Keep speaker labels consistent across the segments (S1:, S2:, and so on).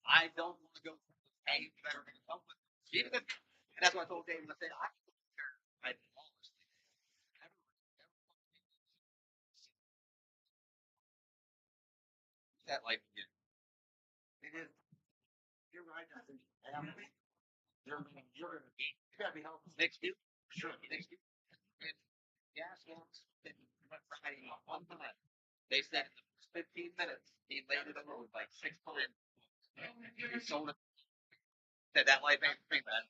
S1: I don't want to go through the pain that are going to come with it. Even if, and that's what I told David. I said, I don't care. I honestly, that life again. It is. You're right. You're going to eat. You got to be healthy. Next year, sure. Next year, and gas lamps. Friday one time. They said in the first 15 minutes he laid it alone like 6 times. He sold it. Said that life ain't free, man.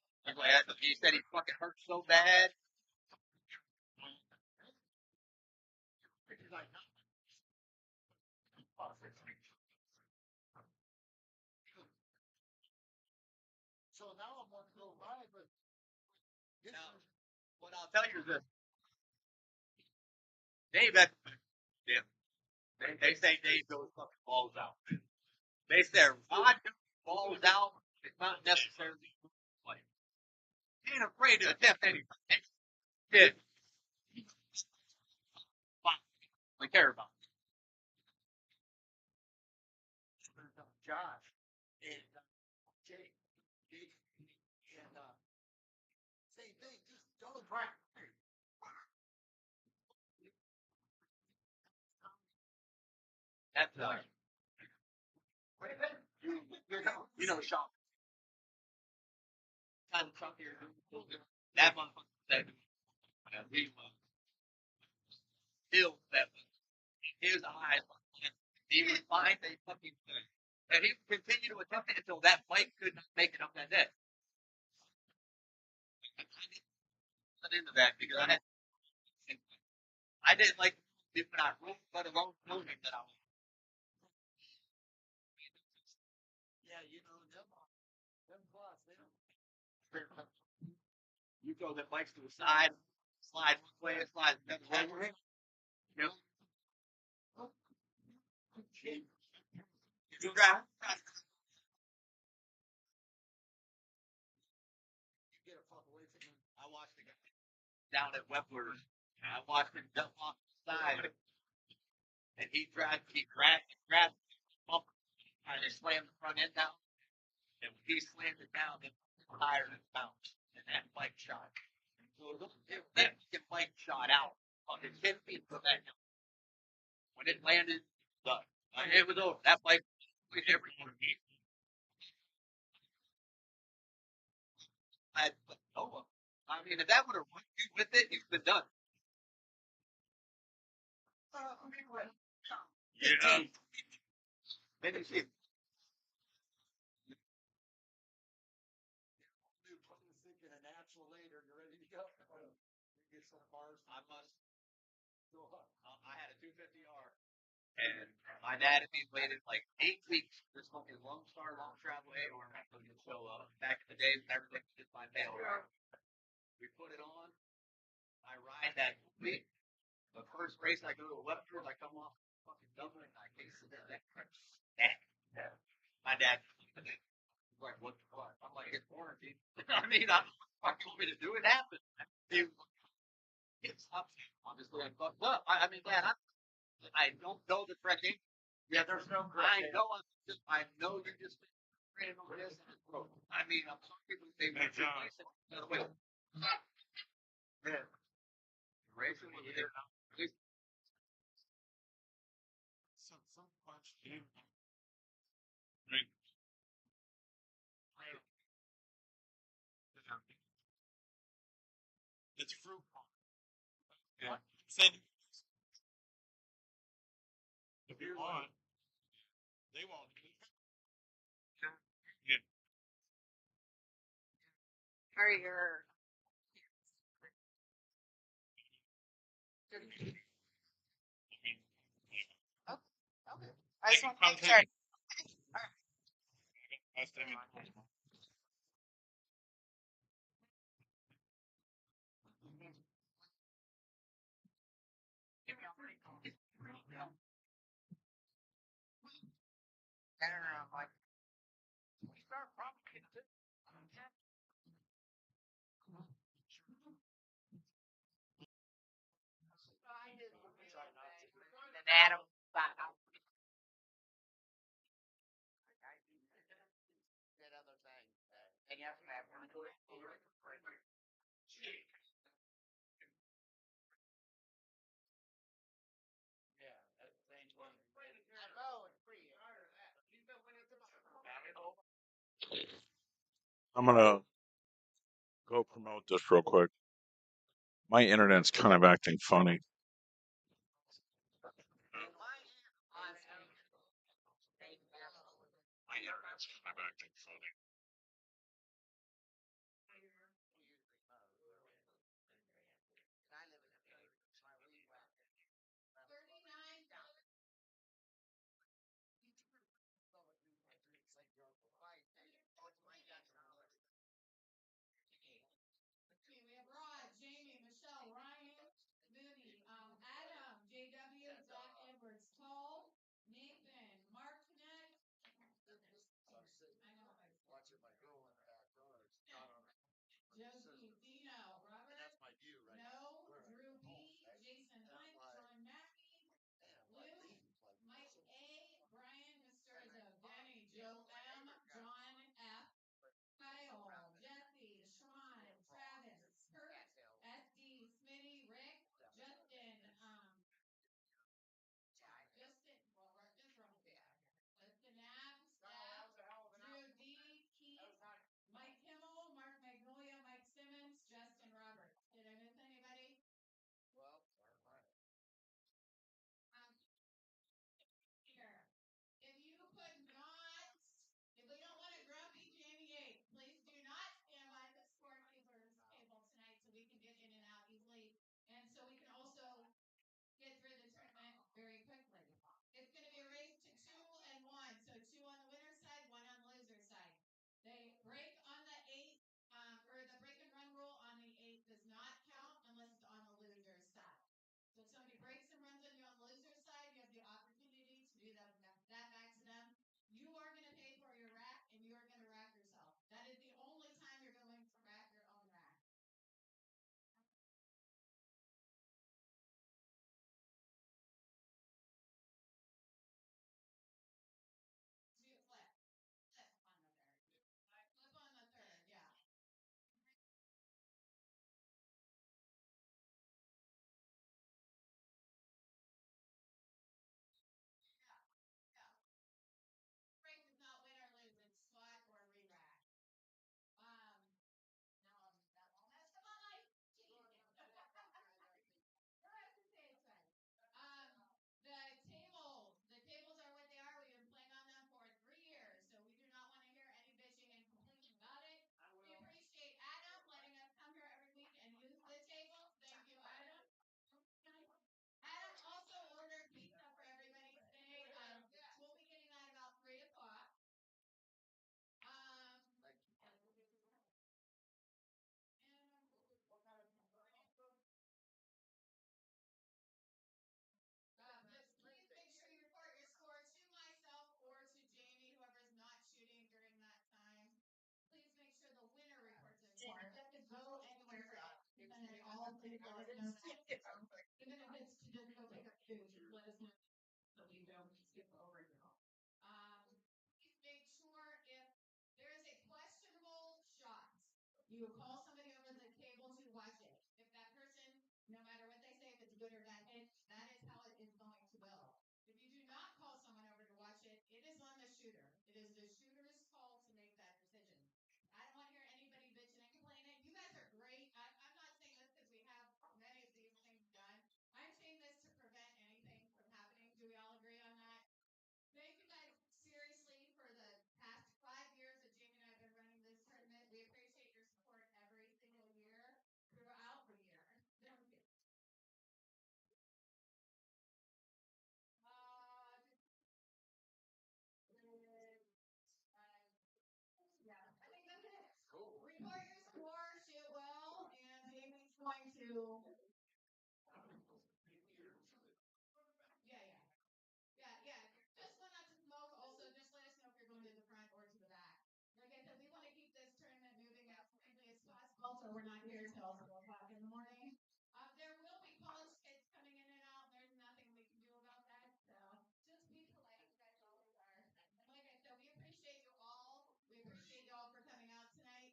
S1: He said he fucking hurt so bad. So now I'm going to go live, but now, what I'll tell you is this. Dave, yeah, they say Dave goes fucking balls out. They say Rod balls out. It's not necessarily like he ain't afraid to attempt anything. Yeah, we care about. Josh and Jake, and same thing. Just don't practice. That's you know Sean. Kind of Trump here. That motherfucker said he still that his eyes. He was fine. They fucking and he would continue to attempt it until that bike could not make it up that day. I didn't get into that because I didn't like it when I wrote, let alone moving that I was. Yeah, you know them plus they don't. You throw the bikes to the side, slide one way, slide the other way. You know. You grab. Get a fuck away from him. I watched the guy down at Webler's. I watched him jump off the side, and he grabbed the bumper, and he slammed the front end down. And when he slammed it down, the tire just bounced, and that bike shot. So that bike shot out on the 10 feet from that. When it landed, it was over. That bike was everywhere. I mean, if that would have run you with it, you'd been done. Yeah. Then you see. Put this thing in a natural later, you're ready to go. You get some bars. I must. I had a 250R, and my dad and me waited like 8 weeks for this fucking Lone Star long travel AR to show up. Back in the days, everything was just by mail. We put it on. I ride that week. The first race I go to Webster's, I come off fucking Dublin, and I case it in that crunch. My dad was like, what the fuck? I'm like, it's quarantine. I mean, I told me to do it happen. It's up. Obviously, I fucked up. I mean, Dad, I don't know the correct name. Yeah, there's no correct name. I know you're just praying over this and it's broken. I mean, I'm sorry people say wait. Yeah. Racing was there. Some punch. Drink. It's fruit. Yeah. If you want, they won't. Yeah.
S2: Hurrier. Oh, okay. I just want to make sure. I don't know. Like, we start probably too. And Adam back out. And you have to have one.
S1: Yeah, that's same one.
S2: I know it's pretty hard of that. You know when it's about
S3: I'm gonna go promote this real quick. My internet's kind of acting funny. My internet's kind of acting funny.
S2: I live in a village. My weed whacker. 39.
S4: Okay, we have Rod, Jamie, Michelle, Ryan, Mooney, Adam, JW, Jack Edwards, Paul, Nathan, Mark Connect. I know.
S5: Watching my girl in the backyard.
S4: Josie, Dino, Robert.
S5: That's my view, right?
S4: No, Drew B, Jason Hunt, John Mackey, Luke, Mike A, Brian Misterzo, Denny, Joe M, John F, Kyle, Jesse, Sean, Travis, Kurt, SD, Smitty, Rick, Justin, Justin Nab, Steph, Drew D, Keith, Mike Kimmel, Mark Magnolia, Mike Simmons, Justin Roberts. Did I miss anybody?
S5: Well,
S4: Here. If you could not, if we don't want a grumpy Jamie 8, please do not stand by the scorekeeper's table tonight so we can get in and out easily. And so we can also get through the tournament very quickly. It's going to be a race to 2-1. So 2 on the winner's side, 1 on the loser's side. They break on the 8, or the break and run rule on the 8 does not count unless it's on the loser's side. So if somebody breaks and runs on you on the loser's side, you have the opportunity to do that back to them. You are going to pay for your rack, and you are going to rack yourself. That is the only time you're going to rack your own rack. So you flip. Flip on the third. Flip on the third, yeah. Yeah. Break does not win or lose. It's squat or re-rack. Now that all messed up my life. The tables are what they are. We've been playing on them for 3 years, so we do not want to hear any bitching and complaining about it. We appreciate Adam letting us come here every week and use the tables. Thank you, Adam. Adam also ordered pizza for everybody today. We'll be getting that about 3 o'clock. Please make sure you report your score to myself or to Jamie, whoever's not shooting during that time. Please make sure the winner reports his score. It doesn't go anywhere else. Even if it's to just go pick up food, just let us know so we don't skip over you. Please make sure if there is a questionable shot, you call somebody over the table to watch it. If that person, no matter what they say, if it's a good or bad hit, that is how it is going to go. If you do not call someone over to watch it, it is on the shooter. It is the shooter's call to make that decision. I don't want to hear anybody bitching and complaining. You guys are great. I'm not saying this because we have many of these things done. I'm saying this to prevent anything from happening. Do we all agree on that? Thank you guys seriously for the past 5 years that Jamie and I have been running this tournament. We appreciate your support every single year throughout the year. Yeah, I think that's it. Cool. Report your score, shoot well, and Jamie's going to. Yeah, yeah. Yeah. Just one not to smoke. Also, just let us know if you're going to the front or to the back. Like I said, we want to keep this tournament moving as quickly as possible, so we're not here till 4 o'clock in the morning. There will be college kids coming in and out, and there's nothing we can do about that. So just be polite. You guys always are. And like I said, we appreciate you all. We appreciate you all for coming out tonight.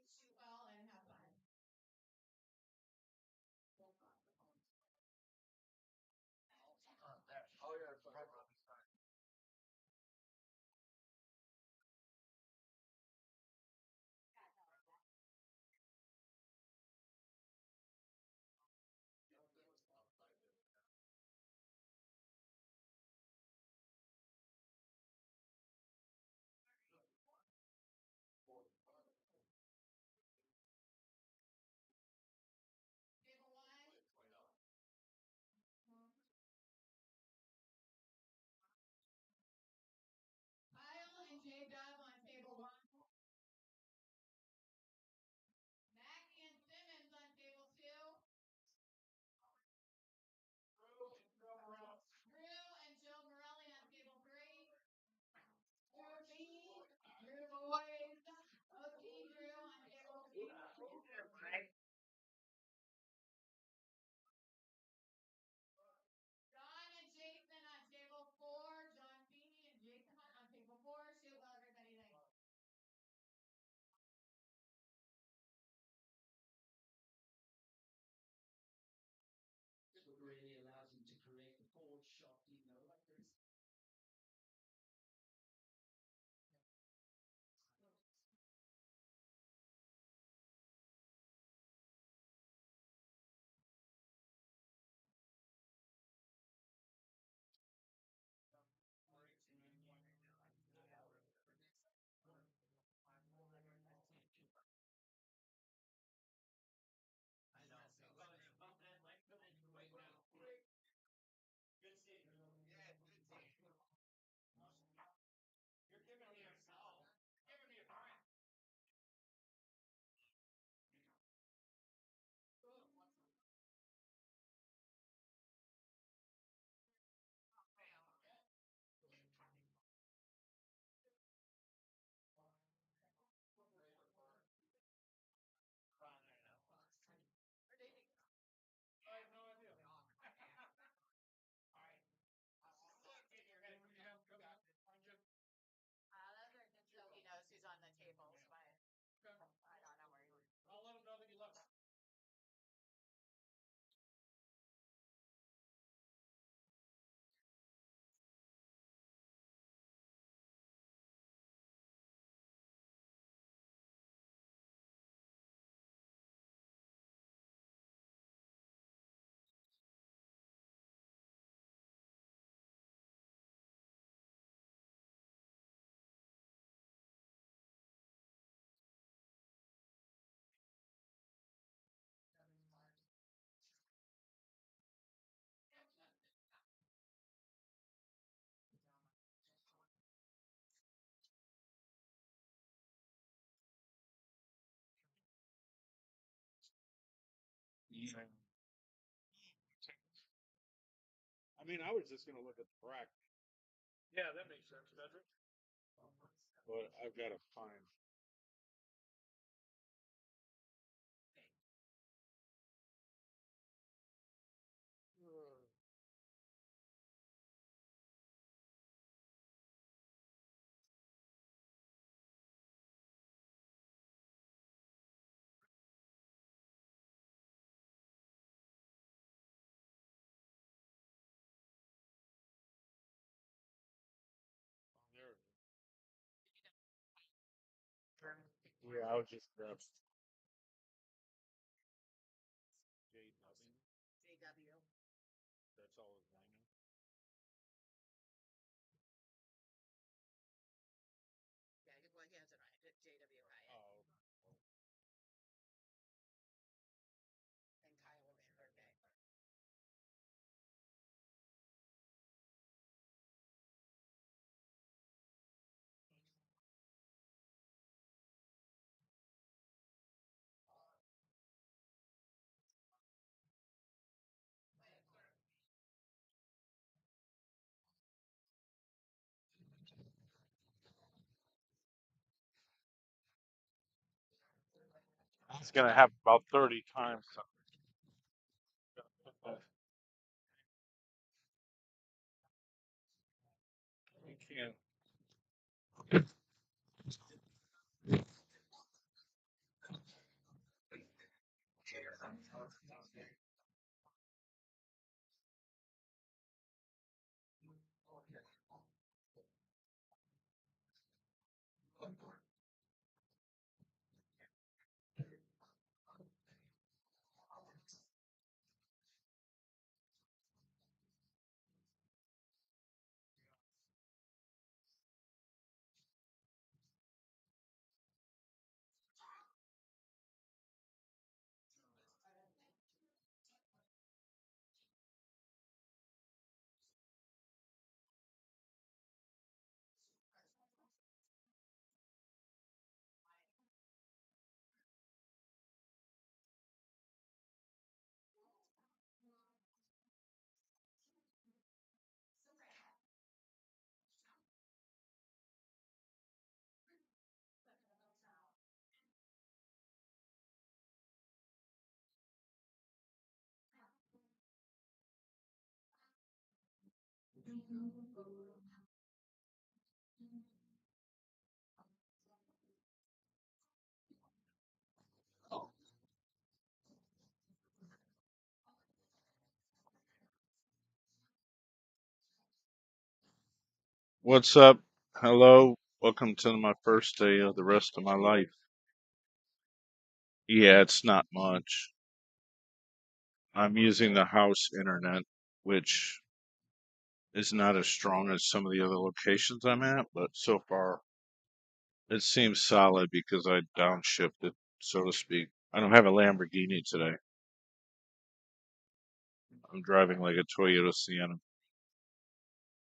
S2: I don't know where he was.
S1: I'll let him know that you left.
S3: Yeah. I mean, I was just gonna look at the bracket,
S1: Yeah, that makes sense, Frederick.
S3: but I've got to find. There. Yeah, I was just grabbing JW.
S2: JW.
S3: That's all his name is.
S2: Yeah, well, he has it right. JWI.
S3: Oh,
S2: And Kyle will be third day.
S3: it's gonna happen about 30 times. You can't. What's up? Hello. Welcome to my first day of the rest of my life. Yeah, it's not much. I'm using the house internet, which is not as strong as some of the other locations I'm at, but so far it seems solid because I downshifted, so to speak. I don't have a Lamborghini today. I'm driving like a Toyota Sienna,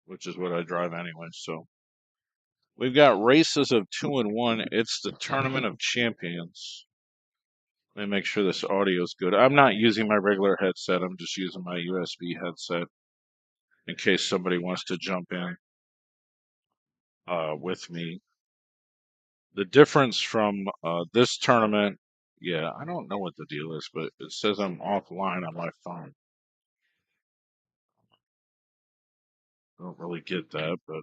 S3: which is what I drive anyway. So we've got races of 2 and 1. It's the Tournament of Champions. Let me make sure this audio is good. I'm not using my regular headset. I'm just using my USB headset in case somebody wants to jump in with me. The difference from this tournament, yeah, I don't know what the deal is, but it says I'm offline on my phone. I don't really get that, but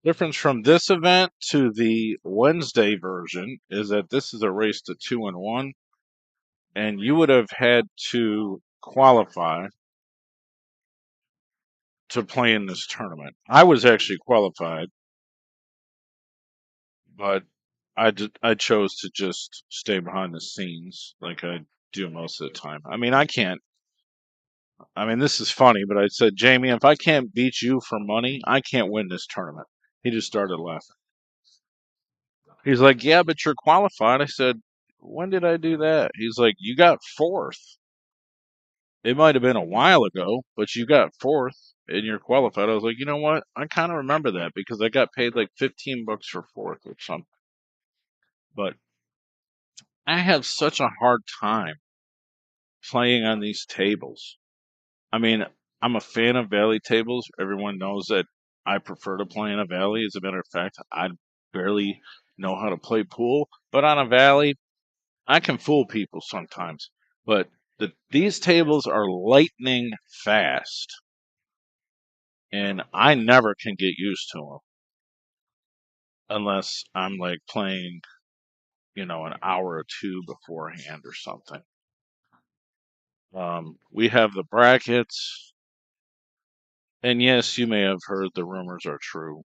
S3: Difference from this event to the Wednesday version is that this is a race to 2-1, and you would have had to qualify to play in this tournament. I was actually qualified, but I chose to just stay behind the scenes like I do most of the time. I mean, I can't. I mean, this is funny, but I said, Jamie, if I can't beat you for money, I can't win this tournament. He just started laughing. He's like, yeah, but you're qualified. I said, when did I do that? He's like, you got fourth. It might have been a while ago, but you got fourth and you're qualified. I was like, you know what? I kind of remember that because I got paid like $15 for fourth or something. But I have such a hard time playing on these tables. I mean, I'm a fan of Valley tables. Everyone knows that I prefer to play in a Valley. As a matter of fact, I barely know how to play pool, but on a Valley, I can fool people sometimes. But these tables are lightning fast, and I never can get used to them unless I'm like playing, an hour or two beforehand or something. We have the brackets. And yes, you may have heard the rumors are true.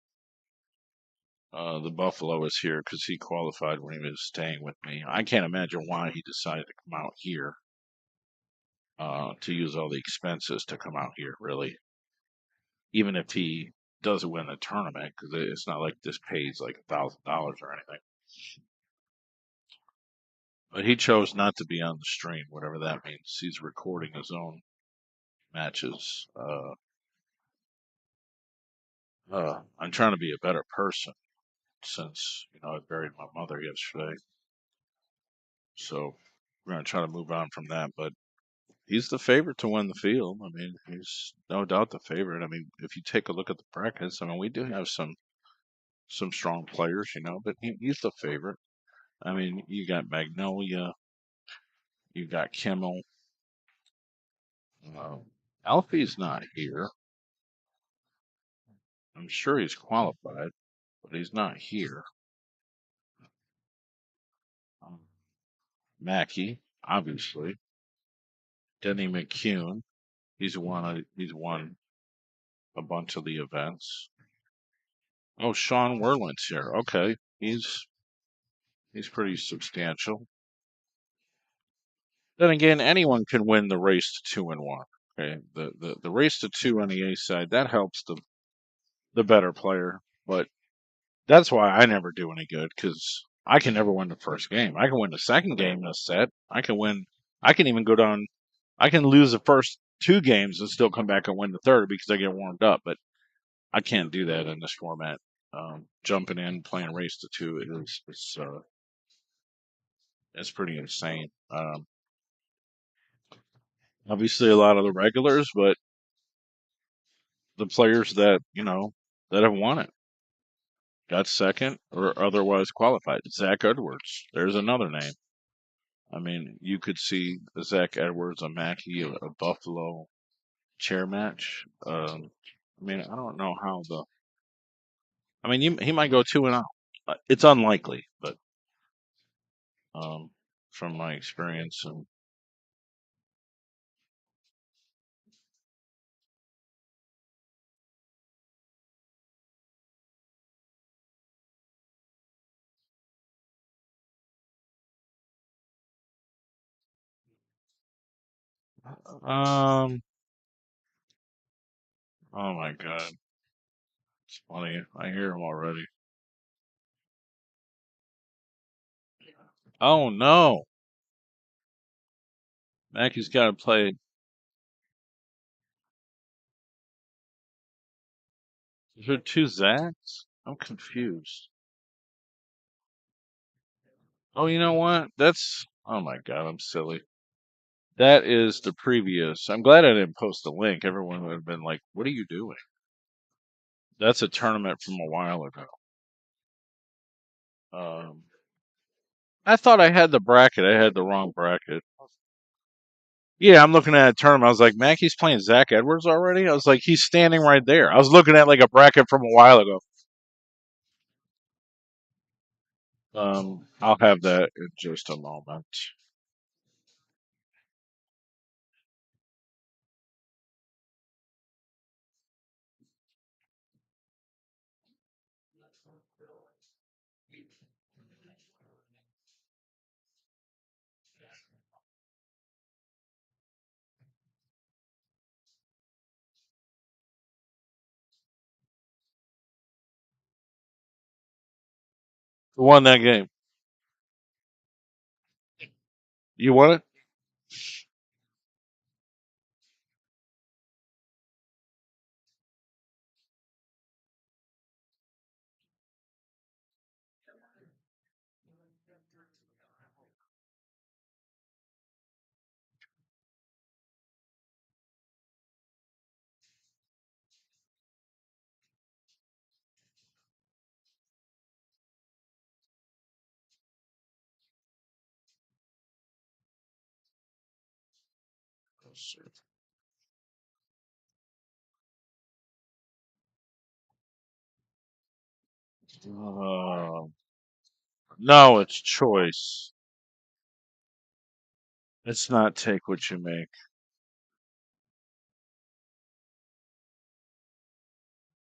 S3: The Buffalo is here because he qualified when he was staying with me. I can't imagine why he decided to come out here to use all the expenses to come out here, really. Even if he doesn't win the tournament, because it's not like this pays like $1,000 or anything. But he chose not to be on the stream, whatever that means. He's recording his own matches. I'm trying to be a better person since I buried my mother yesterday. So we're gonna try to move on from that. But he's the favorite to win the field. I mean, he's no doubt the favorite. I mean, if you take a look at the brackets, I mean, we do have some strong players, but he's the favorite. I mean, you got Magnolia, you got Kimmel. Alfie's not here. I'm sure he's qualified, but he's not here. Mackey, obviously. Denny McCune. He's won a bunch of the events. Oh, Sean Werland's here. Okay, he's pretty substantial. Then again, anyone can win the race to 2-1. Okay, the race to two on the A side that helps the better player, but that's why I never do any good because I can never win the first game. I can win the second game in a set. I can win. I can even go down. I can lose the first two games and still come back and win the third because I get warmed up. But I can't do that in this format. Jumping in, playing race to two it's pretty insane. Obviously, a lot of the regulars, but the players that have won it got second or otherwise qualified. Zach Edwards, there's another name. I mean, you could see Zach Edwards, a Mackey, a Buffalo chair match. I mean, I don't know how the. I mean, he might go 2-0. It's unlikely, but um, from my experience and um, oh my God, it's funny. I hear him already. Oh no, Mackey's got to play. Is there two Zachs? I'm confused. Oh, you know what? Oh my God, I'm silly. That is the previous. I'm glad I didn't post the link. Everyone would have been like, "What are you doing?" That's a tournament from a while ago. Um, I thought I had the bracket. I had the wrong bracket. Yeah, I'm looking at a tournament. I was like, Mackey's playing Zach Edwards already? I was like, he's standing right there. I was looking at like a bracket from a while ago. I'll have that in just a moment. Who won that game? You won it? Uh, no, it's choice. It's not take what you make.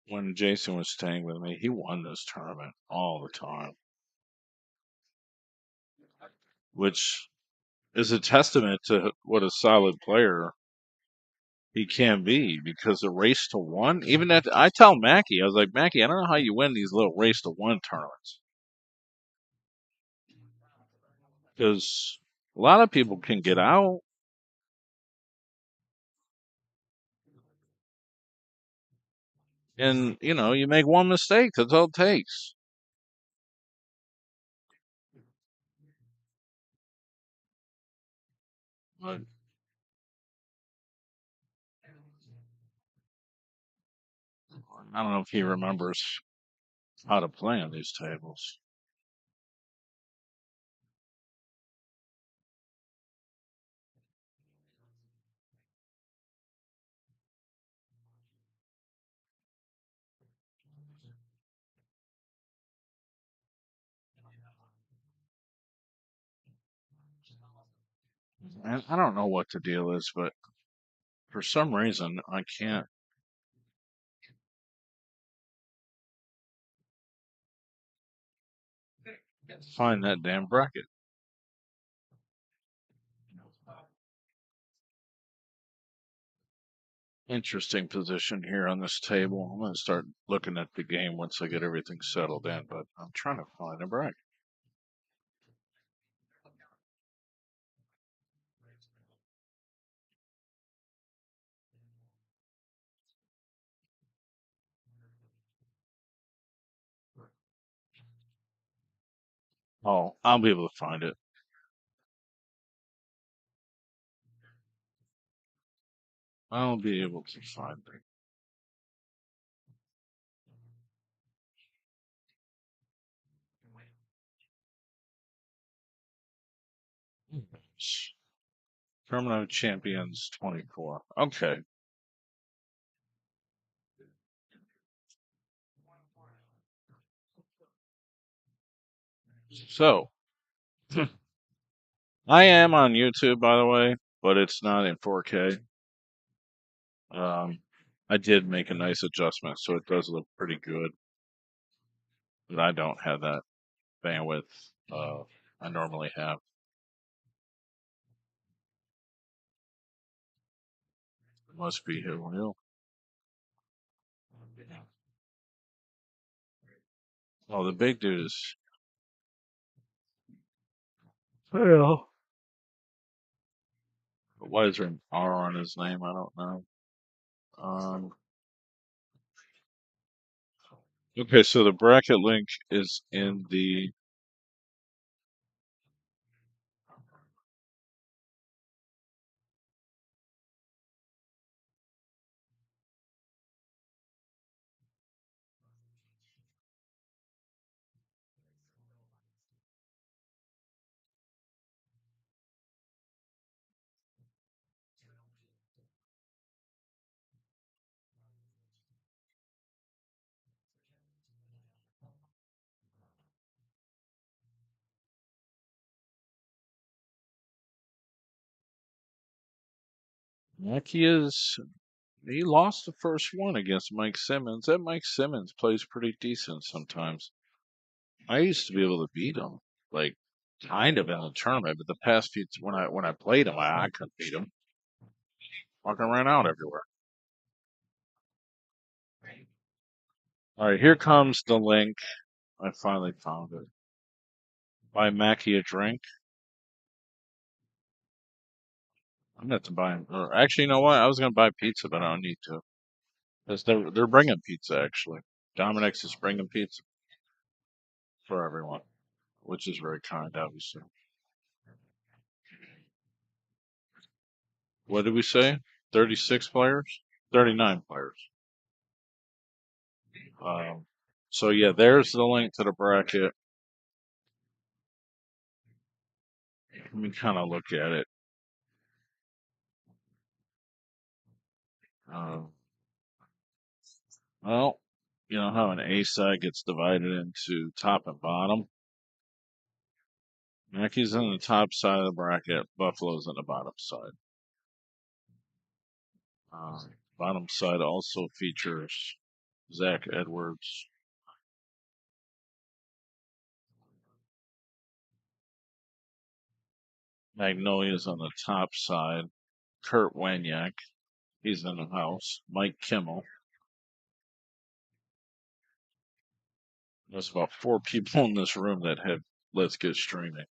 S3: When Jason was staying with me, he won this tournament all the time, which is a testament to what a solid player he can be because the race to one, even that I tell Mackie, I was like, Mackie, I don't know how you win these little race to one tournaments. Because a lot of people can get out. And, you make one mistake. That's all it takes. But I don't know if he remembers how to play on these tables. And I don't know what the deal is, but for some reason, I can't find that damn bracket. Interesting position here on this table. I'm going to start looking at the game once I get everything settled in, but I'm trying to find a bracket. Oh, I'll be able to find it. I'll be able to find it. Tournament of Champions 24. Okay. So, I am on YouTube, by the way, but it's not in 4K. Um, I did make a nice adjustment, so it does look pretty good. But I don't have that bandwidth I normally have. It must be here. Well, oh, the big dude is. Well, why is there an R on his name? I don't know. Um, okay, so the bracket link is in the. Mackey he lost the first one against Mike Simmons. That Mike Simmons plays pretty decent sometimes. I used to be able to beat him, like kind of in the tournament, but the past few when I played him, I couldn't beat him. Fucking ran out everywhere. All right, here comes the link. I finally found it. Buy Mackie a drink. I'm gonna have to buy him. Or actually, you know what? I was gonna buy pizza, but I don't need to. Because they're bringing pizza actually. Dominicks is bringing pizza for everyone, which is very kind, obviously. What did we say? 36 players? 39 players. Um, so yeah, there's the link to the bracket. Let me kind of look at it. Um, well, you know how an A side gets divided into top and bottom? Mackey's on the top side of the bracket, Buffalo's on the bottom side. Bottom side also features Zach Edwards. Magnolia's on the top side. Kurt Waniak, he's in the house. Mike Kimmel. There's about 4 people in this room that have Let's Get Streaming.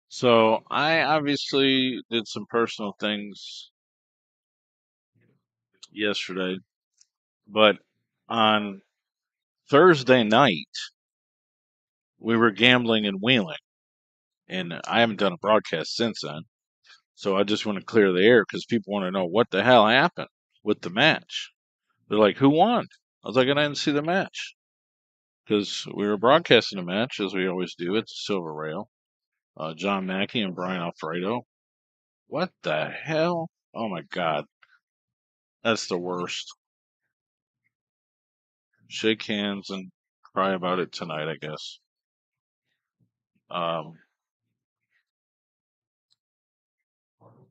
S3: So I obviously did some personal things yesterday, but on Thursday night we were gambling in Wheeling, and I haven't done a broadcast since then. So I just want to clear the air because people want to know what the hell happened with the match. They're like, "Who won?" I was like, "I didn't see the match." Because we were broadcasting the match as we always do. It's a Silver Rail. John Mackey and Brian Alfredo. What the hell? Oh my god, that's the worst. Shake hands and cry about it tonight, I guess. Um,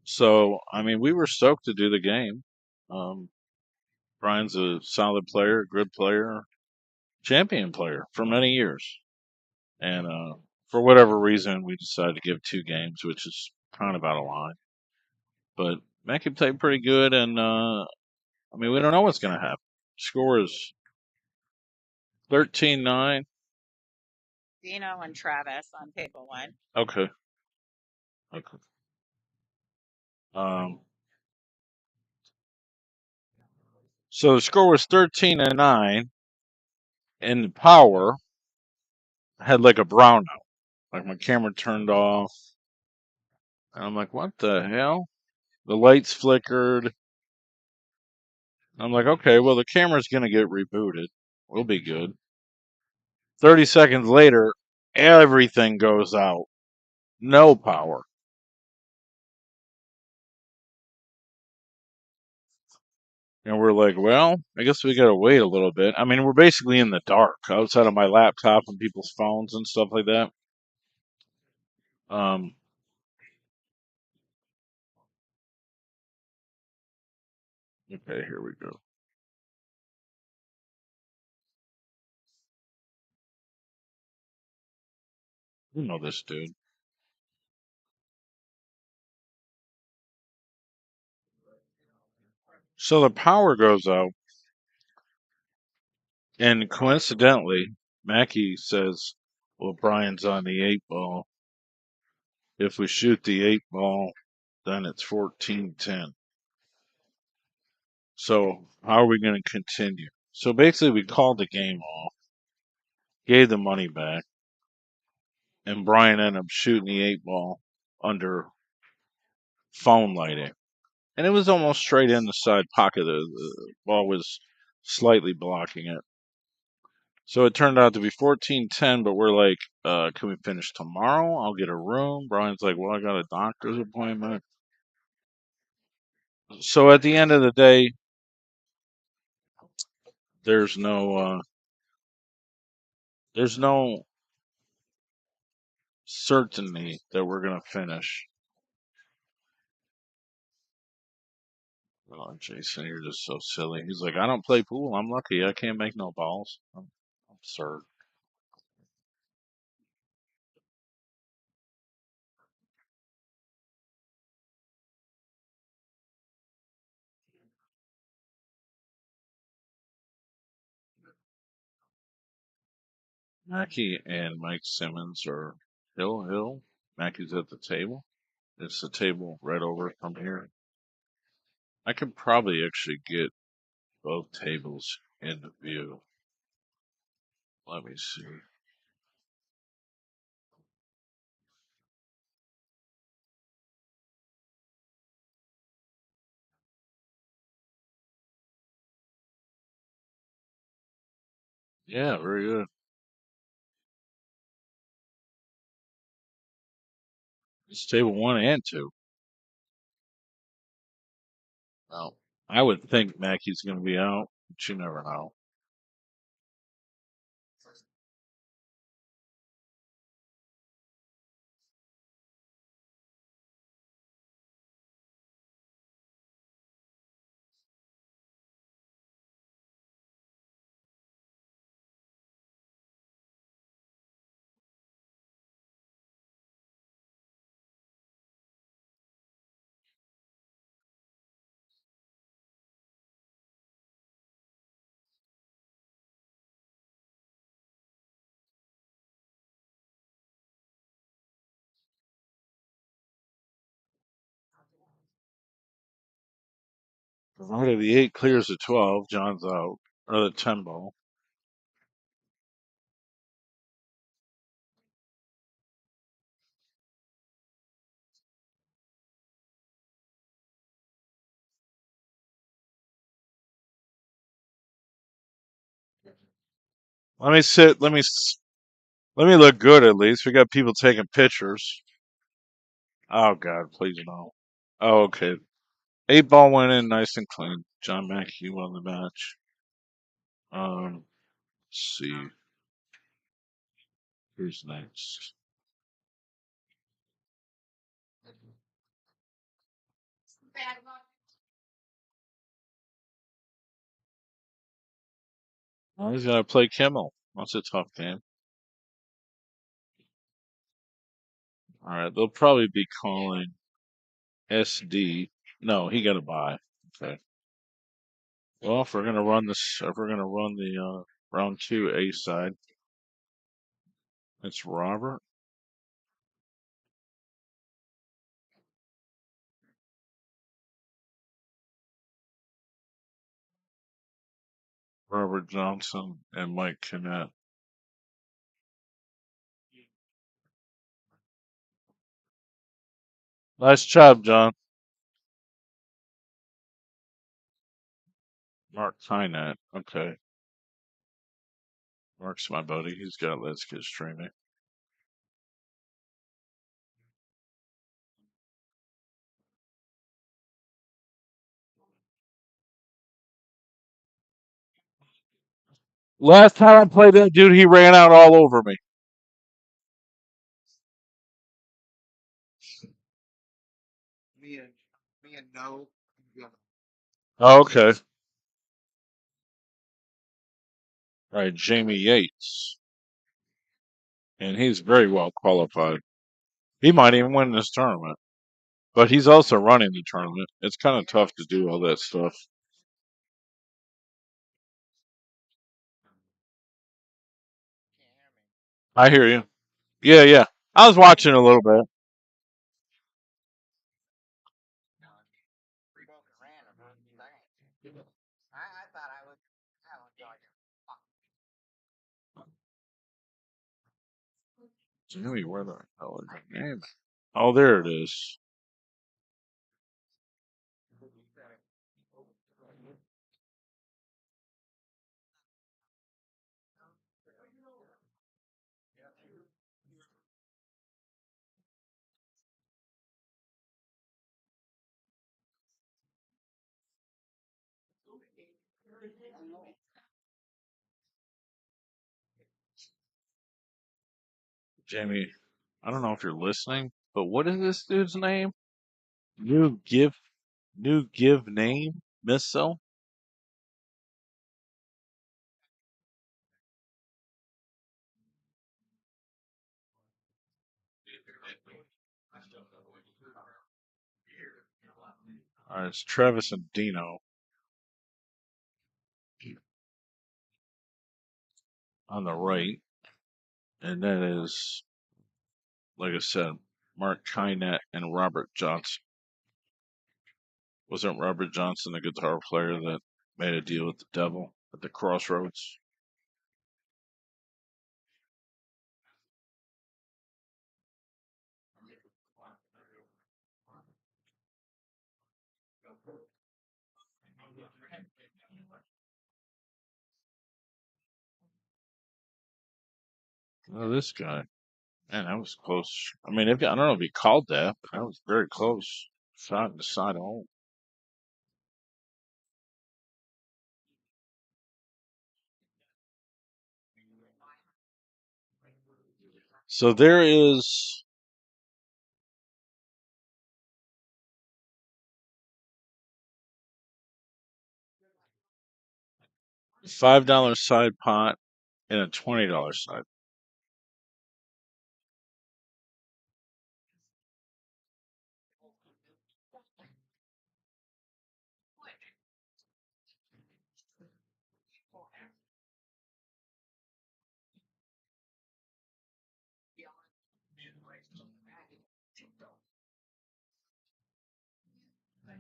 S3: so I mean, we were stoked to do the game. Um, Brian's a solid player, good player, champion player for many years, and for whatever reason, we decided to give 2 games, which is kind of out of line. But Mackey played pretty good, and I mean, we don't know what's going to happen. Score is 13-9.
S2: Dino and Travis on table 1.
S3: Okay. Okay. Um, so the score was 13-9, and the power had like a brownout. Like my camera turned off, and I'm like, what the hell? The lights flickered. I'm like, okay, well, the camera's going to get rebooted. We'll be good. 30 seconds later, everything goes out. No power. And we're like, well, I guess we got to wait a little bit. I mean, we're basically in the dark outside of my laptop and people's phones and stuff like that. Um, okay, here we go. You know this dude. So the power goes out, and coincidentally, Mackie says, well, Brian's on the 8 ball. If we shoot the 8 ball, then it's 14-10. So how are we going to continue? So basically, we called the game off, gave the money back, and Brian ended up shooting the 8 ball under phone lighting. And it was almost straight in the side pocket. The ball was slightly blocking it. So it turned out to be 14-10, but we're like, can we finish tomorrow? I'll get a room. Brian's like, well, I got a doctor's appointment. So at the end of the day, there's no certainty that we're gonna finish. Oh, Jason, you're just so silly. He's like, I don't play pool. I'm lucky. I can't make no balls. I'm absurd. Mackie and Mike Simmons are Hill. Mackie's at the table. It's the table right over from here. I could probably actually get both tables into view. Let me see. Yeah, very good. It's table 1 and 2. Well, I would think Mackie's going to be out, but you never know. Provided the 8 clears the 12, John's out. Or the 10 ball. Let me sit. Let me look good at least. We got people taking pictures. Oh God, please no. Oh, okay. 8 ball went in nice and clean. John Mackey won the match. Let's see. Who's next? Oh, he's gonna play Kimmel. That's a tough game. All right, they'll probably be calling SD. No, he got a bye. Okay. Well, if we're gonna run this, if we're gonna run the round 2 A side, it's Robert Johnson, and Mike Kinnett. Nice job, John. Mark Kinnett. Okay. Mark's my buddy. He's got Let's Get Streaming. Last time I played that dude, he ran out all over me.
S5: Me and no. Yeah.
S3: Oh, okay. All right, Jamie Yates. And he's very well qualified. He might even win this tournament. But he's also running the tournament. It's kind of tough to do all that stuff.
S2: Can't hear me.
S3: I hear you. Yeah, yeah. I was watching a little bit.
S2: Broken random. Dang. I thought I was. I don't enjoy it.
S3: Jimmy, where the hell is the name? Oh, there it is. Jamie, I don't know if you're listening, but what is this dude's name? New give, new give name, Missile. All right, it's Travis and Dino on the right, and that is, like I said, Mark Kynett and Robert Johnson. Wasn't Robert Johnson the guitar player that made a deal with the devil at the crossroads? Oh, this guy. Man, that was close. I mean, if I don't know if he called that, but that was very close. Shot in the side hole. So there is $5 side pot and a $20 side.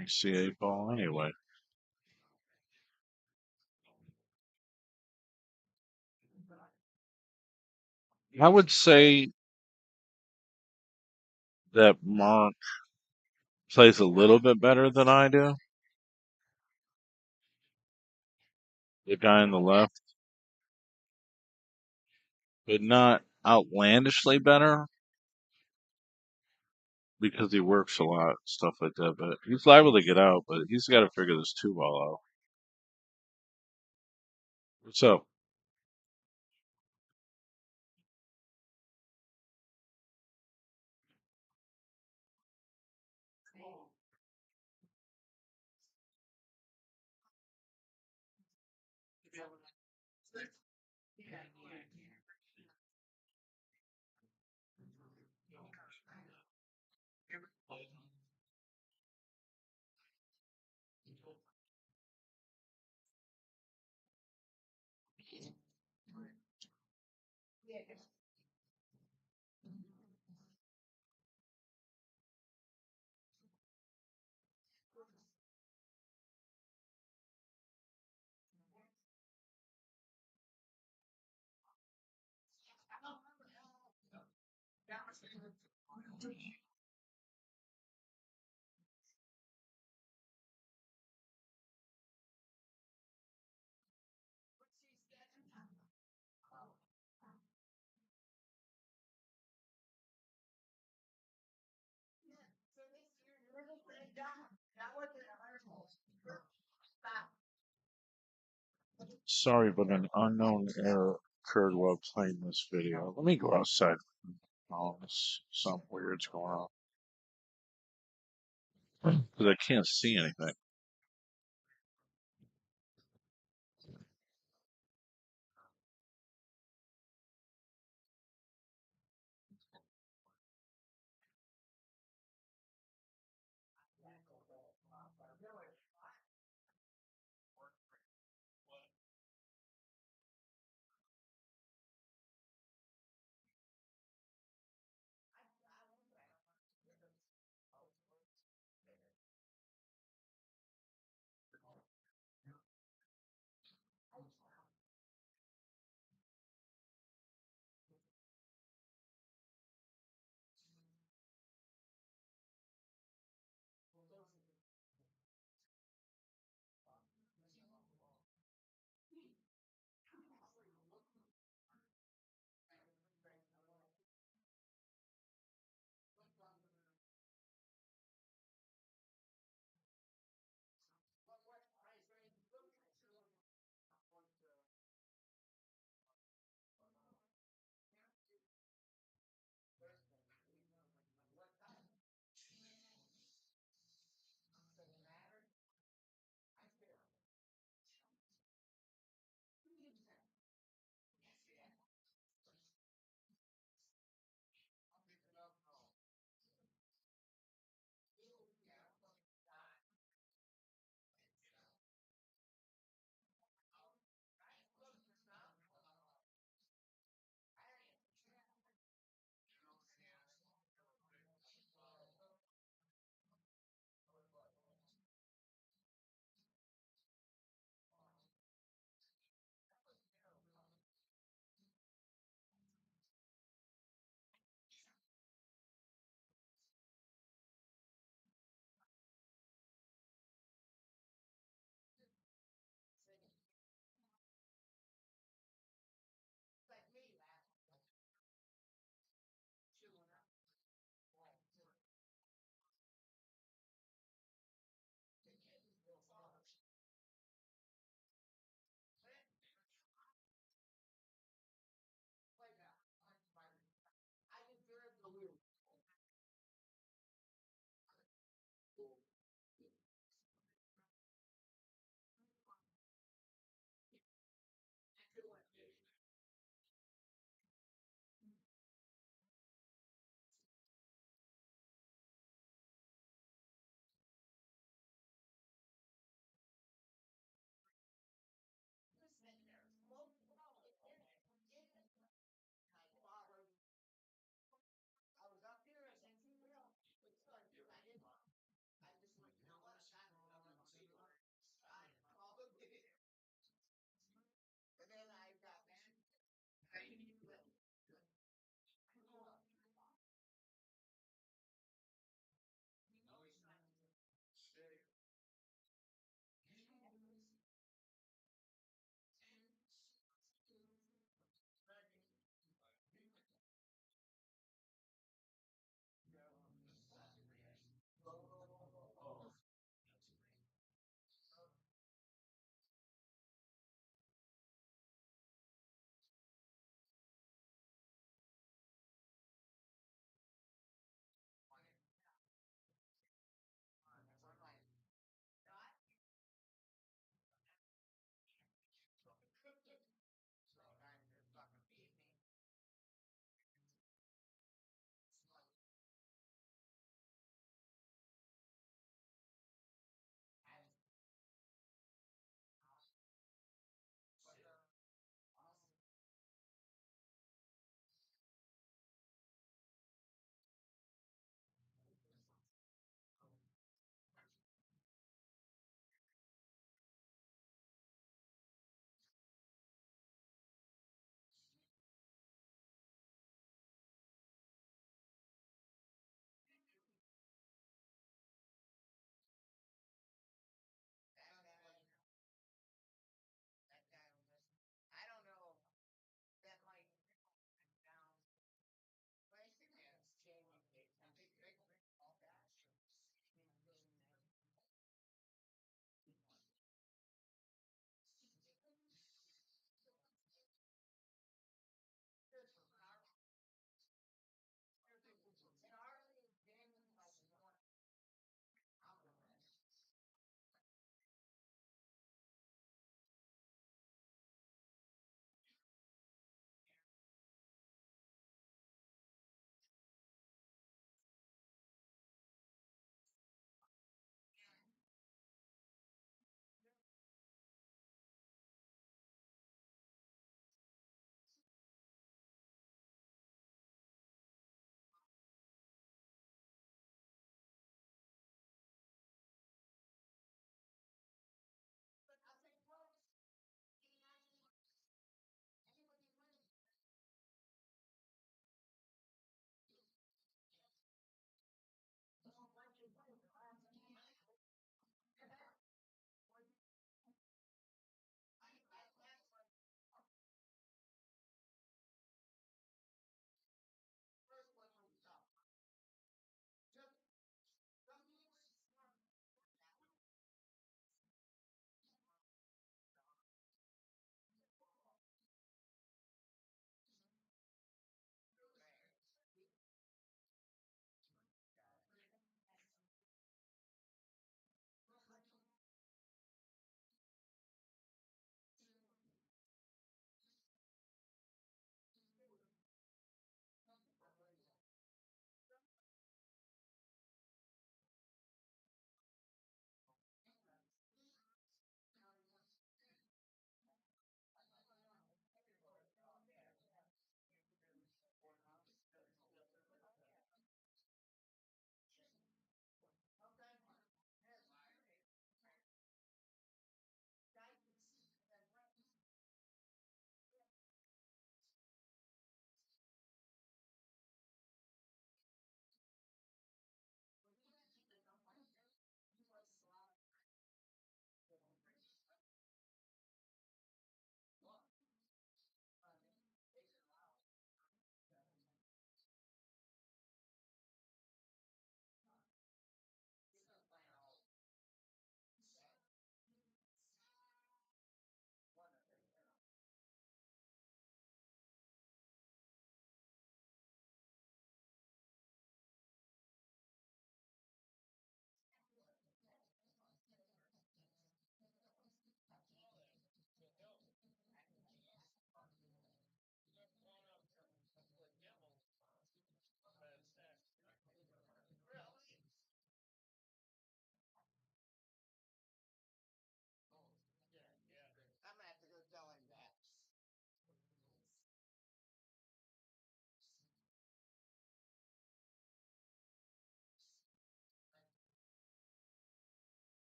S3: I see 8 ball anyway. I would say that Mark plays a little bit better than I do. The guy on the left, but not outlandishly better because he works a lot, stuff like that. But he's liable to get out, but he's got to figure this 2 ball out. What's up? Sorry, but an unknown error occurred while playing this video. Let me go outside. Oh, something weird's going on because I can't see anything.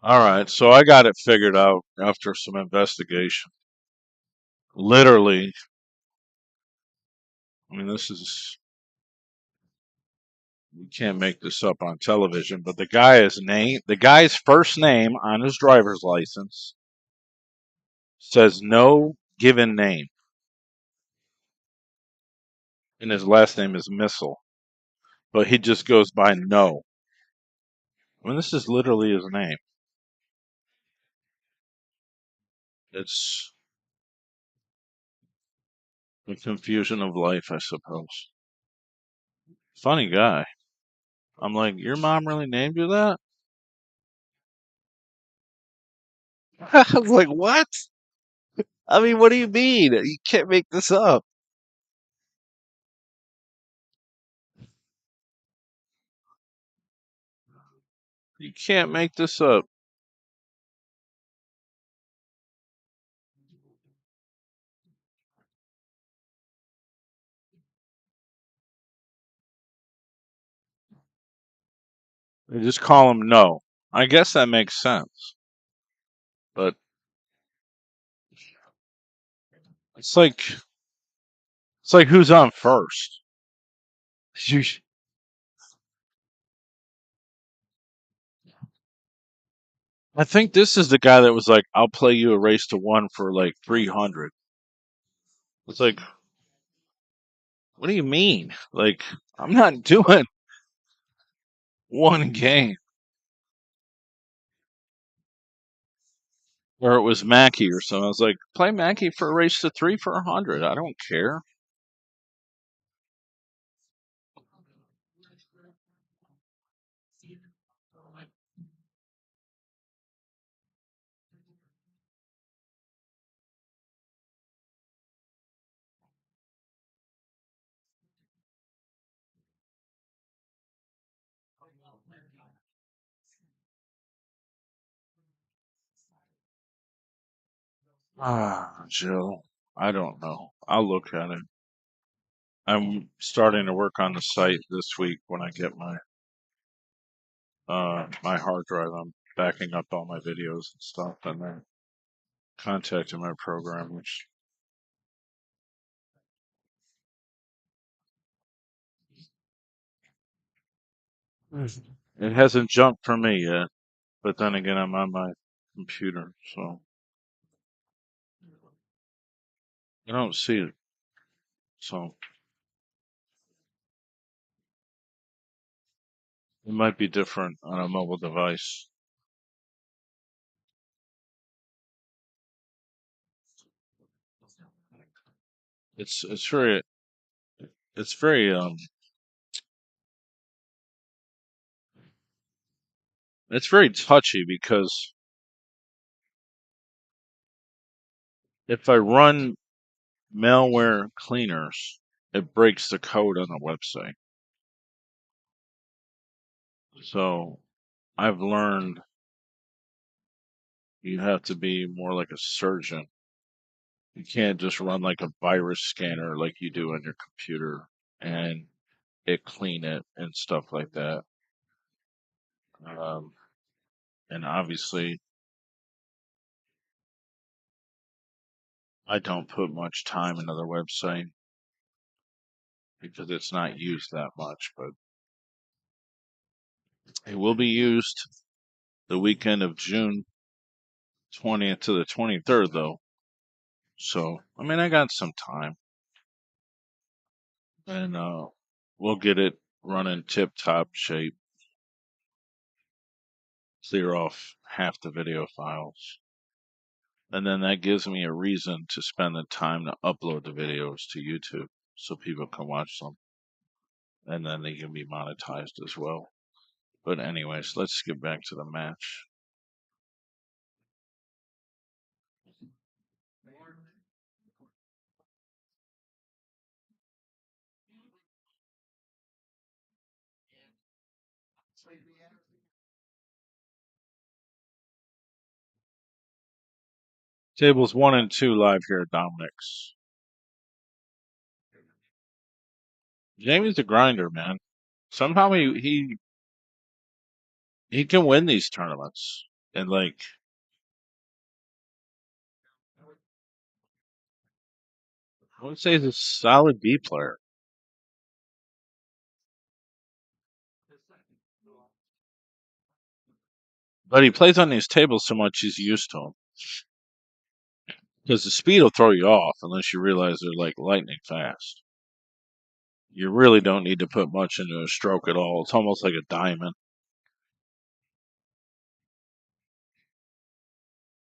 S3: All right, so I got it figured out after some investigation. Literally, I mean, you can't make this up on television, but the guy's first name on his driver's license says no given name, and his last name is Missile, but he just goes by No. I mean, this is literally his name. It's the confusion of life, I suppose. Funny guy. I'm like, your mom really named you that? I was like, what? I mean, what do you mean? You can't make this up. You can't make this up. They just call him No. I guess that makes sense. But it's like who's on first? You sh- I think this is the guy that was like, I'll play you a race to one for like 300. It's like, what do you mean? Like, I'm not doing one game. Or it was Mackey or something. I was like, play Mackey for a race to three for 100. I don't care. Ah, Jill. I don't know. I'll look at it. I'm starting to work on the site this week when I get my hard drive. I'm backing up all my videos and stuff, and then contacting my programmers. It hasn't jumped for me yet, but then again, I'm on my computer, so I don't see it. So it might be different on a mobile device. It's it's very it's very it's very touchy because if I run malware cleaners, it breaks the code on the website. So I've learned you have to be more like a surgeon. You can't just run like a virus scanner like you do on your computer and it clean it and stuff like that. Um, and obviously, I don't put much time into their website because it's not used that much, but it will be used the weekend of June 20th to the 23rd, though. So, I mean, I got some time, and we'll get it running tip top shape, clear off half the video files, and then that gives me a reason to spend the time to upload the videos to YouTube so people can watch them, and then they can be monetized as well. But anyways, let's get back to the match. Tables 1 and 2 live here at Dominicks. Jamie's a grinder, man. Somehow he can win these tournaments. And like, I would say he's a solid B player, but he plays on these tables so much he's used to them. Because the speed will throw you off unless you realize they're like lightning fast. You really don't need to put much into a stroke at all. It's almost like a diamond.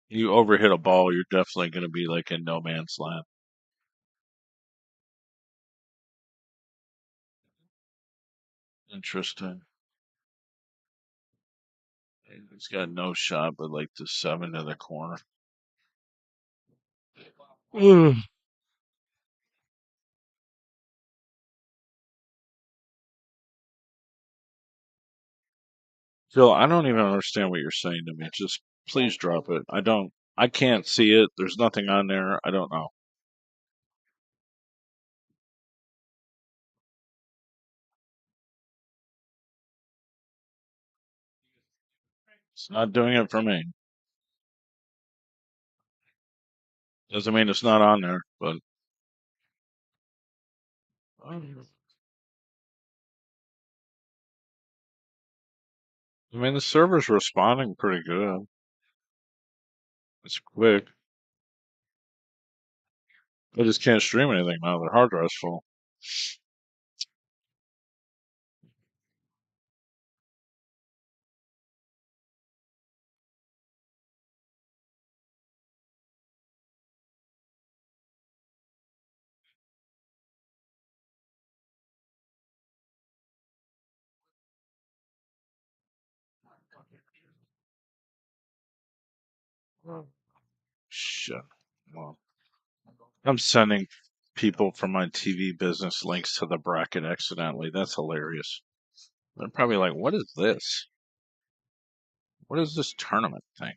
S3: You overhit a ball, you're definitely going to be like in no man's land. Interesting. He's got no shot but like the 7 in the corner. Ugh. Phil, I don't even understand what you're saying to me. Just please drop it. I can't see it. There's nothing on there. I don't know. It's not doing it for me. Doesn't mean it's not on there, but I mean the server's responding pretty good. It's quick. I just can't stream anything now. Their hard drive's full. Shit. Well, I'm sending people from my TV business links to the bracket accidentally. That's hilarious. They're probably like, "What is this? What is this tournament thing?"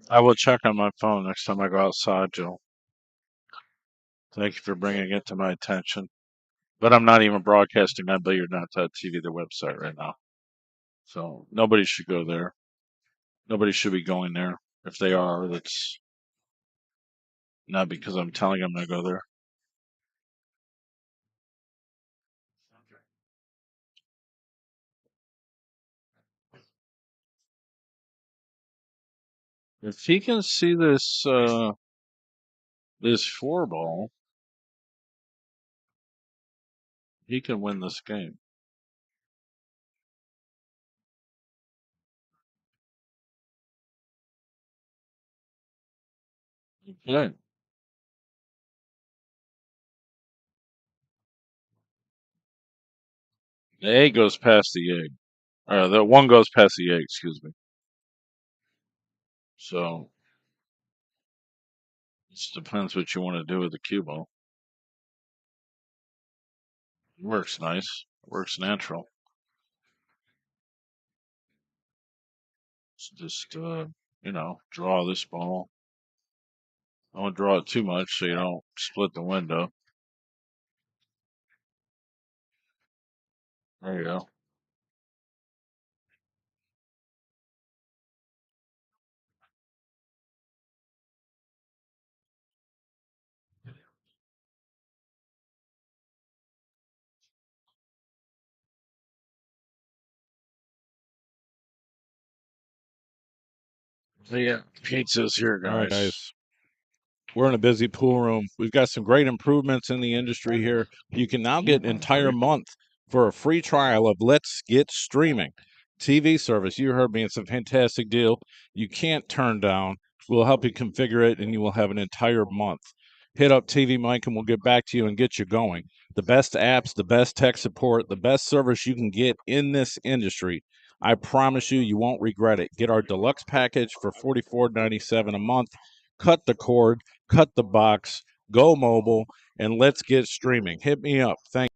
S3: I will check on my phone next time I go outside, Joe. Thank you for bringing it to my attention. But I'm not even broadcasting on Billiardnet.tv, their website right now. So nobody should go there. Nobody should be going there. If they are, that's not because I'm telling them to go there. If he can see this 4 ball, he can win this game. Okay. The egg goes past the egg. The one goes past the egg, excuse me. So it just depends what you want to do with the cue ball. It works nice. It works natural. So just draw this ball. I won't draw it too much so you don't split the window. There you go. Yeah, pizza's here,
S6: All right,
S3: guys.
S6: guys. We're in a busy pool room. We've got some great improvements in the industry here. You can now get an entire month for a free trial of Let's Get Streaming TV service. You heard me. It's a fantastic deal. You can't turn down. We'll help you configure it, and you will have an entire month. Hit up TV Mike, and we'll get back to you and get you going. The best apps, the best tech support, the best service you can get in this industry. I promise you, you won't regret it. Get our deluxe package for $44.97 a month. Cut the cord, cut the box, go mobile, and let's get streaming. Hit me up. Thank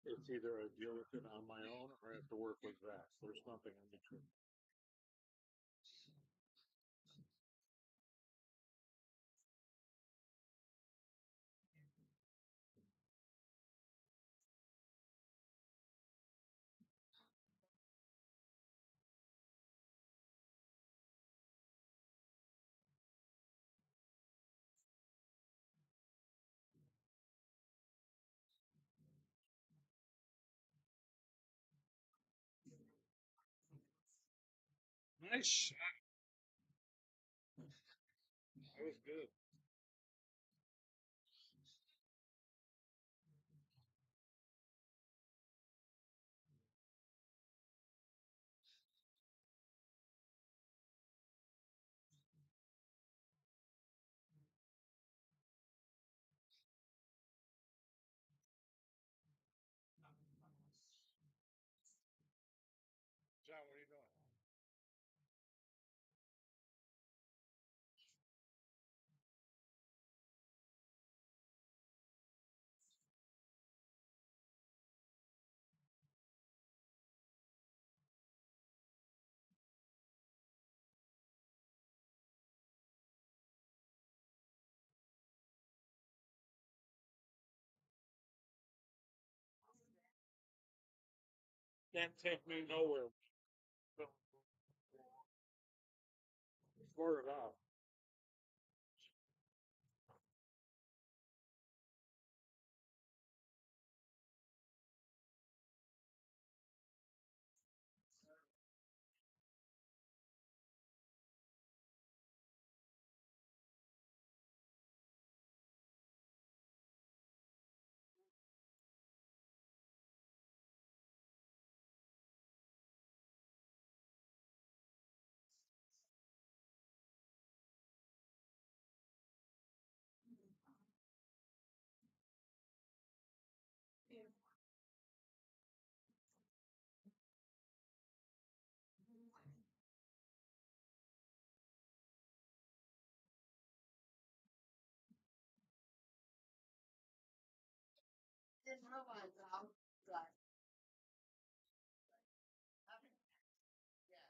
S6: It's either I deal with it on my own or I have to work with Zach. There's nothing in between. Nice shot. That was good. John, what are you doing?
S7: Can't take me nowhere. Swear to God.
S2: Didn't realize how, but. Yeah.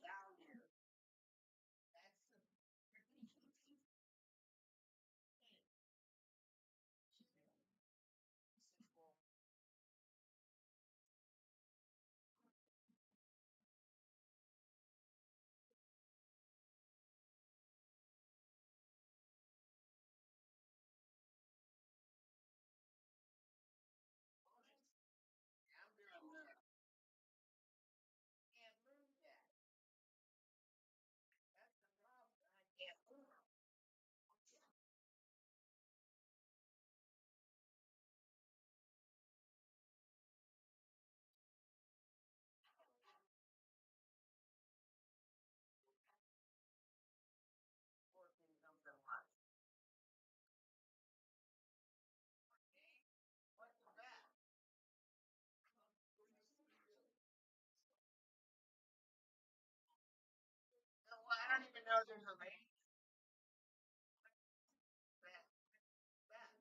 S2: Down here. That's the. Can't move that. That's the problem. I can't move. Working something like. What's that? No, I don't even know there's a range. That. That.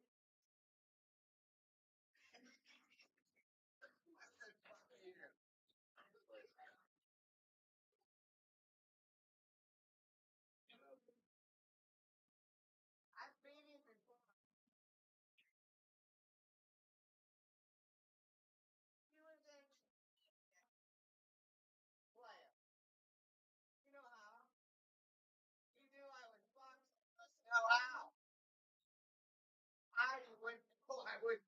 S2: I've been in before. You was in. What? You know how? You knew I was boxing. No, how? I would. Oh, I would.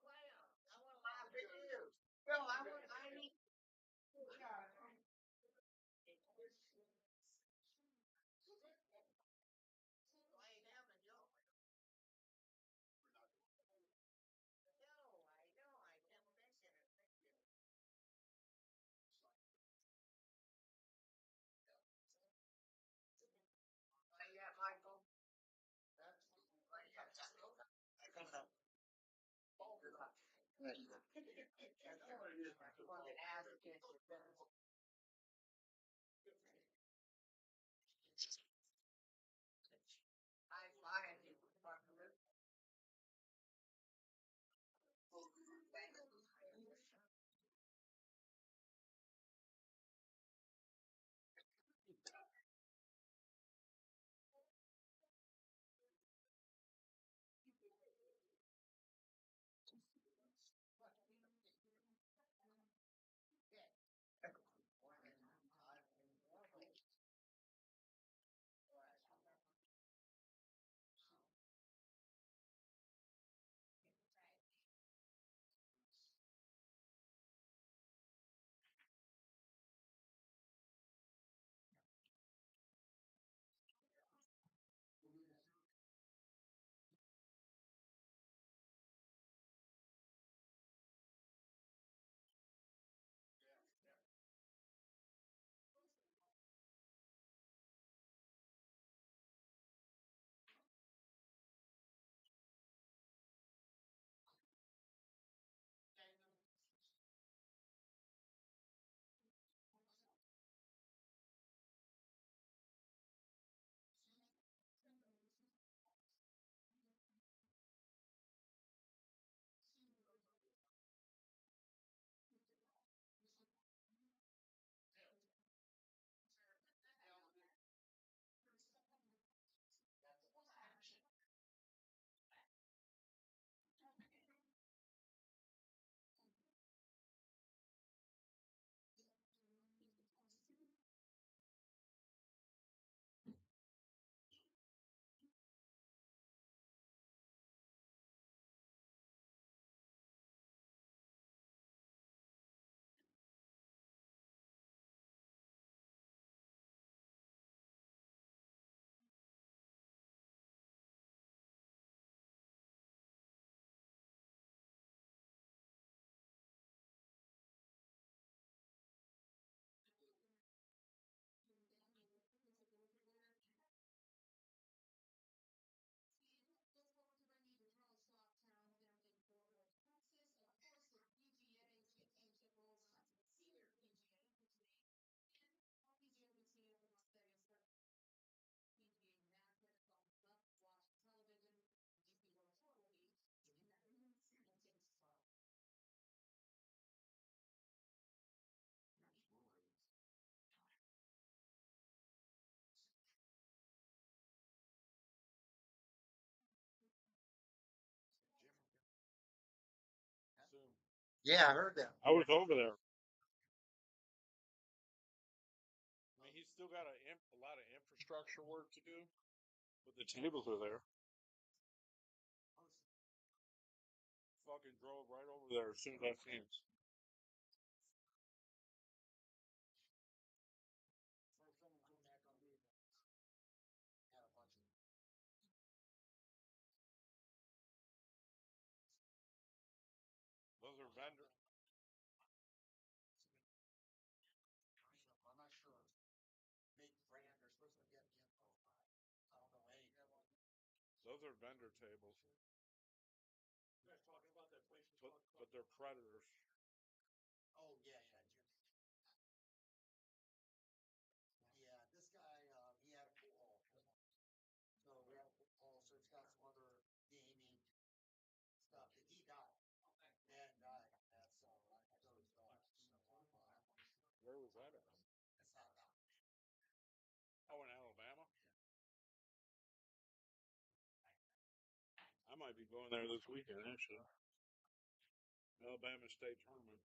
S2: Clam. I want to laugh at you. No, I would. I need. Yeah. Lay down and go. No, I know. I kept thinking it. Yeah, Michael. That's right. I come up. I find it.
S5: Yeah, I heard that.
S6: I was over there. I mean, he's still got a lot of infrastructure work to do, but the tables are there. Fucking drove right over there as soon as I seen it. Those are vendor.
S1: I'm not sure. Big brand, they're supposed to get info. I don't know anything.
S6: Those are vendor tables.
S1: You guys talking about that place?
S6: But they're predators.
S1: Oh yeah, yeah, Jim. Yeah, this guy, he had a pool hall. So we have a pool hall, so it's got some other gaming stuff that he died. And that's so his dogs.
S6: Where was that at?
S1: That's not that.
S6: Oh, in Alabama. I might be going there this weekend, actually. Alabama State Tournament.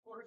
S2: When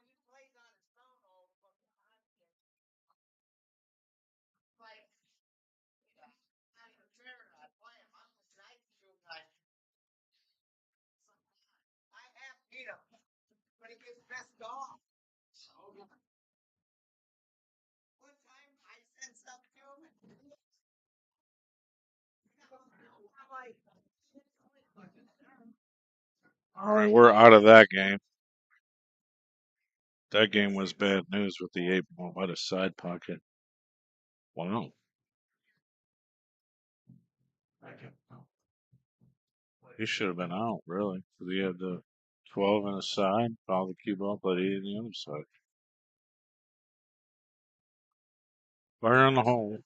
S2: he plays on his phone all the fucking time, like, I'm a trainer, I play him. I'm the night show guy. I have beat him, but he gets pissed off. One time I said something to him, and I'm like,
S3: All right, we're out of that game. That game was bad news with the 8 ball by the side pocket. Wow. He should have been out, really, because he had the 12 on the side, fouled the cue ball, played 8 on the other side. Fire on the hole.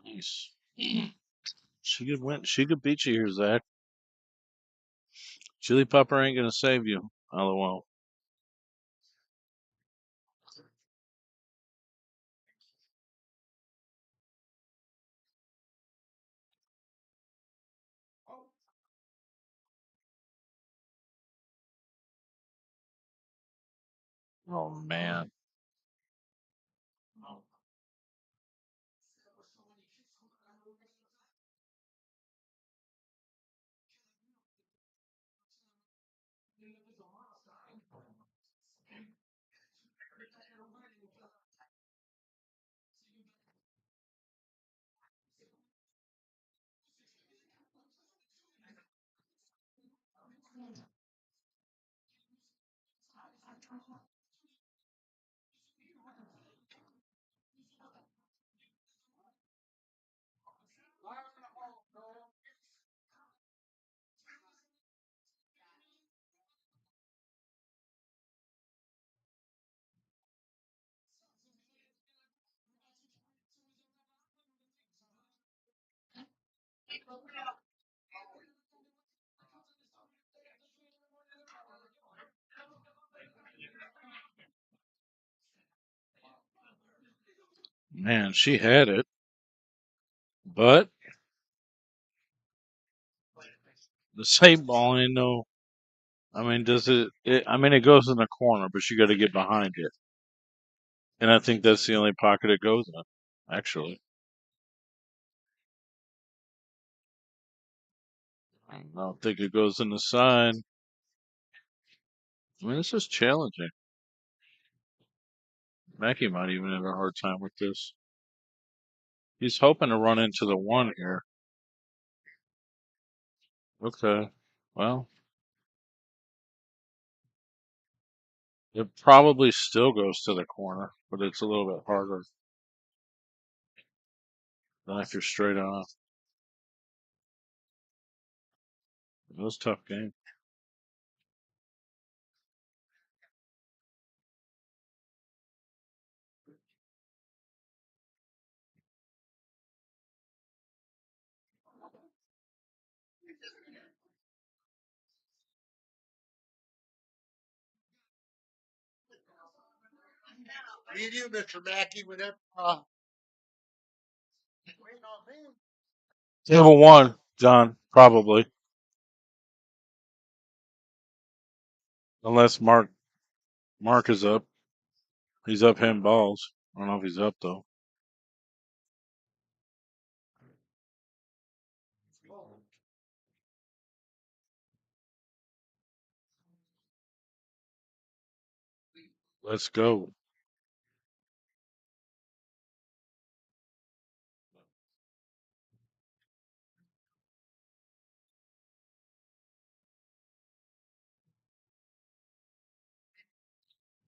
S3: Nice. She could win. She could beat you here, Zach. Chili Pepper ain't gonna save you. LOL. Oh man. Man, she had it, but the same ball ain't no. I mean, does it? I mean, it goes in the corner, but you got to get behind it, and I think that's the only pocket it goes in. Actually, I don't think it goes in the side. I mean, this is challenging. Mackie might even have a hard time with this. He's hoping to run into the one here. Okay, well, it probably still goes to the corner, but it's a little bit harder than if you're straight on. It was a tough game.
S5: You do, Mr. Mackey, whenever waiting on me.
S3: Table one, John, probably. Unless Mark is up. He's up hitting balls. I don't know if he's up though. Let's go.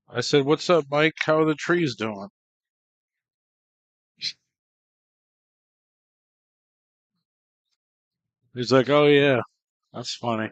S3: I said, "What's up, Mike? How are the trees doing?" He's like, "Oh yeah, that's funny."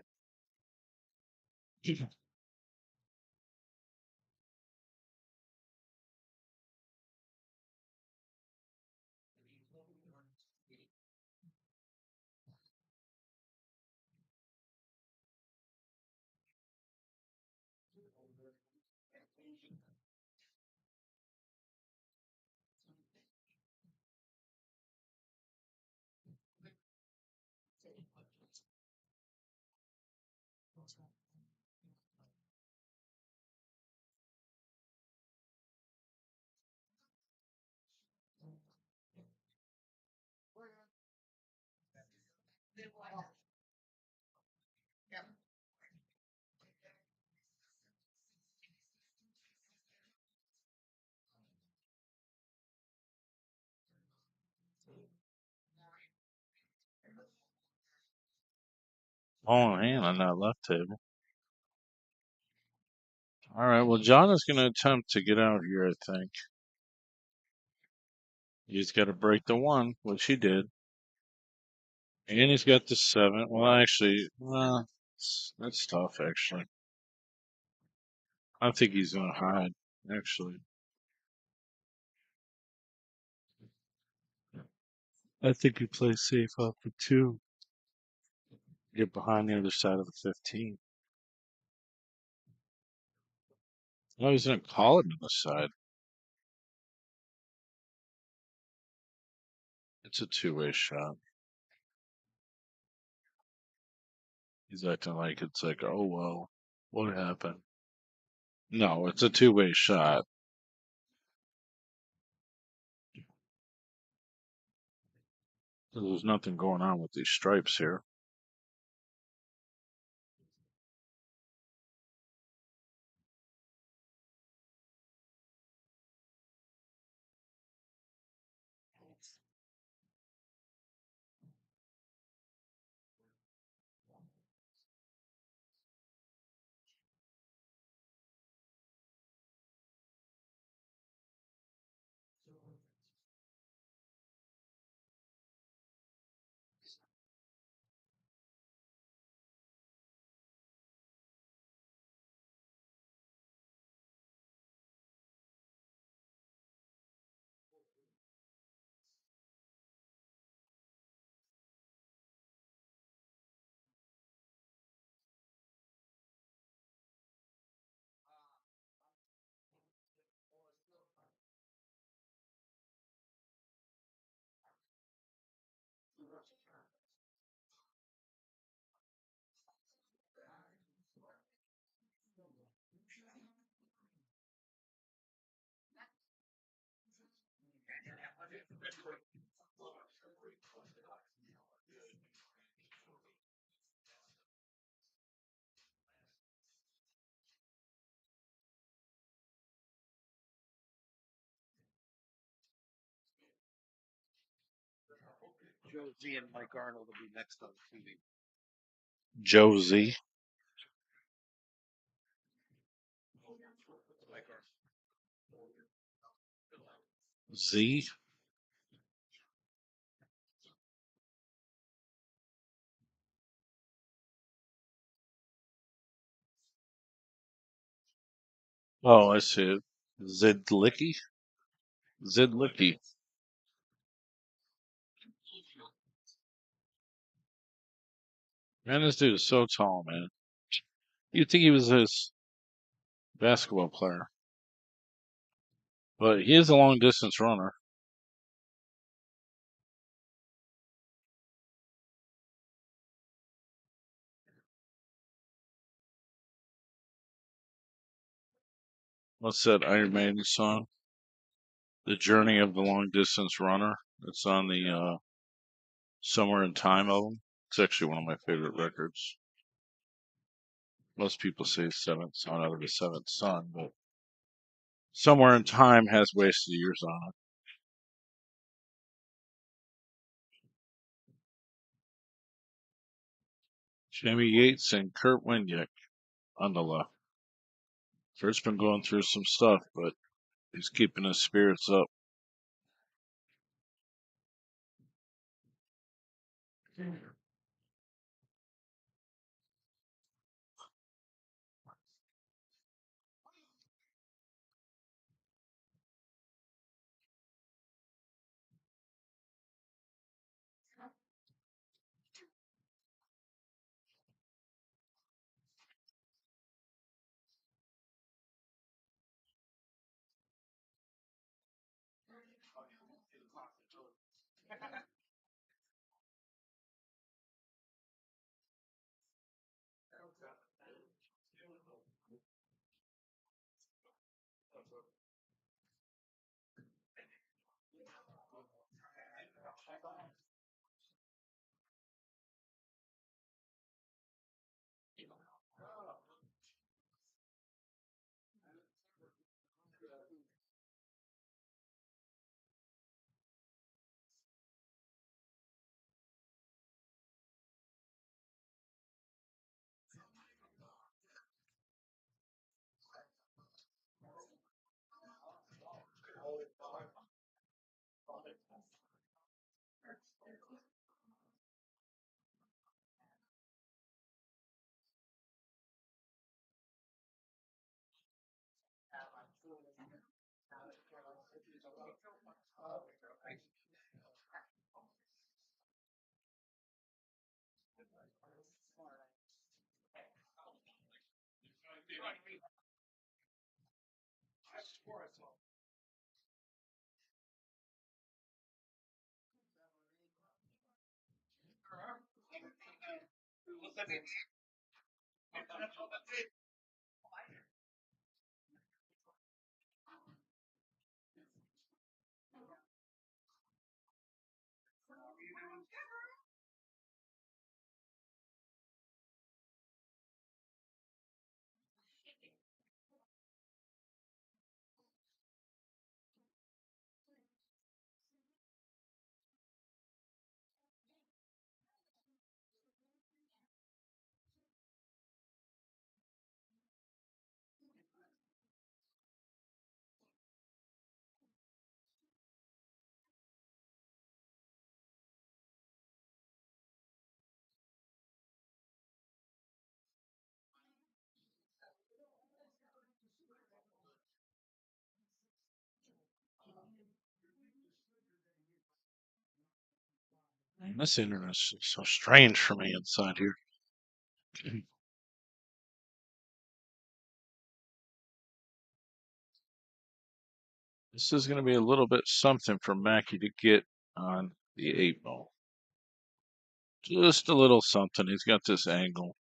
S3: Oh, hand on that left table. All right. Well, John is going to attempt to get out here. I think he's got to break the one, which he did, and he's got the seven. Well, actually, that's tough. Actually, I think he's going to hide. Actually, I think he plays safe off the two. Get behind the other side of the 15. No, he's going to call it on the side. It's a two-way shot. He's acting like it's like, oh well, what happened? No, it's a two-way shot. There's nothing going on with these stripes here.
S1: Josie and Mike Arnold will be next on TV.
S3: Josie.
S1: Mike Arnold.
S3: Z. Oh, I see it. Zidlicki? Zidlicki. Man, this dude is so tall, man. You'd think he was this basketball player. But he is a long distance runner. What's that Iron Maiden song? The Journey of the Long Distance Runner. It's on the Somewhere in Time album. It's actually one of my favorite records. Most people say Seventh Son out of the Seventh Son, but Somewhere in Time has Wasted Years on it. Jamie Yates and Kurt Winiak on the left. Kurt's been going through some stuff, but he's keeping his spirits up. This internet's so strange for me inside here. This is going to be a little bit something for Mackie to get on the 8 ball. Just a little something. He's got this angle.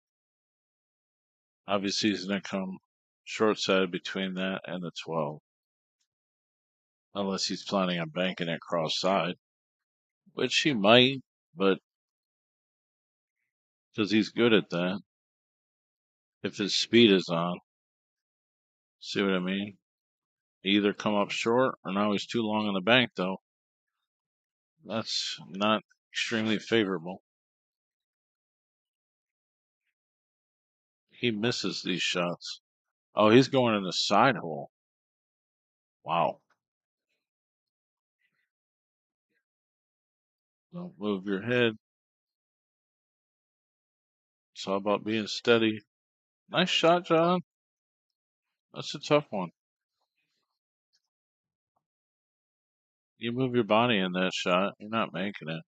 S3: Obviously, he's going to come short side between that and the 12. Unless he's planning on banking it cross side, which he might, but because he's good at that. If his speed is on, see what I mean? Either come up short or now he's too long on the bank, though. That's not extremely favorable. He misses these shots. Oh, he's going in the side hole. Wow. Don't move your head. It's all about being steady. Nice shot, John. That's a tough one. You move your body in that shot, you're not making it.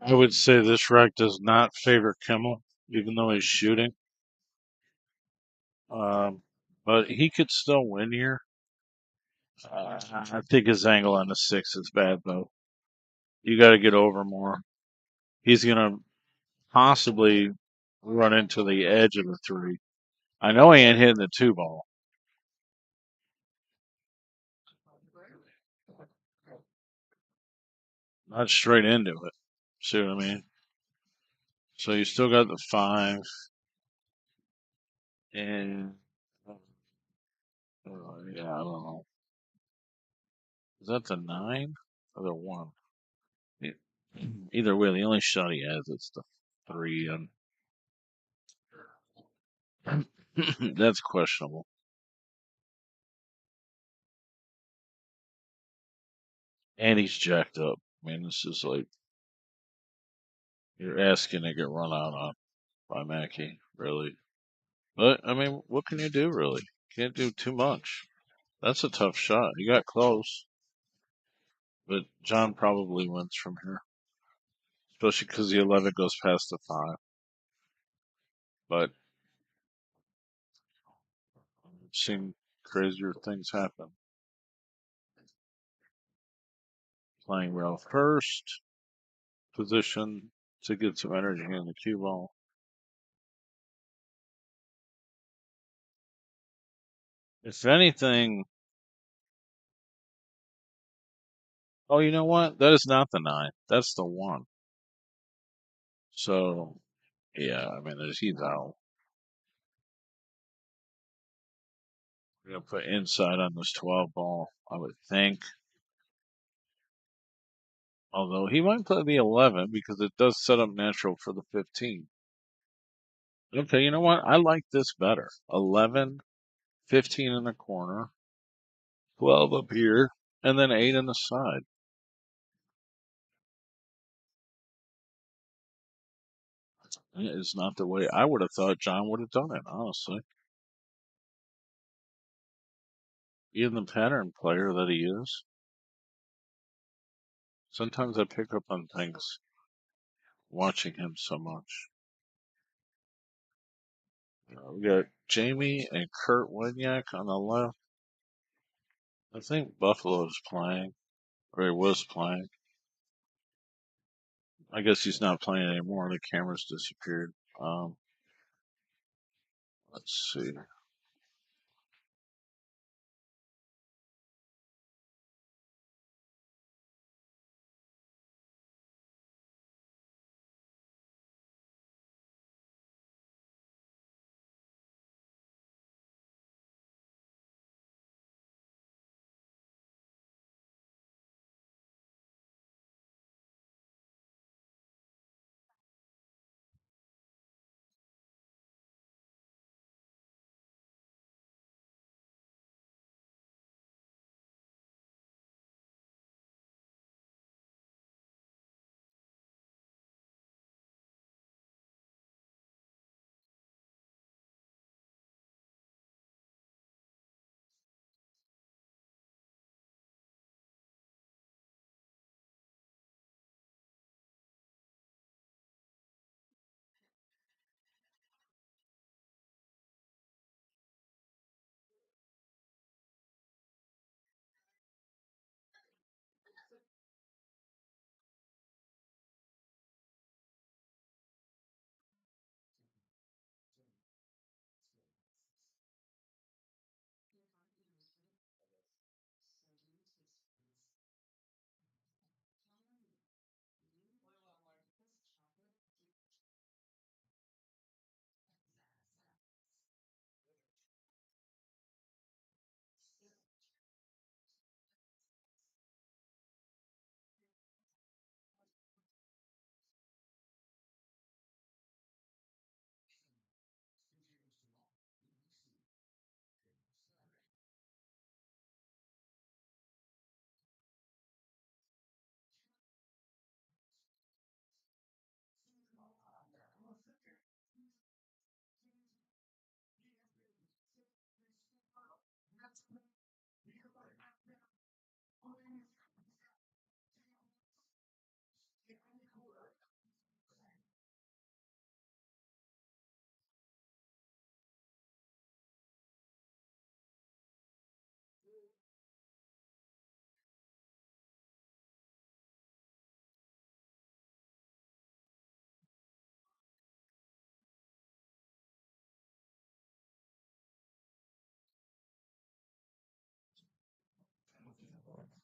S3: I would say this rack does not favor Kimmel, even though he's shooting. Um, but he could still win here. I think his angle on the 6 is bad, though. You got to get over more. He's going to possibly run into the edge of the 3. I know he ain't hitting the 2 ball. Not straight into it. See what I mean? So you still got the 5. And, yeah, I don't know. Is that the 9 or the 1? Either way, the only shot he has is the 3, and that's questionable. And he's jacked up. I mean, this is like you're asking to get run out on by Mackey, really. But I mean, what can you do, really? Can't do too much. That's a tough shot. You got close, but John probably wins from here, especially because the 11 goes past the 5. But I've seen crazier things happen. Playing Ralph first, position to get some energy in the cue ball. If anything, oh, you know what? That is not the 9. That's the 1. So, yeah, I mean, he's out. We're going to put inside on this 12 ball, I would think. Although he might play the 11 because it does set up natural for the 15. Okay, you know what? I like this better. 11, 15 in the corner, 12 up here, and then 8 on the side. It's not the way I would have thought John would have done it, honestly. Even the pattern player that he is. Sometimes I pick up on things watching him so much. We got Jamie and Kurt Winiak on the left. I think Buffalo's playing, or he was playing. I guess he's not playing anymore. The camera's disappeared. Let's see.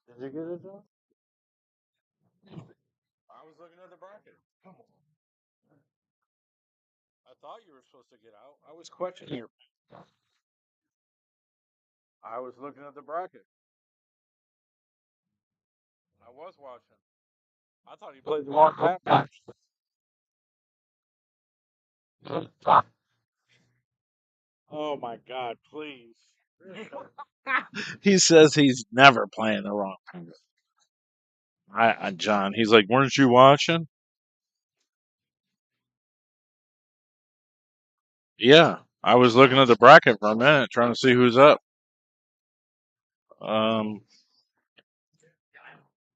S3: Did you get it done?
S6: I was looking at the bracket. Come on. I thought you were supposed to get out. I was questioning your. I was looking at the bracket. I was watching. I thought you played the wrong match. Oh my God! Please.
S3: He says he's never playing the wrong. John, he's like, weren't you watching? Yeah, I was looking at the bracket for a minute, trying to see who's up. Um,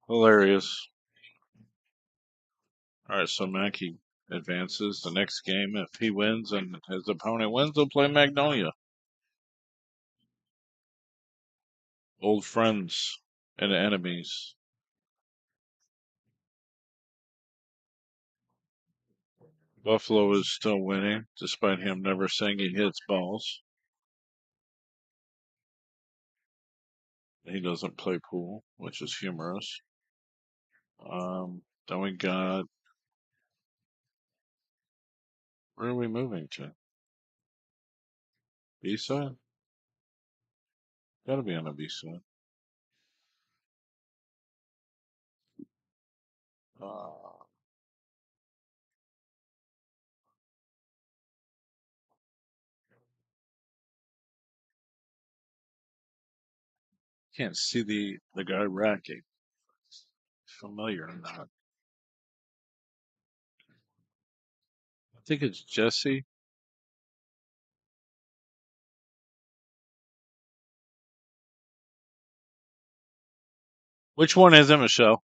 S3: Hilarious. All right, so Mackey advances the next game. If he wins and his opponent wins, he'll play Magnolia. Old friends and enemies. Buffalo is still winning, despite him never saying he hits balls. He doesn't play pool, which is humorous. Then we got. Where are we moving to? B-side? Gotta be on the B-side. Can't see the guy racking. Familiar or not? I think it's Jesse. Which one is it, Michelle?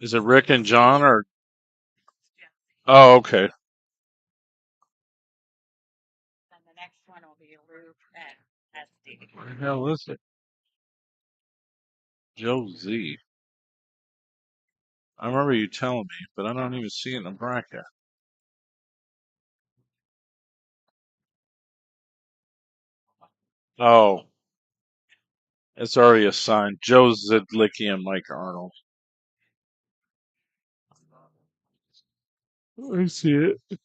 S3: Is it Rick and John or? Oh, okay. Where the hell is it? Joe Z. I remember you telling me, but I don't even see it in the bracket. Oh, it's already assigned. Joe Zidlicki and Mike Arnold. I see it.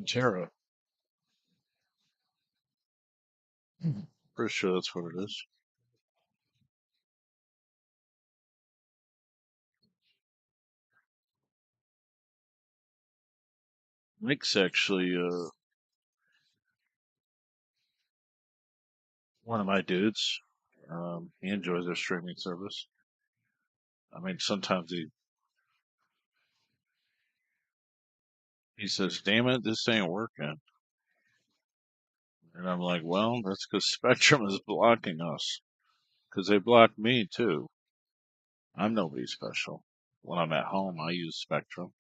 S3: Tara. Pretty sure that's what it is. Mike's actually one of my dudes. He enjoys their streaming service. I mean, sometimes he says, "Damn it, this ain't working," and I'm like, "Well, that's because Spectrum is blocking us. Because they block me too. I'm nobody special. When I'm at home, I use Spectrum,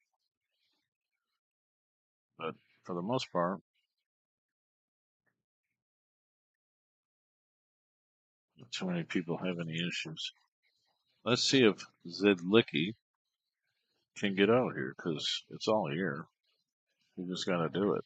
S3: but for the most part, not too many people have any issues. Let's see if Zidlicky can get out here because it's all here. You just got to do it.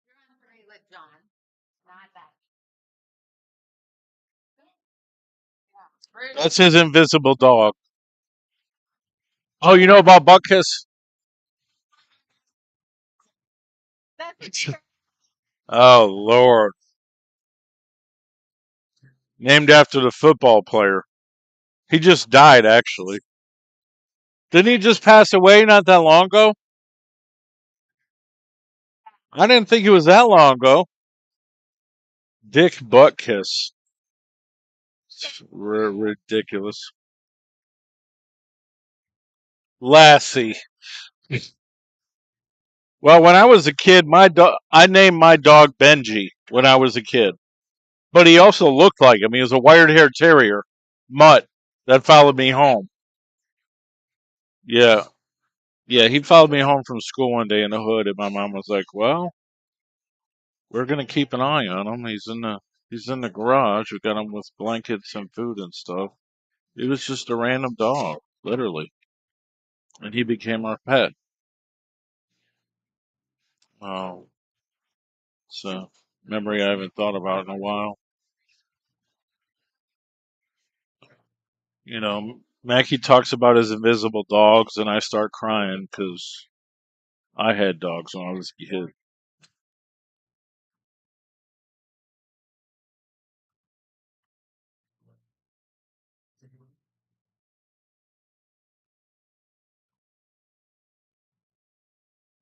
S2: You're on three with John. Not that.
S6: That's his invisible dog. Oh, you know about Buckus?
S2: That's
S6: Oh, Lord. Named after the football player. He just died, actually. Didn't he just pass away not that long ago? I didn't think it was that long ago. Dick Buttkiss. Ridiculous. Lassie. Well, when I was a kid, I named my dog Benji when I was a kid. But he also looked like him. He was a wire-haired terrier, mutt, that followed me home. Yeah, yeah. He followed me home from school one day in the hood, and my mom was like, "Well, we're gonna keep an eye on him. He's in the garage. We got him with blankets and food and stuff." He was just a random dog, literally, and he became our pet. Oh, so memory I haven't thought about in a while. Mackie talks about his invisible dogs, and I start crying because I had dogs when I was a kid.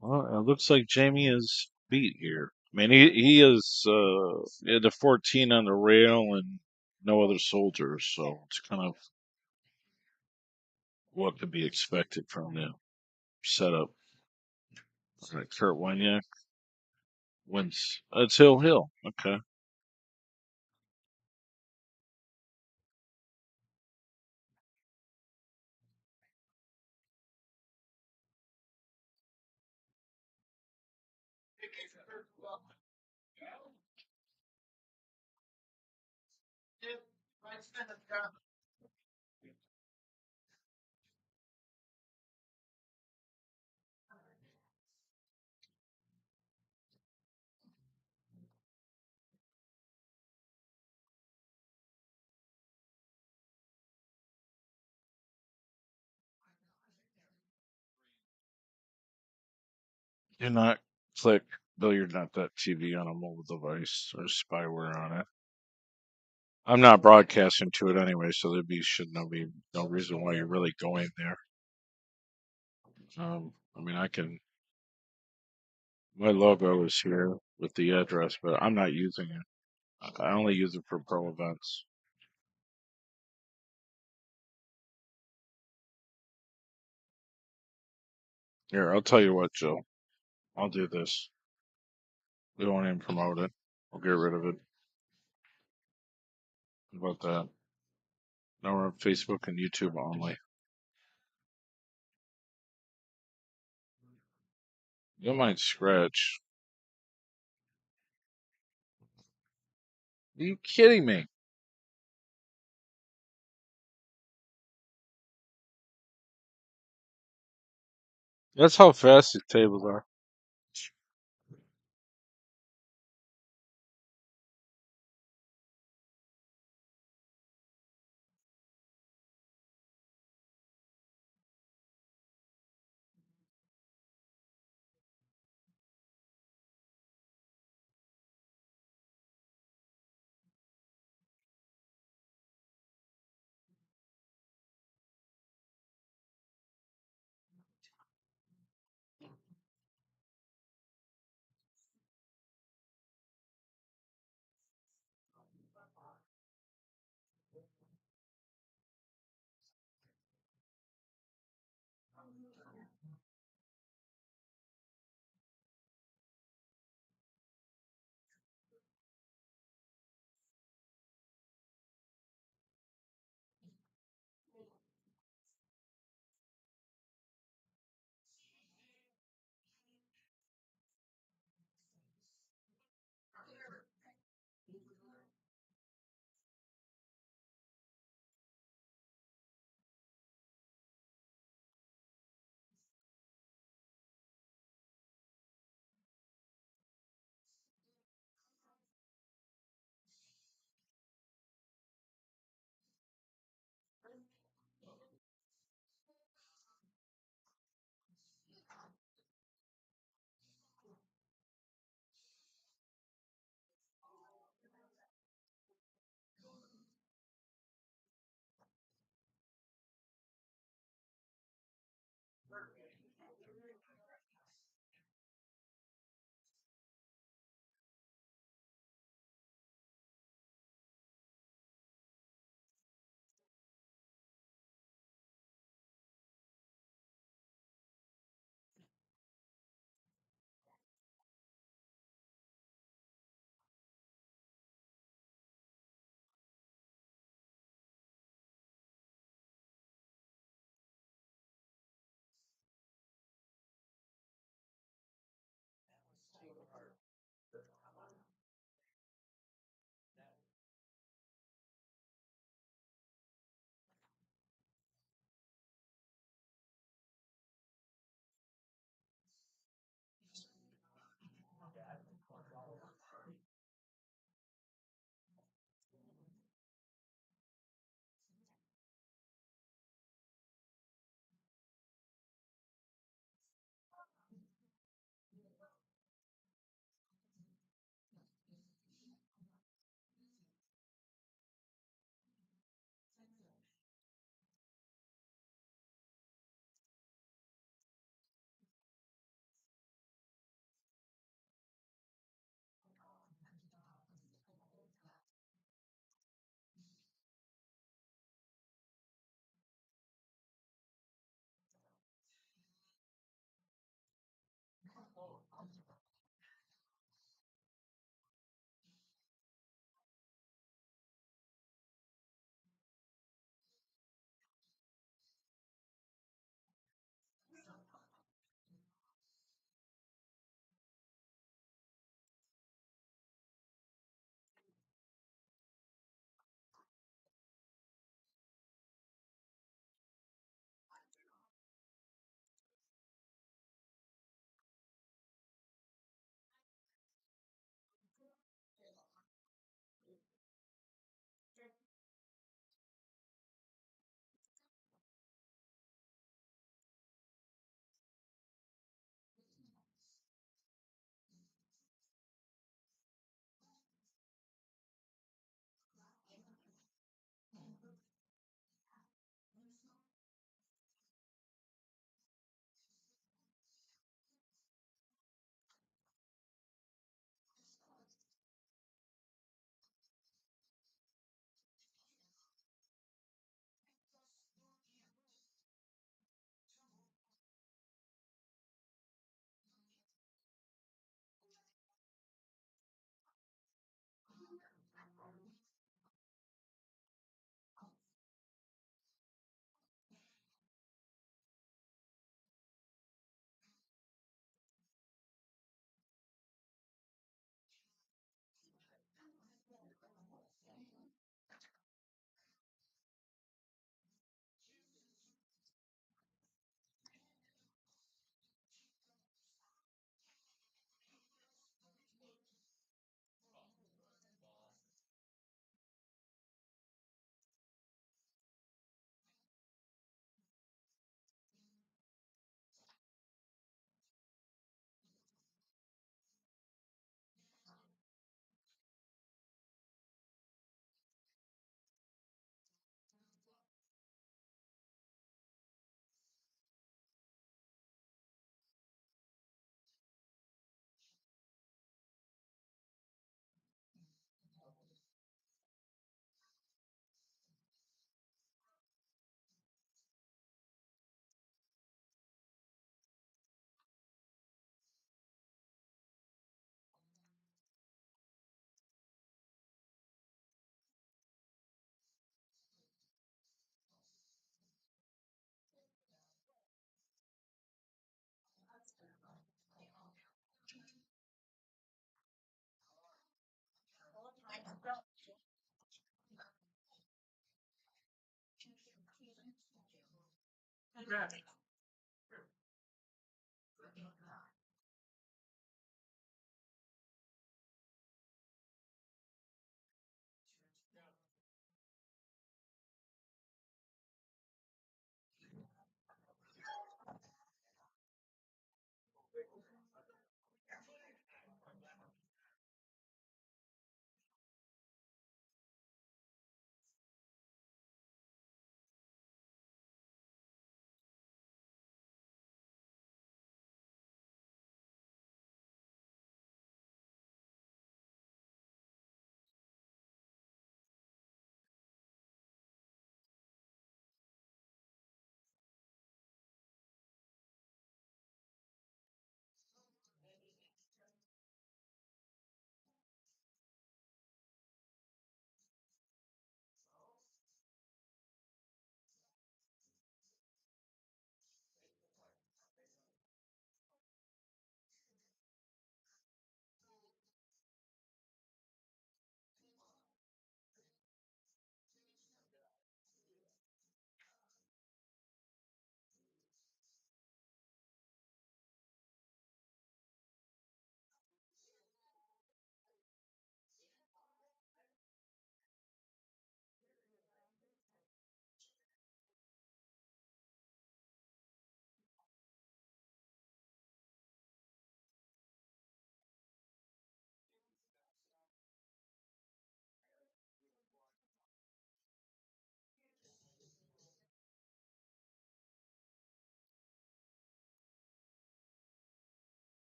S6: Well, it looks like Jamie is beat here. I mean, he is at the 14 on the rail and no other soldiers, so it's kind of what could be expected from the setup. All right, Kurt Winiak wins. It's Hill Hill. Okay. Do not click Billiardnet.tv on a mobile device or spyware on it. I'm not broadcasting to it anyway, so should be no reason why you're really going there. I mean, my logo is here with the address, but I'm not using it. I only use it for pro events. Here, I'll tell you what, Joe. I'll do this. We won't even promote it. I'll get rid of it. How about that? Now we're on Facebook and YouTube only.
S3: You might scratch. Are you kidding me? That's how fast these tables are.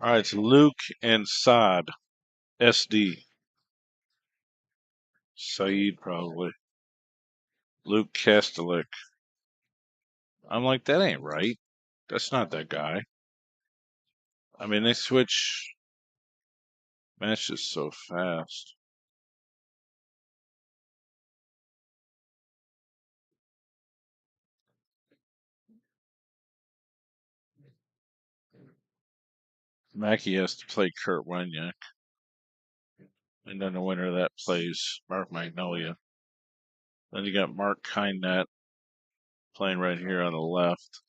S3: All right, it's Luke and Saad. SD. Saeed, probably. Luke Kastelik. I'm like, that ain't right. That's not that guy. I mean, they switch. Man, it's just so fast. Mackey has to play Kurt Wenyak. And then the winner of that plays Mark Magnolia. Then you got Mark Kindnett playing right here on the left.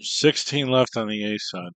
S3: $16 left on the A side.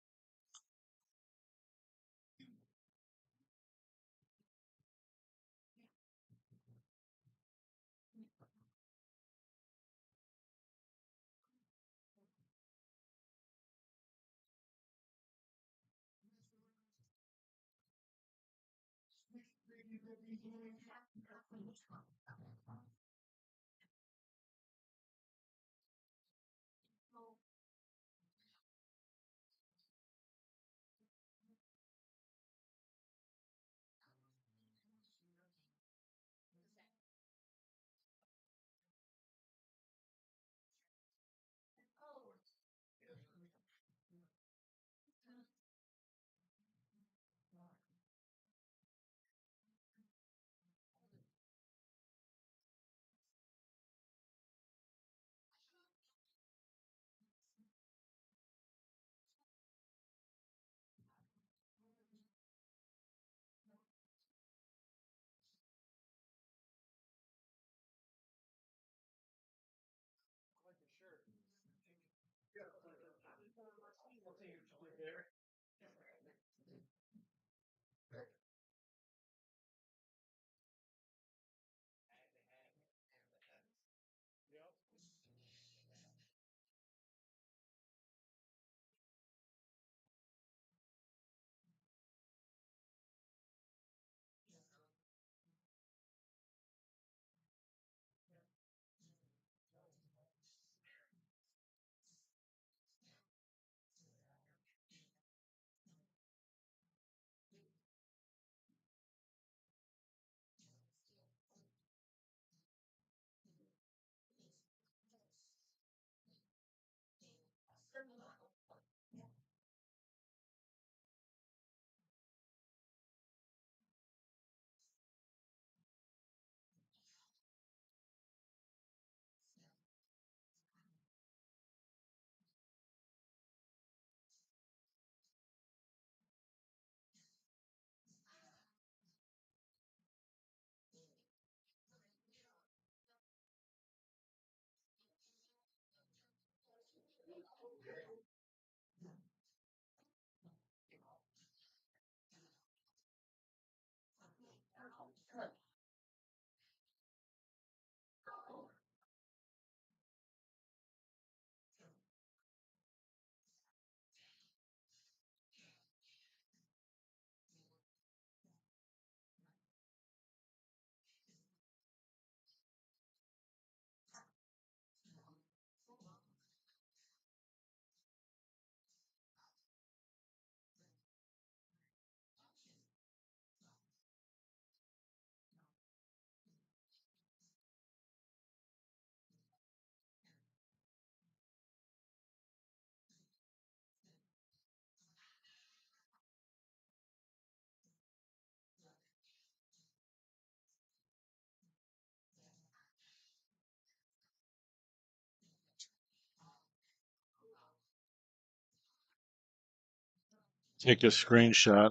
S3: Take a screenshot.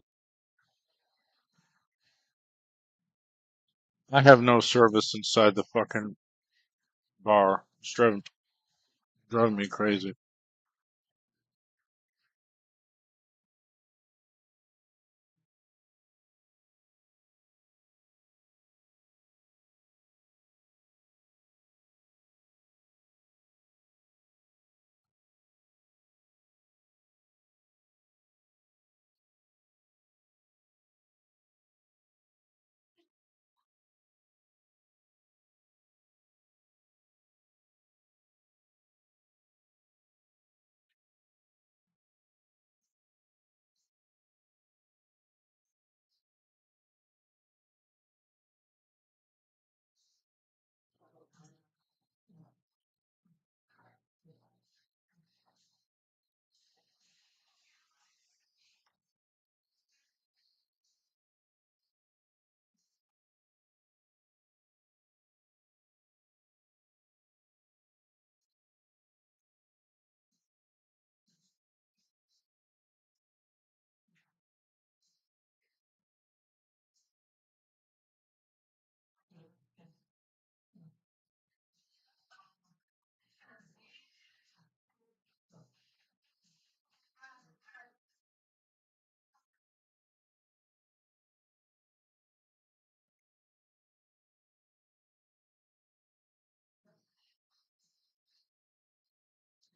S3: I have no service inside the fucking bar. It's driving me crazy.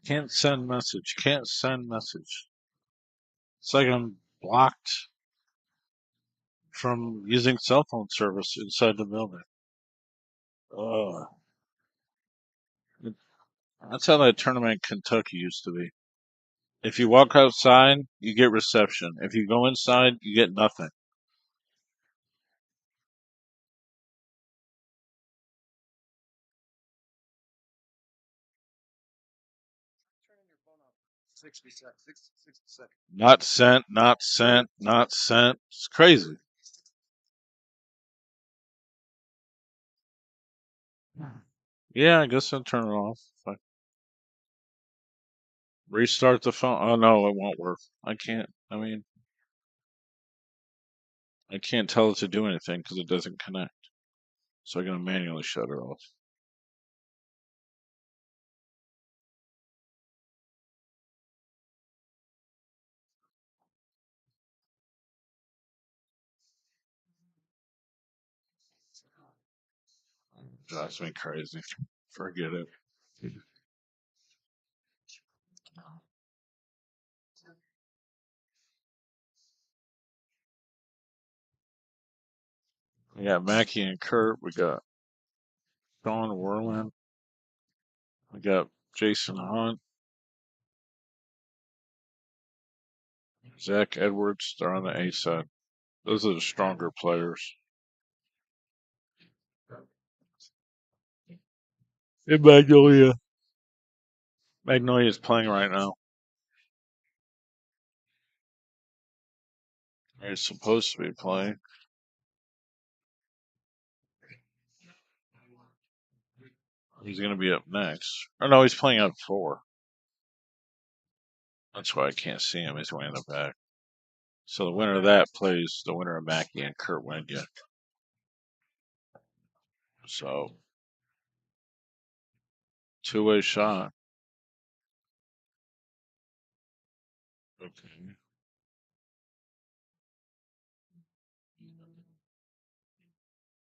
S3: Can't send message. Can't send message. It's like I'm blocked from using cell phone service inside the building. Ugh. That's how that tournament in Kentucky used to be. If you walk outside, you get reception. If you go inside, you get nothing.
S5: Turning your phone off. 60 seconds. 60 seconds.
S3: Not sent, not sent, not sent. It's crazy. Yeah, I guess I'll turn it off. If I restart the phone. Oh no, it won't work. I can't. I mean, I can't tell it to do anything because it doesn't connect. So I'm gonna manually shut it off. Drives me crazy. Forget it. We got Mackie and Kurt. We got Sean Werland. We got Jason Hunt. Zach Edwards. They're on the A side. Those are the stronger players. Hey, Magnolia. Magnolia is playing right now. He's supposed to be playing. He's going to be up next. Or no, he's playing up 4. That's why I can't see him. He's way in the back. So the winner of that plays the winner of Mackie and Kurt Wendya. So, two-way shot. Okay.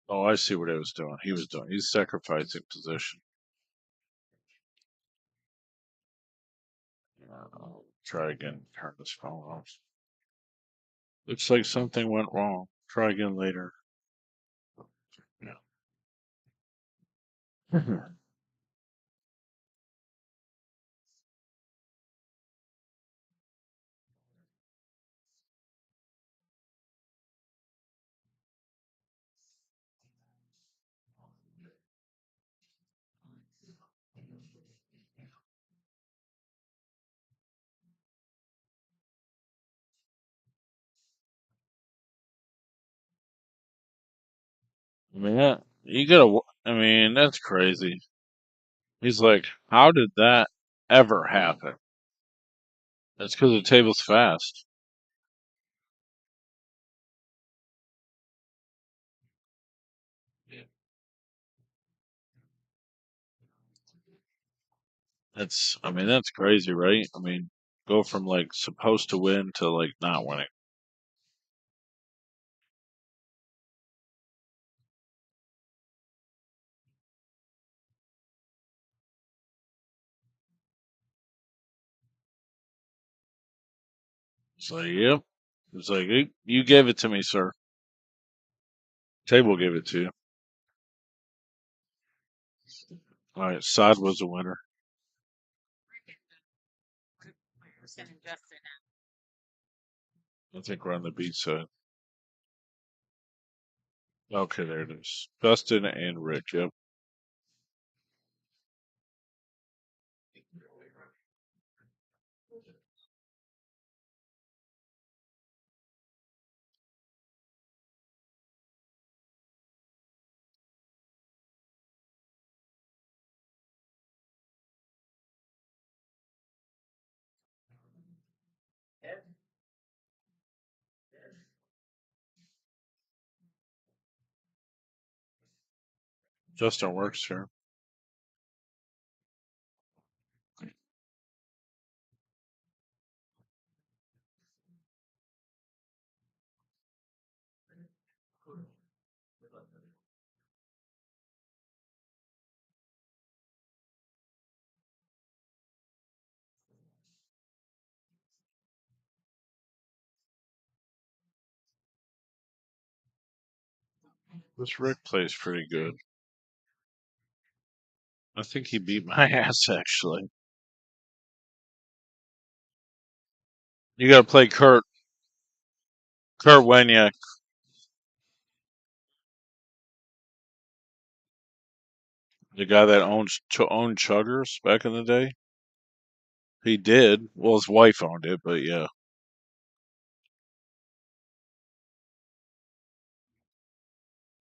S3: Oh, I see what he was doing. He's sacrificing position. I'll try again. Turn this phone off. Looks like something went wrong. Try again later. Yeah. I mean, you gotta. I mean, that's crazy. He's like, how did that ever happen? That's because the table's fast. That's crazy, right? I mean, go from like supposed to win to like not winning. It's like, yep. It's like, "Hey, you gave it to me, sir. Table gave it to you." All right, Sod was a winner. I think we're on the beat side. Okay, there it is. Dustin and Rick. Yep. Justin works here. This Rick plays pretty good. I think he beat my ass actually. You got to play Kurt Weniak, the guy that owned Chuggers back in the day. He did. Well, his wife owned it, but yeah.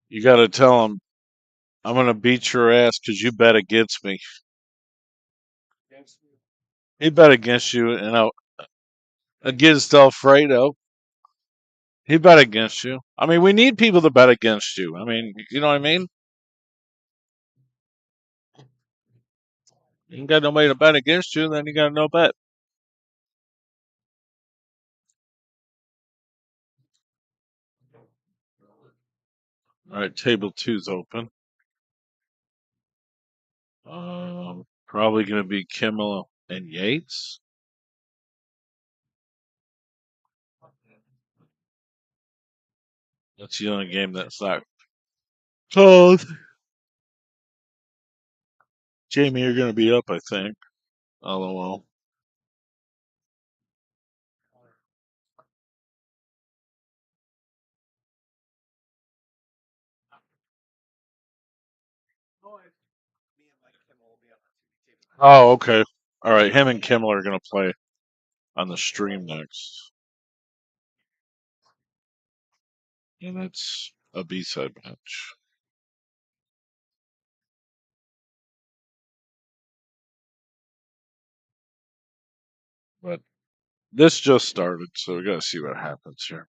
S3: You got to tell him, I'm going to beat your ass because you bet against me. He bet against you, against Alfredo. He bet against you. I mean, we need people to bet against you. I mean, you know what I mean? You ain't got nobody to bet against you, then you got no bet. All right, table two's open. Probably going to be Kimmel and Yates. That's the only game that's not closed. Jamie, you're going to be up, I think. LOL. Oh, okay. All right, him and Kimmel are going to play on the stream next. And it's a B-side match. But this just started, so we got to see what happens here.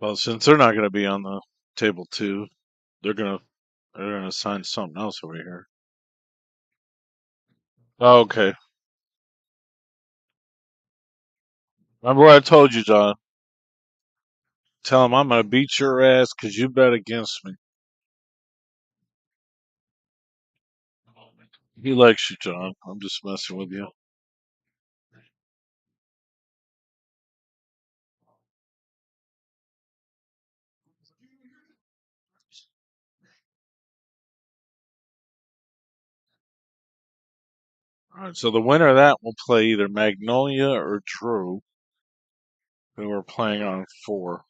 S3: Well, since they're not going to be on the table two, they're going to assign something else over here. Oh, okay. Remember what I told you, John? Tell him I'm going to beat your ass because you bet against me. He likes you, John. I'm just messing with you. All right, so the winner of that will play either Magnolia or Drew, who are playing on 4.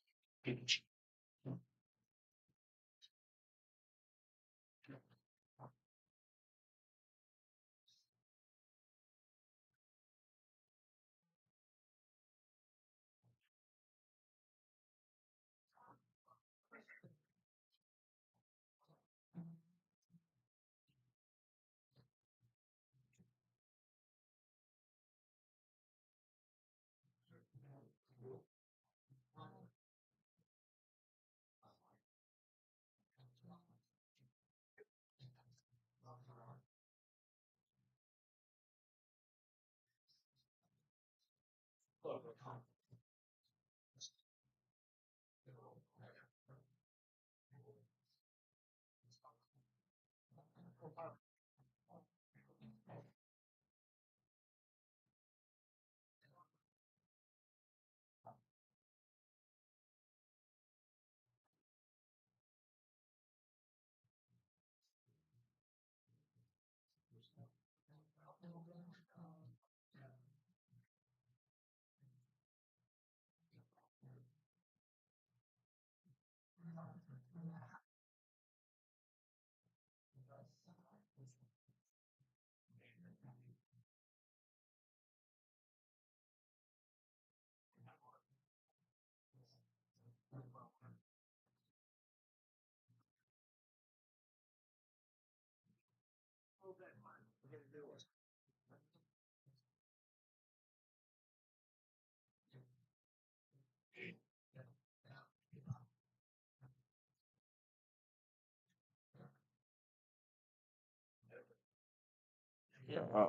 S3: Yeah.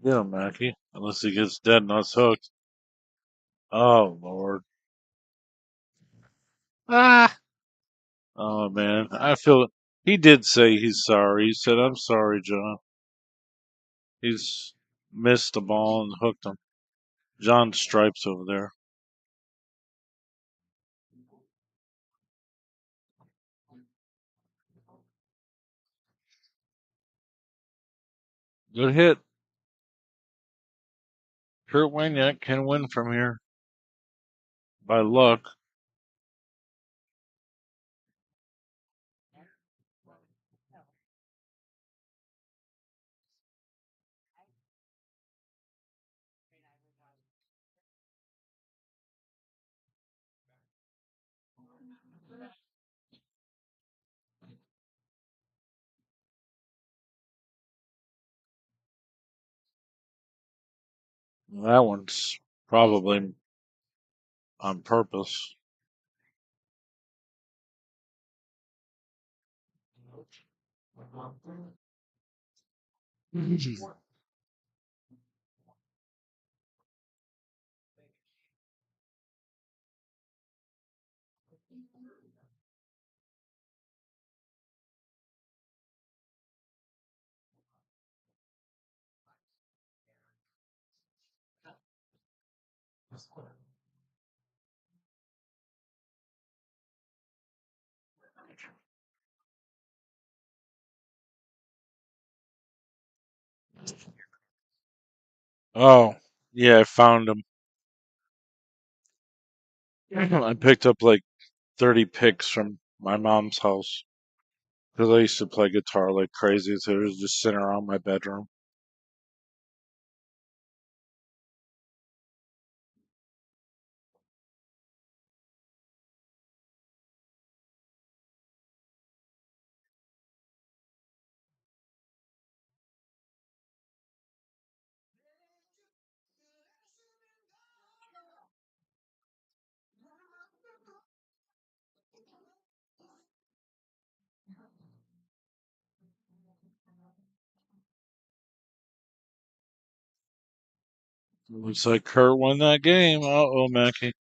S3: Get him, Mackie. Unless he gets dead nuts hooked. Oh, Lord. Ah! Oh, man. I feel. He did say he's sorry. He said, I'm sorry, John. He's missed the ball and hooked him. John Stripes over there. Good hit. Kurt Waniak can win from here. By luck. That one's probably on purpose. Oh, yeah, I found them. I picked up like 30 picks from my mom's house because I used to play guitar like crazy, so it was just sitting around my bedroom. Looks like Kurt won that game. Uh-oh, Mackie.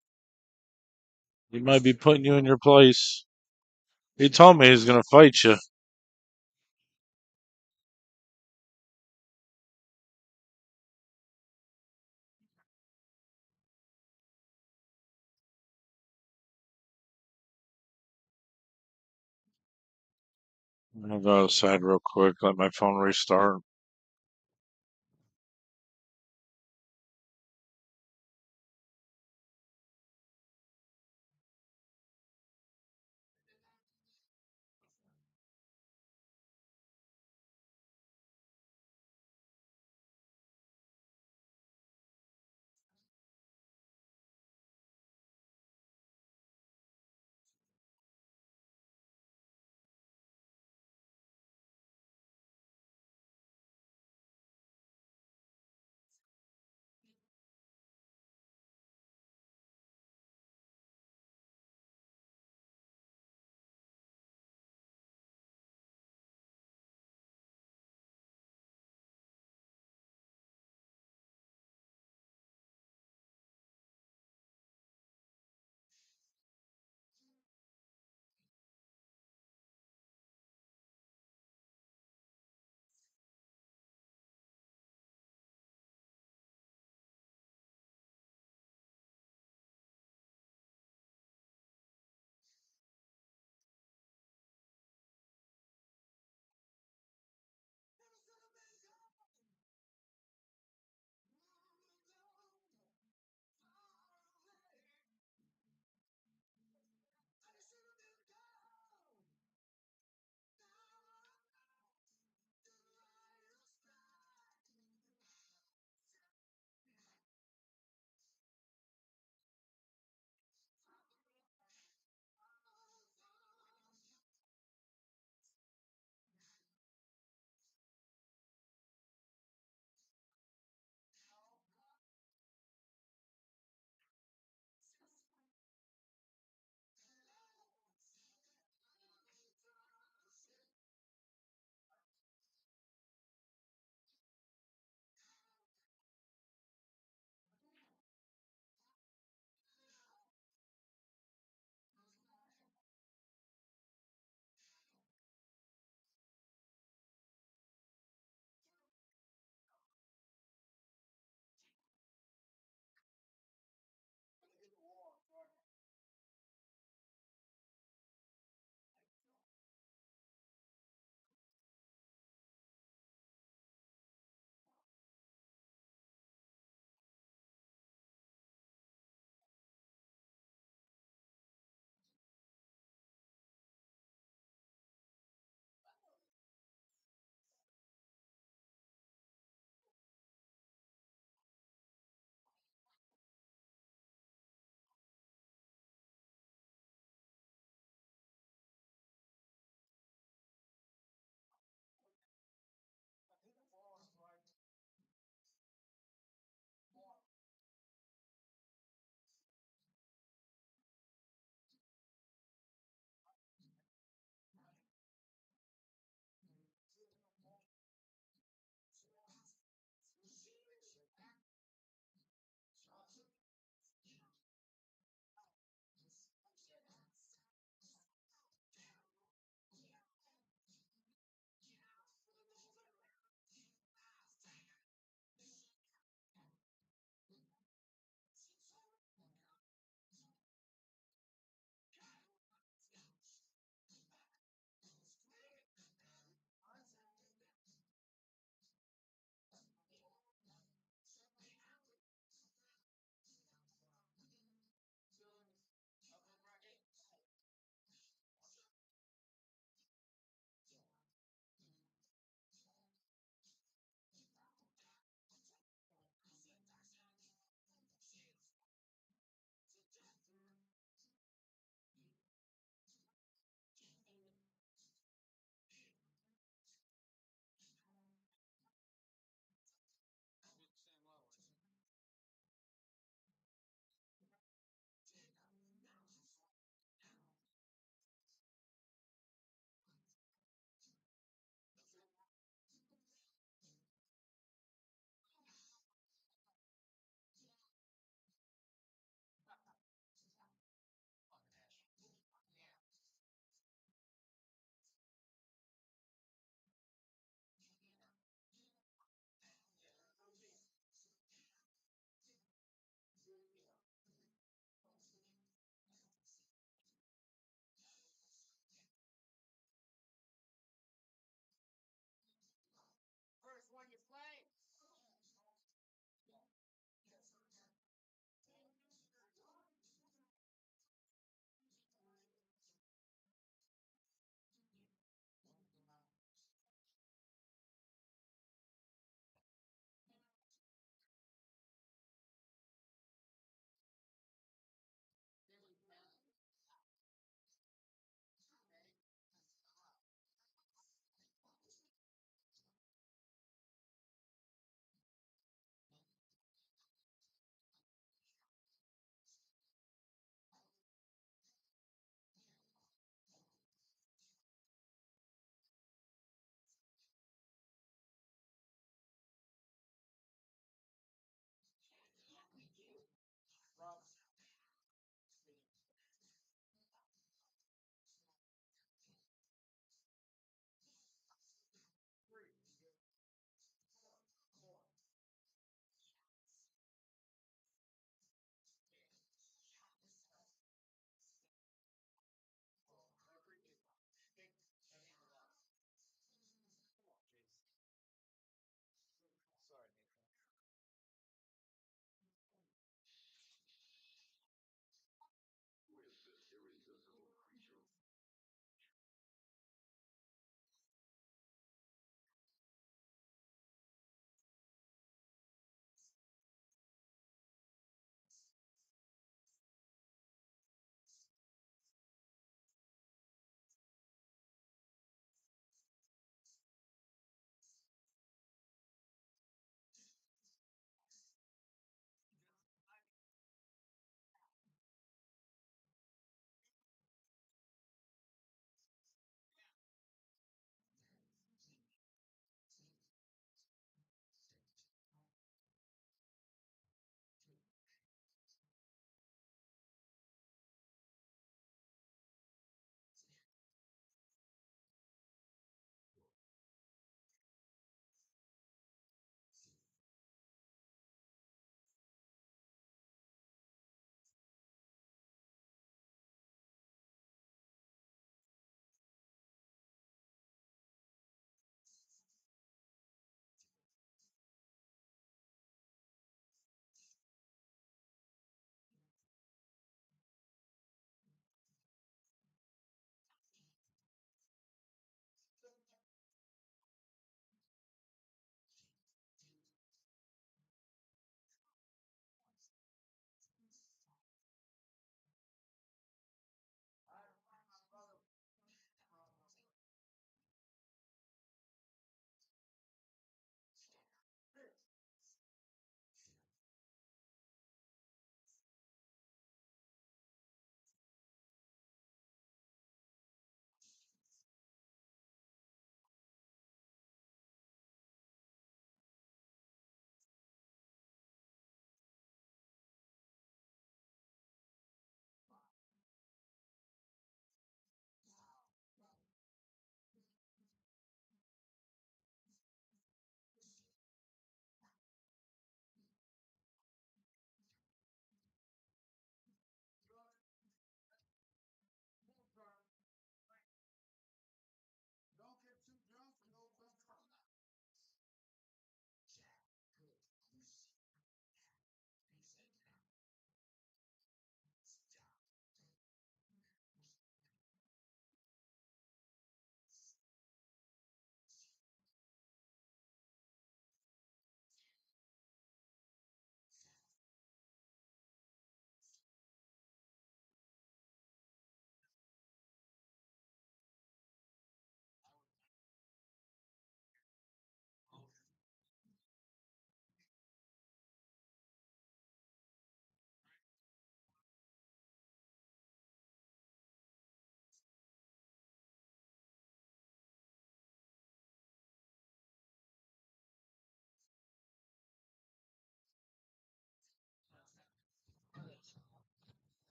S3: He might be putting you in your place. He told me he's going to fight you. I'll go outside real quick, let my phone restart.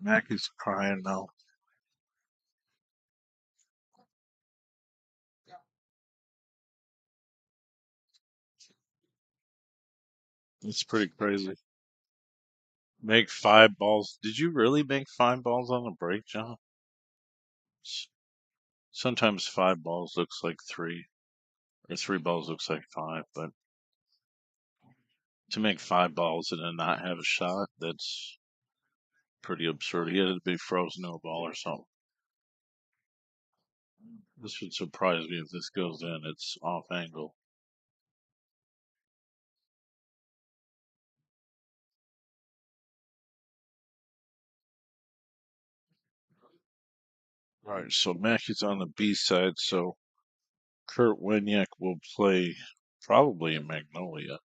S3: Mackey's crying now. It's pretty crazy. Make 5 balls. Did you really make 5 balls on the break, John? S- Sometimes 5 balls looks like three, or 3 balls looks like five, but to make 5 balls and then not have a shot, that's pretty absurd. He had to be frozen to a ball or something. This would surprise me if this goes in. It's off angle. All right, so Mackey's on the B side, so Kurt Winiak will play probably in Magnolia.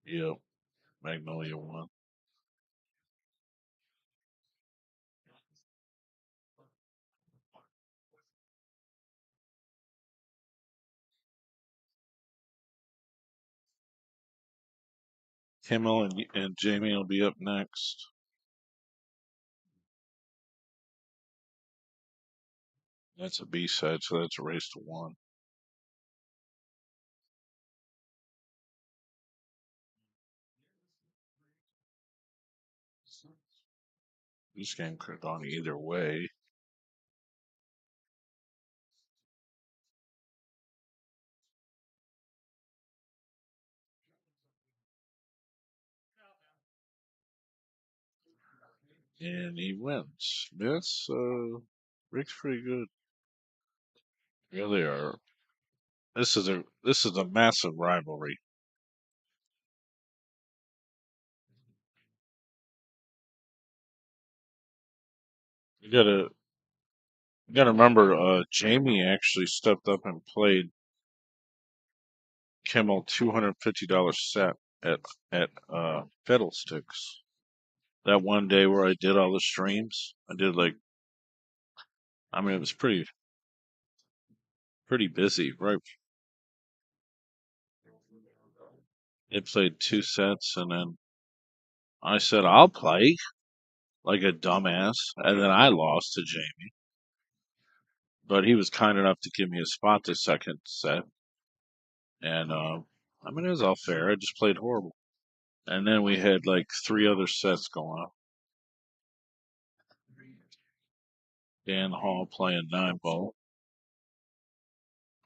S3: Yep, Magnolia won. Kimmel and Jamie will be up next. That's a B side, so that's a race to one. This game could have gone either way. And he wins. Rick's pretty good. Yeah, they are. This is a massive rivalry. You gotta remember, Jamie actually stepped up and played Kimmel $250 set at Fiddlesticks. That one day where I did all the streams, I did it was pretty busy, right? It played 2 sets, and then I said I'll play like a dumbass, and then I lost to Jamie. But he was kind enough to give me a spot the second set, and it was all fair. I just played horrible, and then we had like 3 other sets going on. Dan Hall playing 9 ball.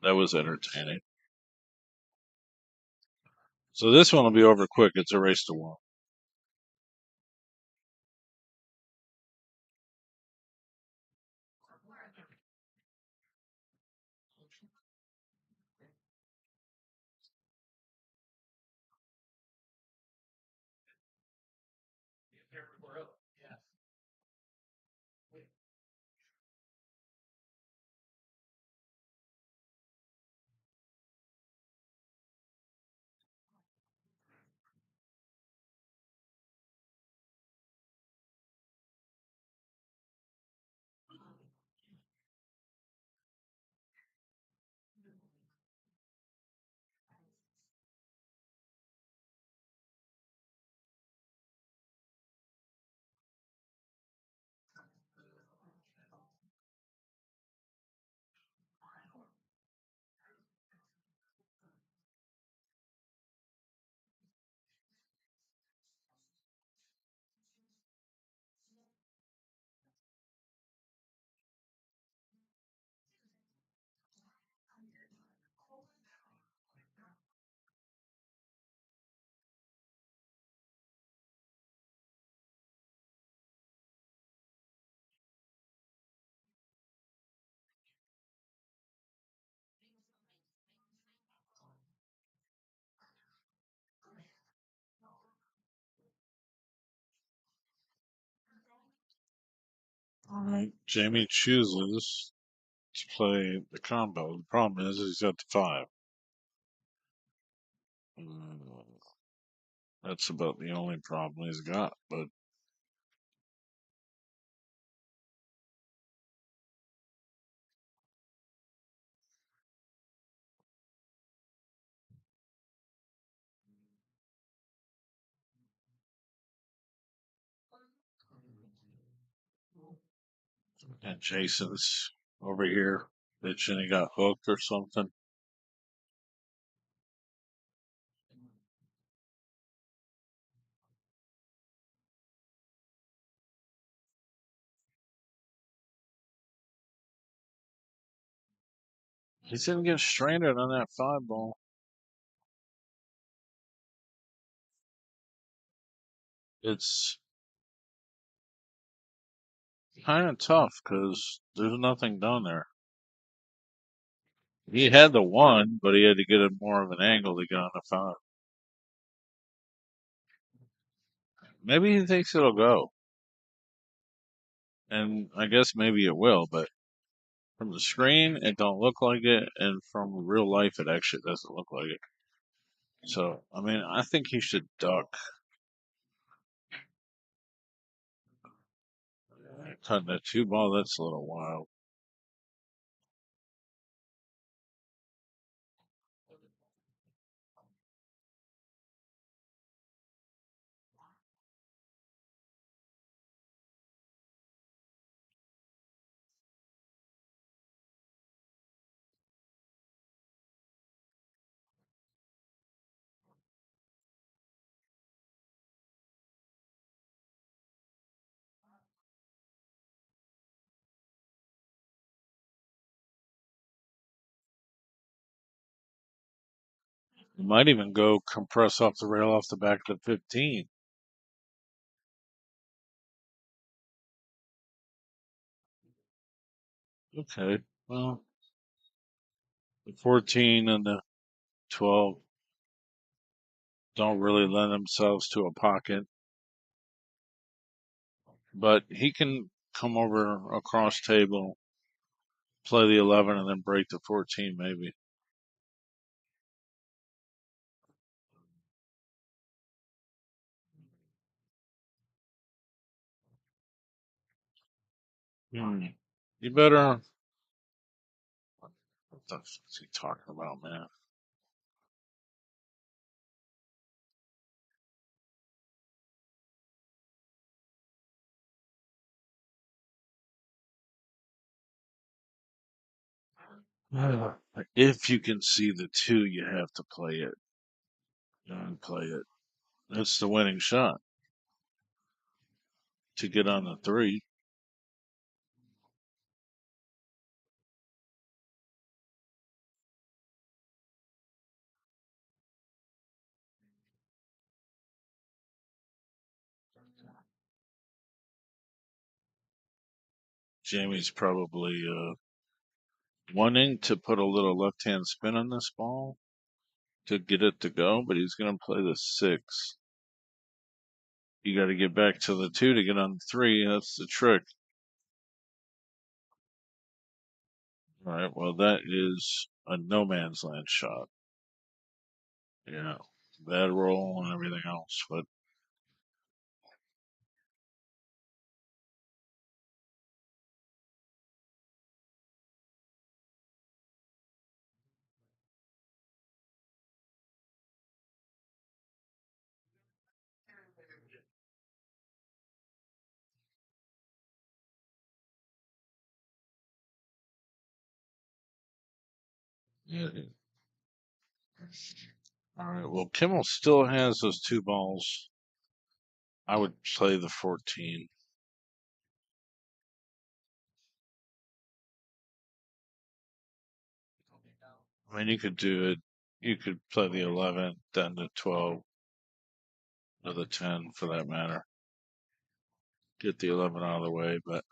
S3: That was entertaining. So this one will be over quick. It's a race to one. All right. Jamie chooses to play the combo. The problem is he's got the 5. Mm, That's about the only problem he's got. But And Jason's over here bitching he got hooked or something. He didn't get stranded on that 5 ball. It's kind of tough because there's nothing done there. He had the 1, but he had to get it more of an angle to get on the 5. Maybe he thinks it'll go. And I guess maybe it will, but from the screen, it don't look like it, and from real life, it actually doesn't look like it. So, I mean, I think he should duck. Cutting that 2 ball, that's a little wild. He might even go compress off the rail off the back of the 15. Okay, well, the 14 and the 12 don't really lend themselves to a pocket, but he can come over across table, play the 11, and then break the 14 maybe. Hmm. You better. What the fuck is he talking about, man? If you can see the 2, you have to play it. Don't play it. That's the winning shot to get on the 3. Jamie's probably wanting to put a little left-hand spin on this ball to get it to go, but he's going to play the 6. You got to get back to the 2 to get on the 3. That's the trick. All right, well, that is a no man's land shot. Yeah, bad roll and everything else, but yeah. All right, well, Kimmel still has those 2 balls. I would play the 14. I mean, you could do it. You could play the 11, then the 12, or the 10 for that matter. Get the 11 out of the way, but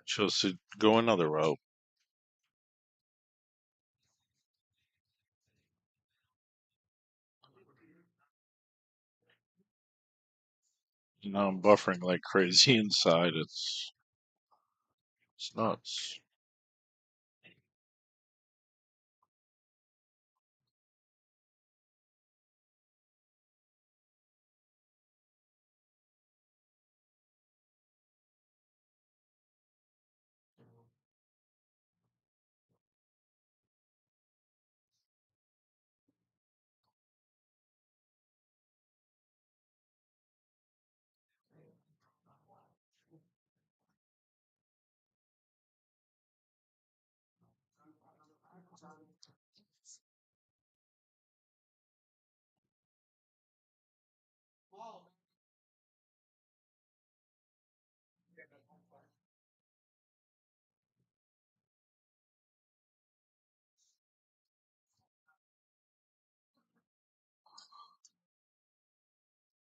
S3: chose to go another route. You know, I'm buffering like crazy inside. It's nuts.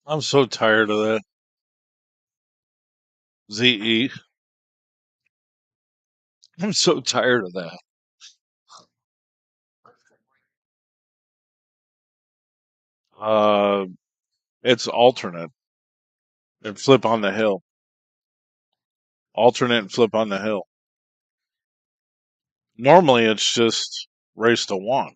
S3: I'm so tired of that. ZE. I'm so tired of that. Uh, it's alternate and flip on the hill. Alternate and flip on the hill. Normally, it's just race to one.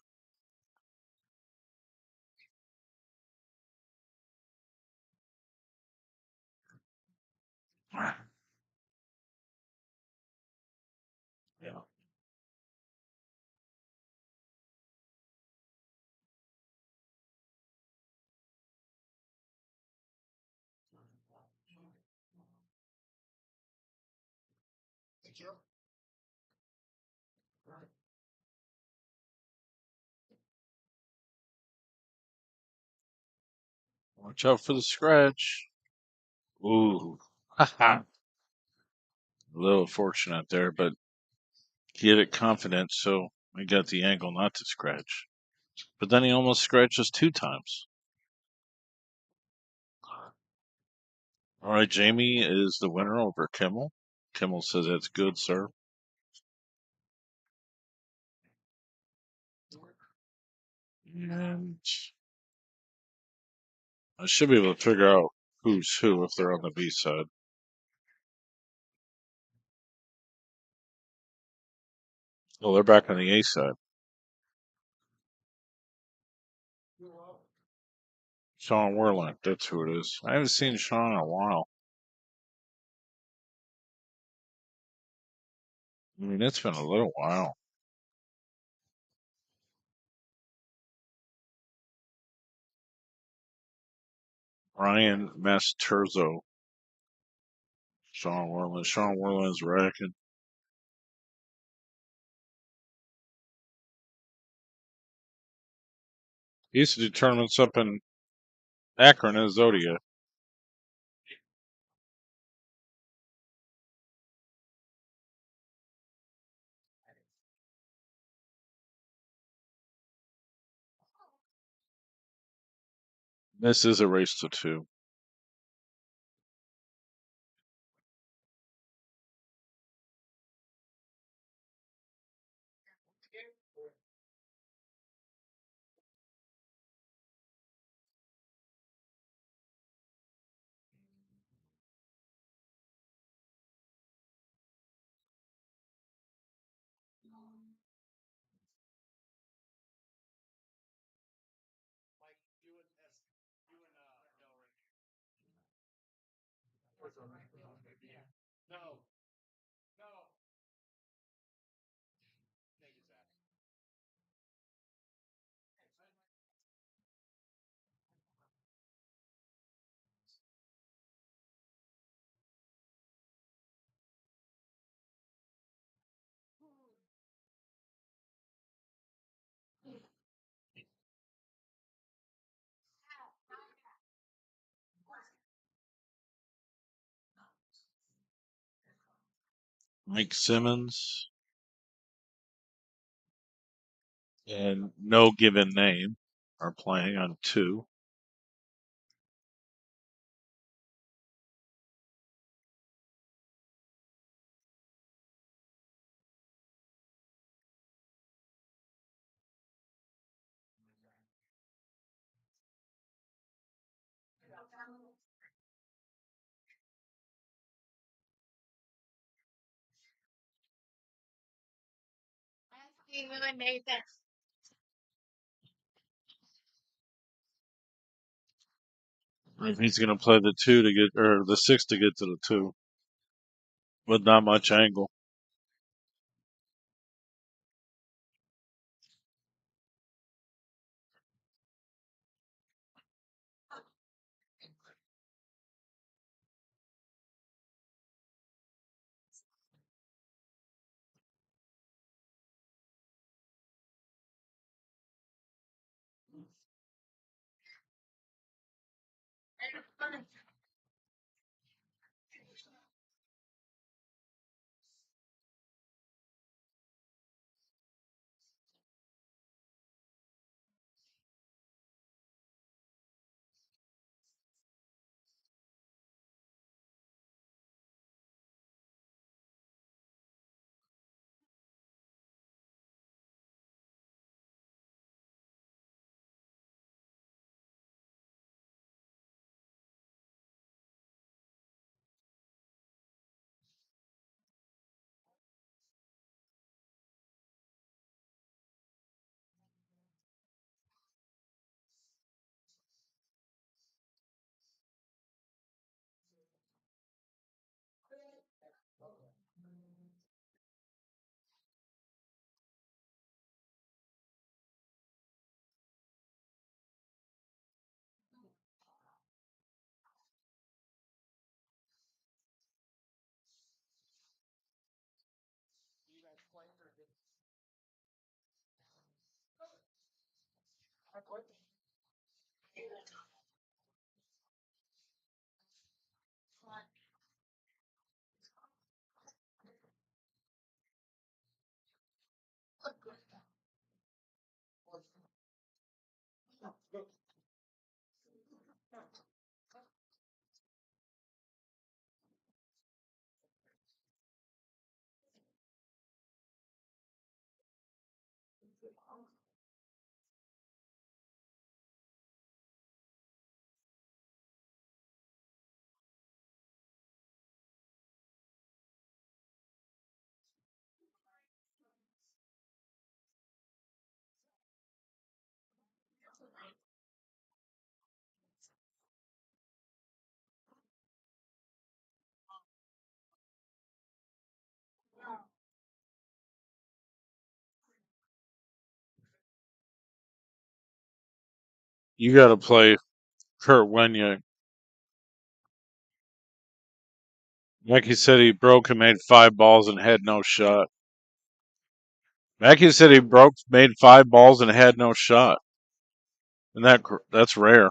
S3: Yeah. Watch out for the scratch. Ooh. A little fortunate there, but he hit it confident, so we got the angle not to scratch. But then he almost scratches 2 times. All right, Jamie is the winner over Kimmel. Kimmel says that's good, sir. And I should be able to figure out who's who if they're on the B side. Oh, they're back on the A side. Sean Werland, that's who it is. I haven't seen Sean in a while. I mean, it's been a little while. Ryan Masturzo. Sean Werland. Sean Werland's racking. He used to do tournaments up in Akron as Zodiac. This is a race to two. Mike Simmons and no given name are playing on two. If he's going to play the two to get, or the six to get to the two, with not much angle. You got to play Kurt Wenya. Mackey said he broke and made 5 balls and had no shot. Mackey said he made 5 balls and had no shot, and that's rare.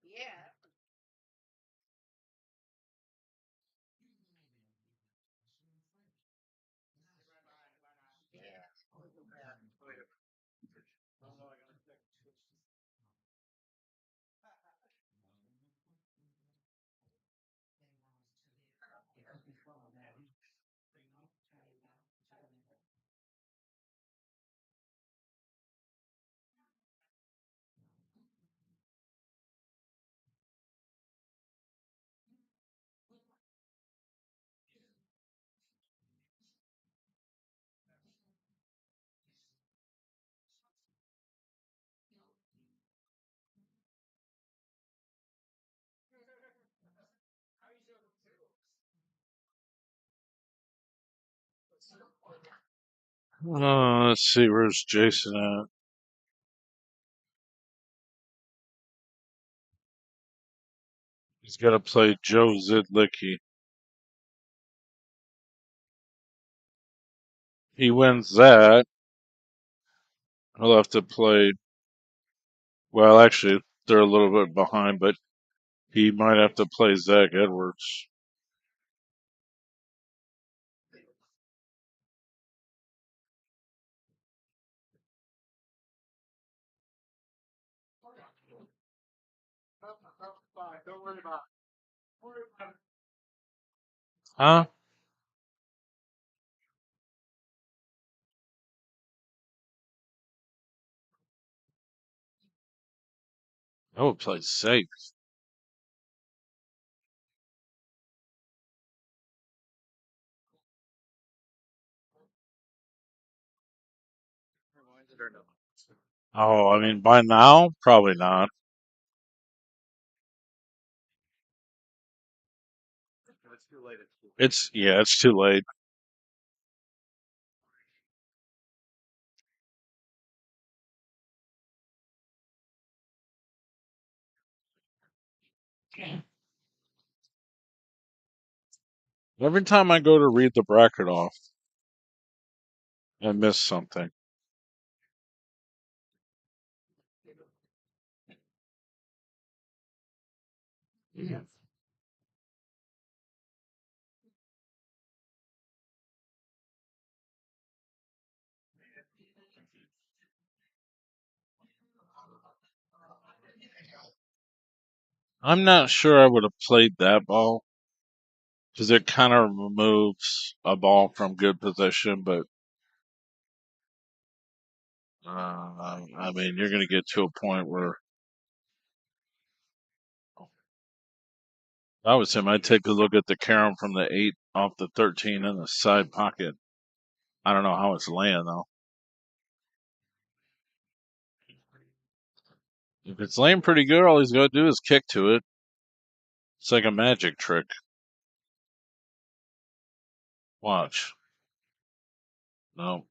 S2: Yeah.
S3: Let's see, where's Jason at? He's got to play Joe Zidlicki. He wins that. He'll have to play. Well, actually, they're a little bit behind, but he might have to play Zach Edwards.
S5: Don't worry about it.
S3: Huh? I would play safe.
S5: Reminded or no?
S3: Oh, I mean, by now, probably not.
S5: It's too late.
S3: It's too late. Every time I go to read the bracket off, I miss something. I'm not sure I would have played that ball because it kind of removes a ball from good position, but I mean, you're going to get to a point where I would say I'd take a look at the carom from the 8 off the 13 in the side pocket. I don't know how it's laying though. If it's laying pretty good, all he's got to do is kick to it. It's like a magic trick. Watch. No.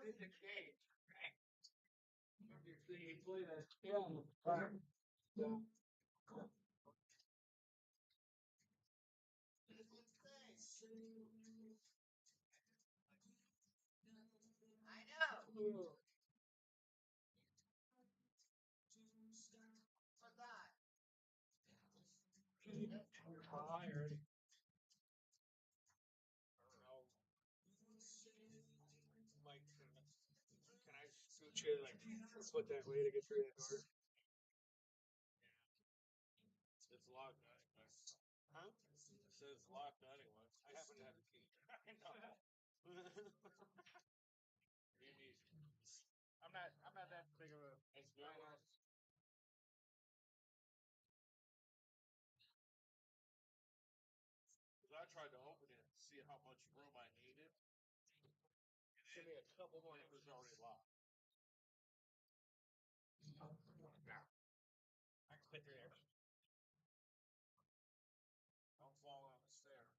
S2: I know. What's that?
S6: It's locked anyway. Huh? It says it's locked anyway. I happen to have the key. I know. You need. I'm not that big of a. It's good. Because I tried to open it to see how much room I needed. And it, a couple more. It was already locked. I can fit through there. Don't fall on the stairs.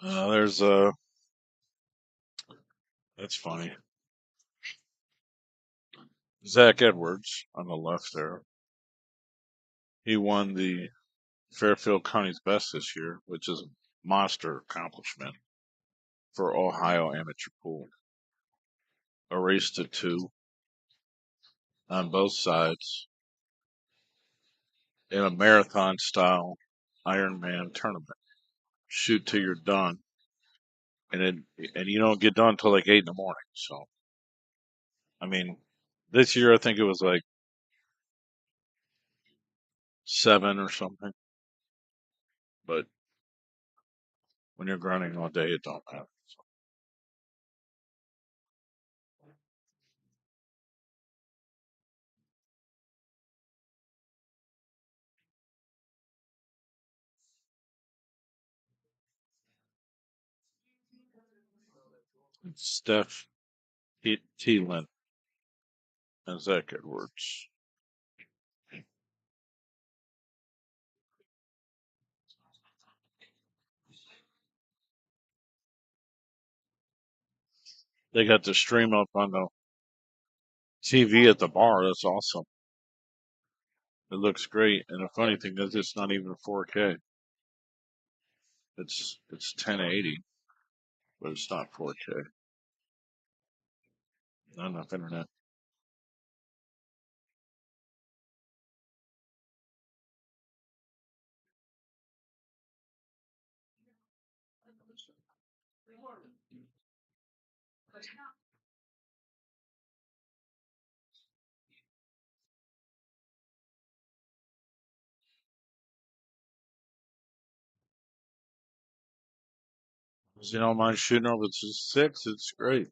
S6: There's that's funny. Zach Edwards on the left there. He won the Fairfield County's Best this year, which is a monster accomplishment for Ohio amateur pool. A race to 2 on both sides in a marathon style Ironman tournament. Shoot till you're done, and you don't get done till like 8 in the morning. So, I mean, this year I think it was like 7 or something. But when you're grinding all day, it don't matter. So. Steph Thielen and Zach Edwards. They got the stream up on the TV at the bar. That's awesome. It looks great. And the funny thing is, it's not even 4K. It's 1080, but it's not 4K. Not enough internet. You don't mind shooting over to 6? It's great.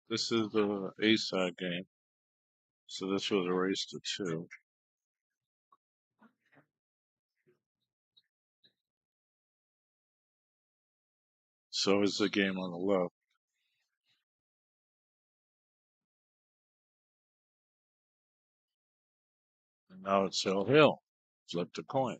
S6: This is the A side game. So this was a race to 2. So is the game on the left. And now it's Hill. Flip the coin.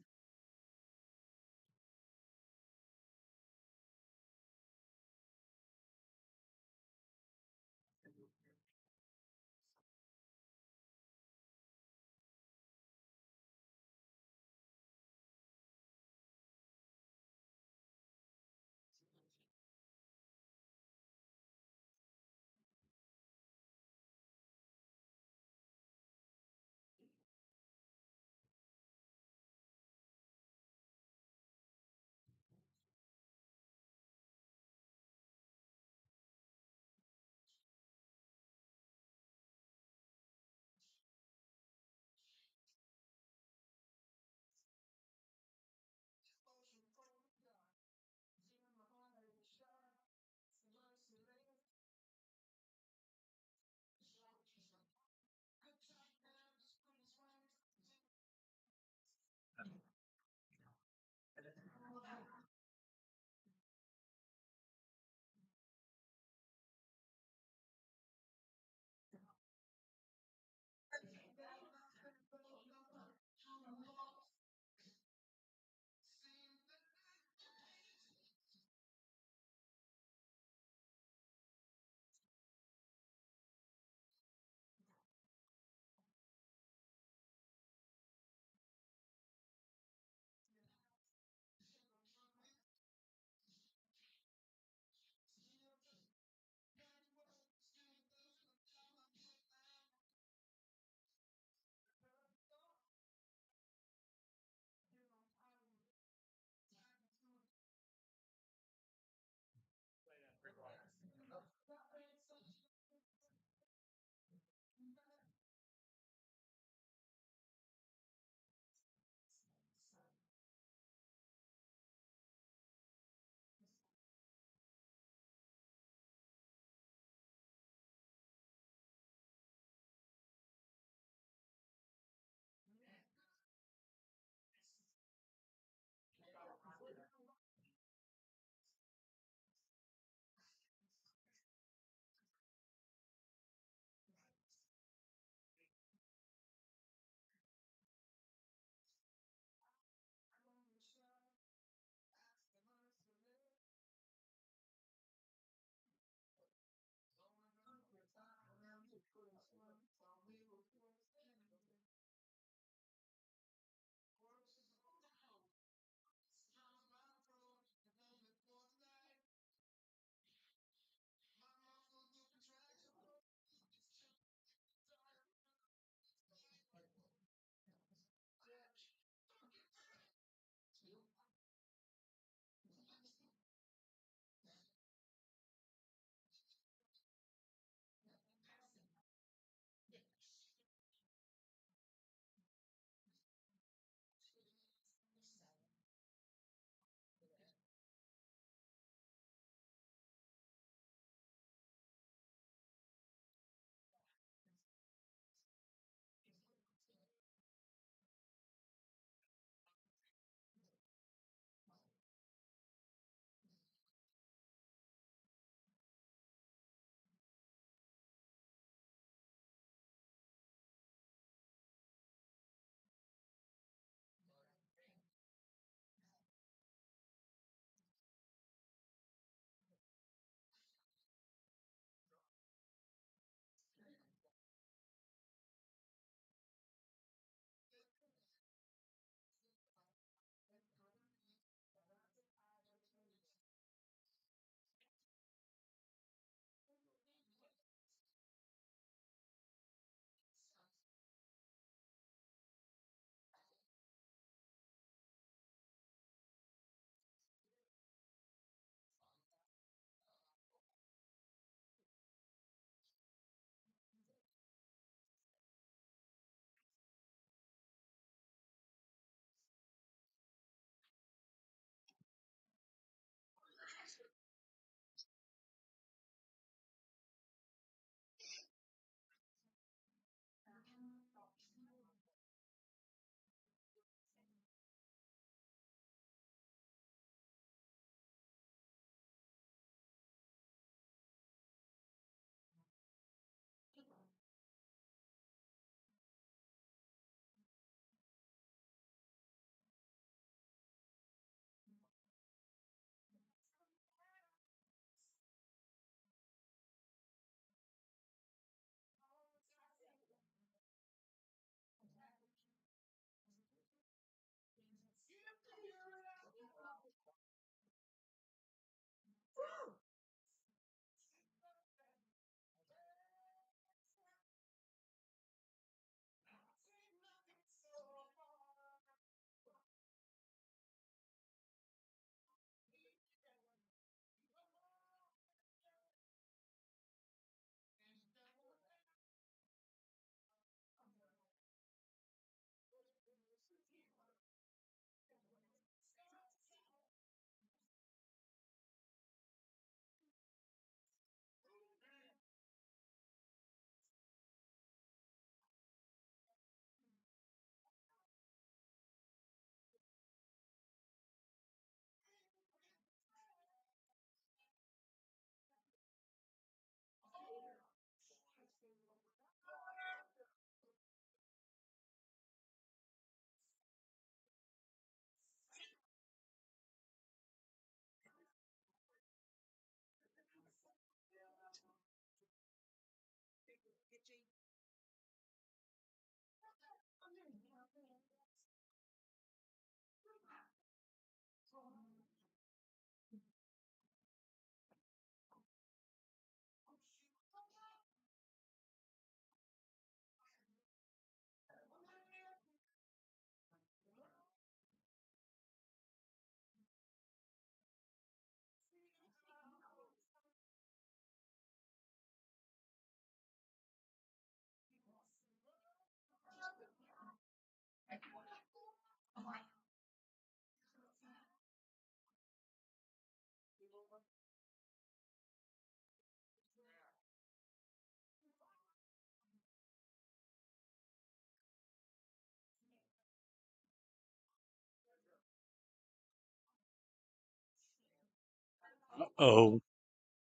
S3: Oh,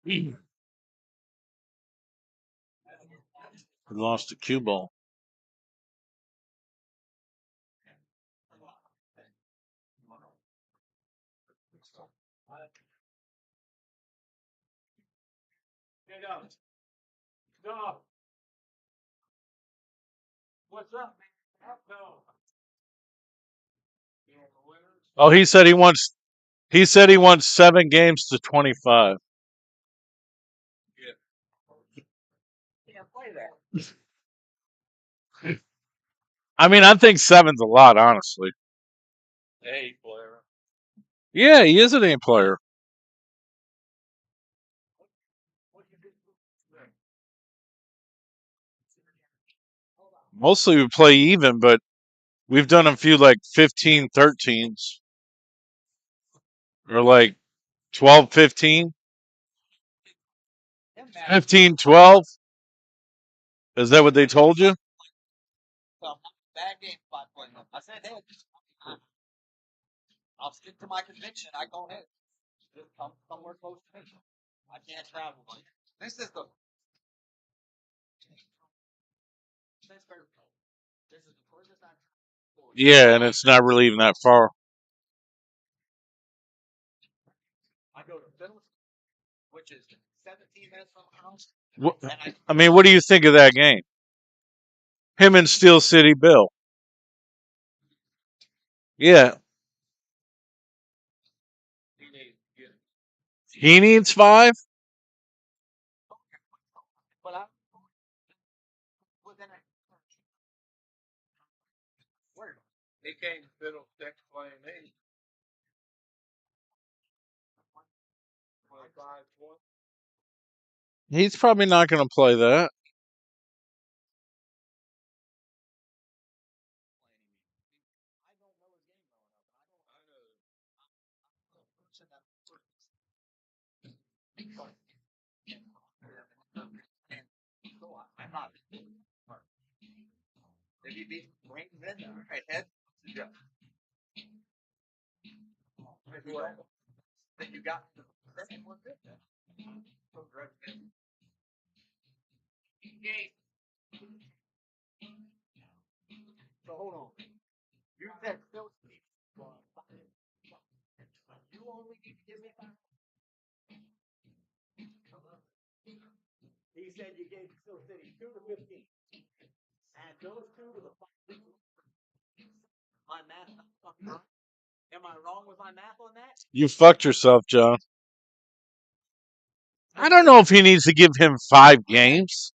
S3: he lost a cue ball.
S1: What's up?
S3: Oh, he said he wants. He said he wants 7 games to 25.
S1: Can't play that.
S3: I mean, I think 7's a lot, honestly.
S1: Hey, player.
S3: Yeah, he is an A player. Mostly we play even, but we've done a few like 15 13s or like 12 15, 15 12. Is that what they told you?
S1: Bad game by playing them. I said, hey, I'll stick to my conviction. I go ahead. Just come somewhere close to me. I can't travel. This is the. This is the furthest I've.
S3: Yeah, and it's not really even that far.
S1: I go to Phillips, which is 17 minutes from my house.
S3: I mean, what do you think of that game? Him and Steel City Bill. Yeah, he needs 5.
S1: But I. But then I. Where? He came to Fiddlesticks playing me. 25 1.
S3: He's probably not going to play that.
S1: I don't know his game growing up. I know. I'm not. If you beat Wayne then, right head, yeah. If you don't, then you got the second one good then. So direct hit. So hold on. You said still Steve. You only need to give me 5. He said you gave Still City 2 to 15. Add those 2 to the 5. My math. Am I wrong with my math on that?
S3: You fucked yourself, John. I don't know if he needs to give him 5 games.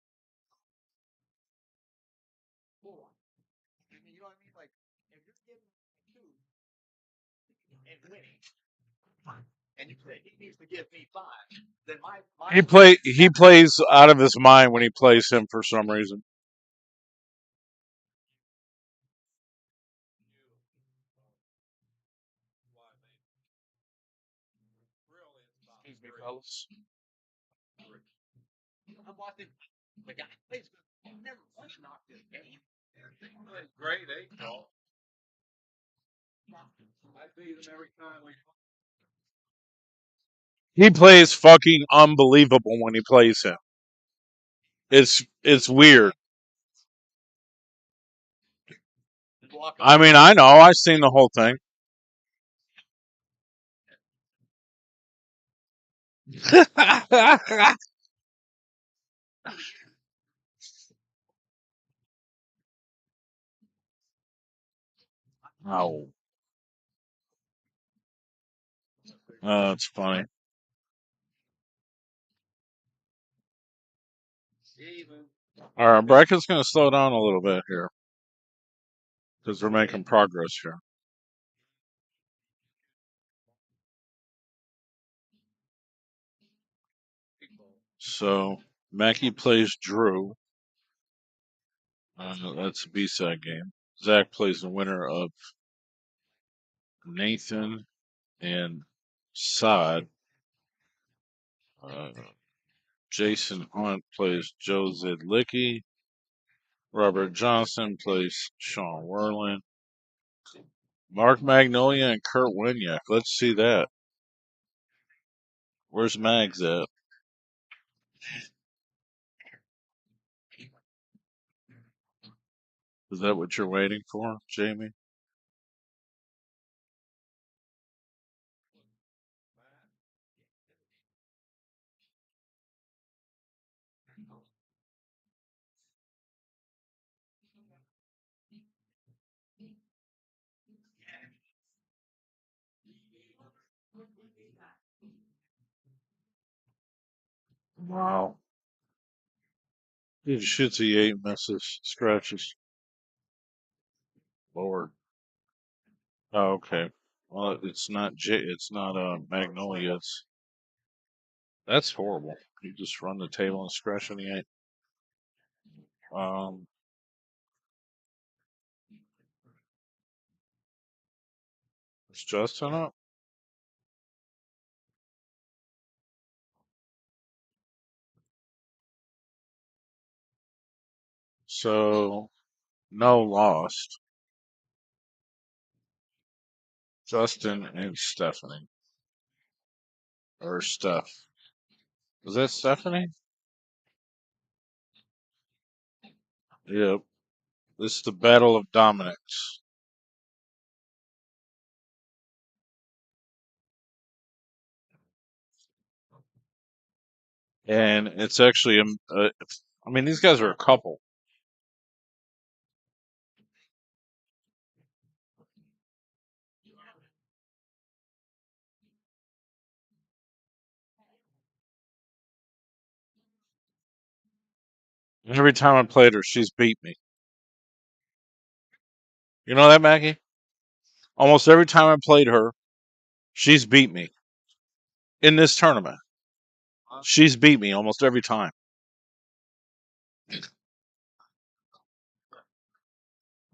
S1: You know what I mean? Like, if you're giving 2 and winning, and you say he needs to give me 5, then my
S3: He plays out of his mind when he plays him for some reason.
S1: Excuse me, fellas. I'm watching the guy plays good. Never once knocked this game. Great, eh? I beat him every time we.
S3: He plays fucking unbelievable when he plays him. It's weird. I mean, I know. I've seen the whole thing. Oh, that's funny. All right, bracket's going to slow down a little bit here because we're making progress here. So Mackie plays Drew. That's a B-side game. Zach plays the winner of Nathan and Sod. Jason Hunt plays Joe Zedlicki. Robert Johnson plays Sean Werlin. Mark Magnolia and Kurt Winiak. Let's see that. Where's Mags at? Is that what you're waiting for, Jamie? Wow. He shoots a 8, misses, scratches. Lord. Oh, okay. Well, it's not It's not Magnolia. That's horrible. You just run the table and scratch on the 8. Um, is Justin up? So no lost. Justin and Stephanie. Or Steph. Is that Stephanie? Yep. This is the Battle of Dominicks. And it's actually, I mean, these guys are a couple. And every time I played her, she's beat me. You know that, Maggie? Almost every time I played her, she's beat me. In this tournament, she's beat me almost every time.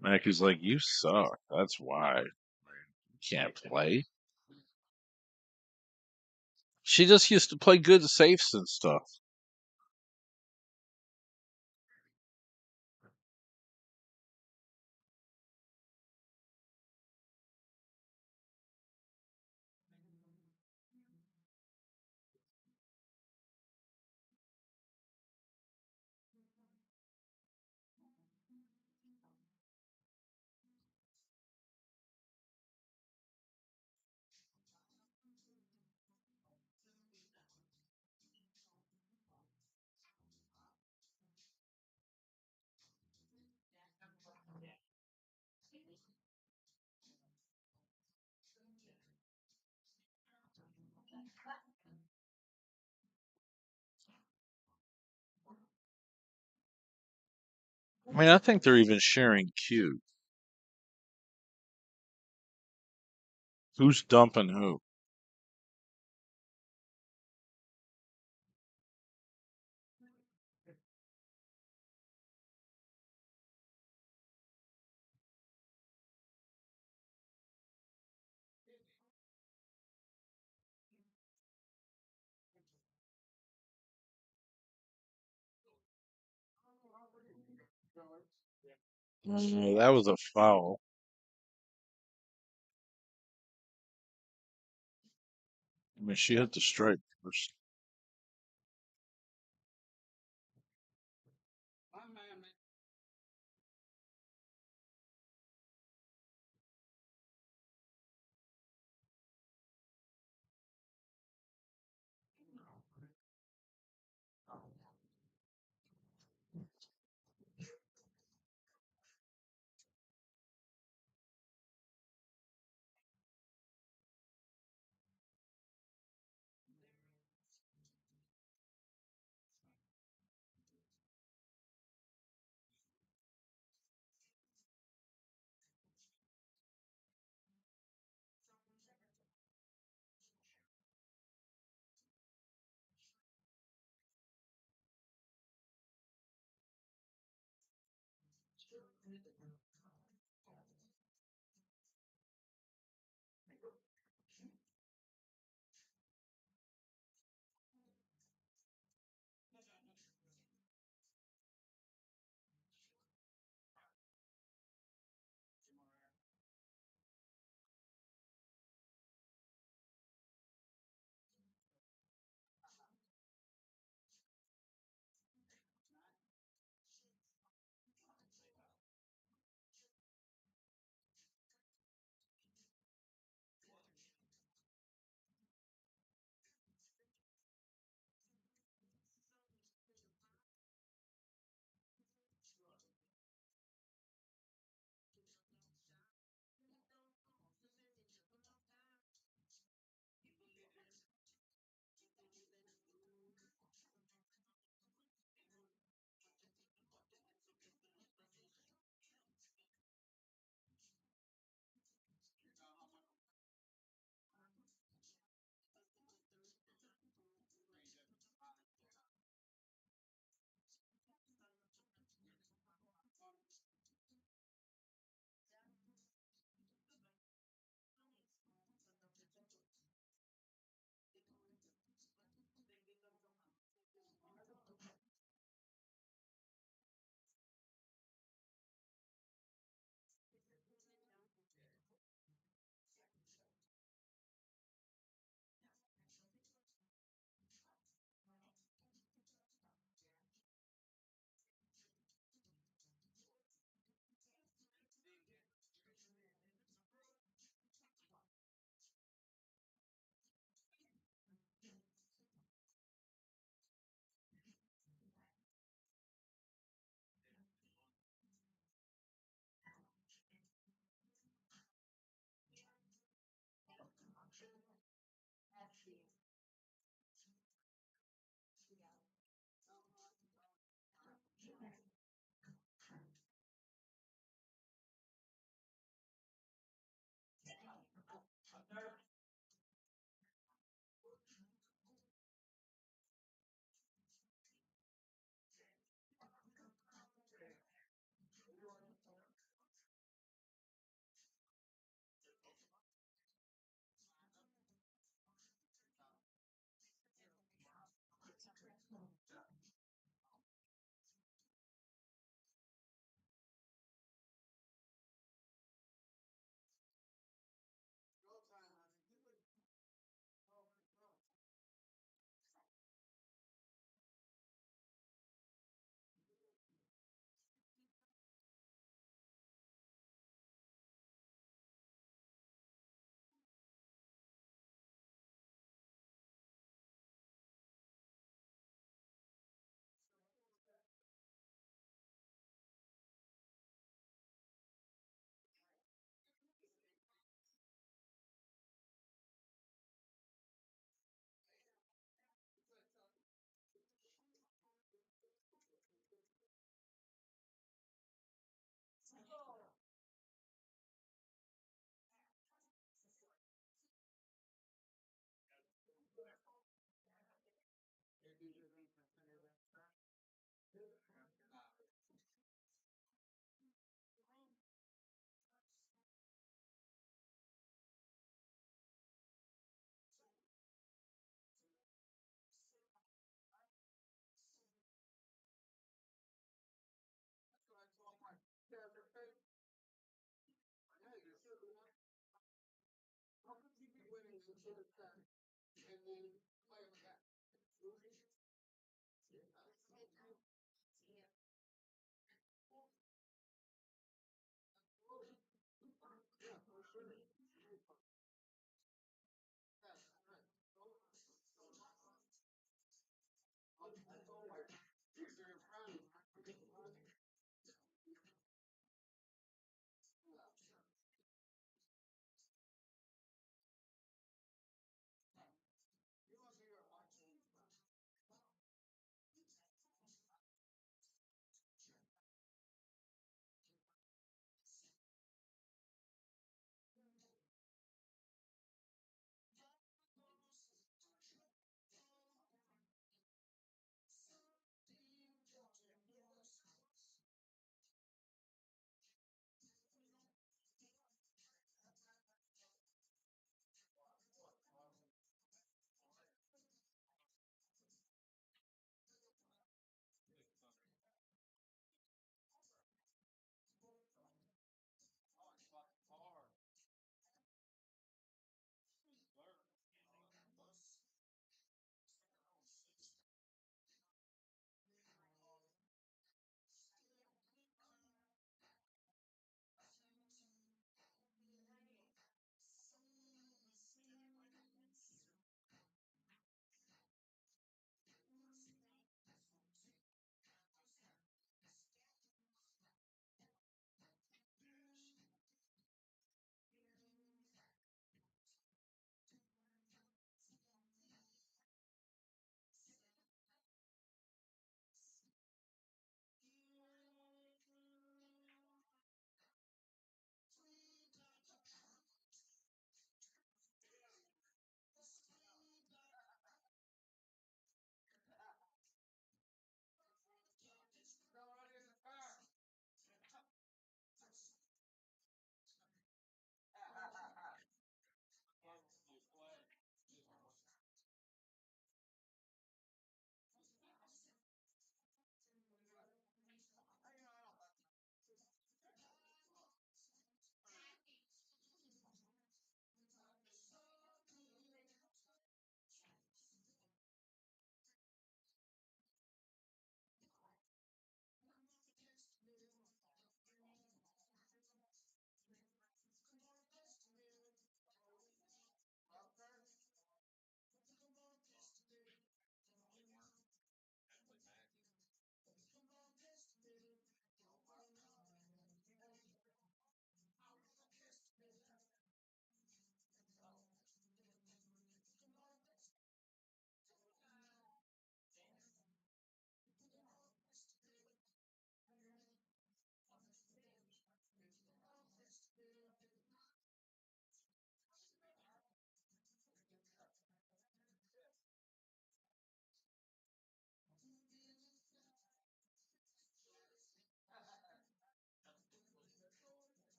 S3: Maggie's like, you suck. That's why you can't play. She just used to play good safes and stuff. I mean, I think they're even sharing Q. Who's dumping who? That was a foul. I mean, she hit the strike first.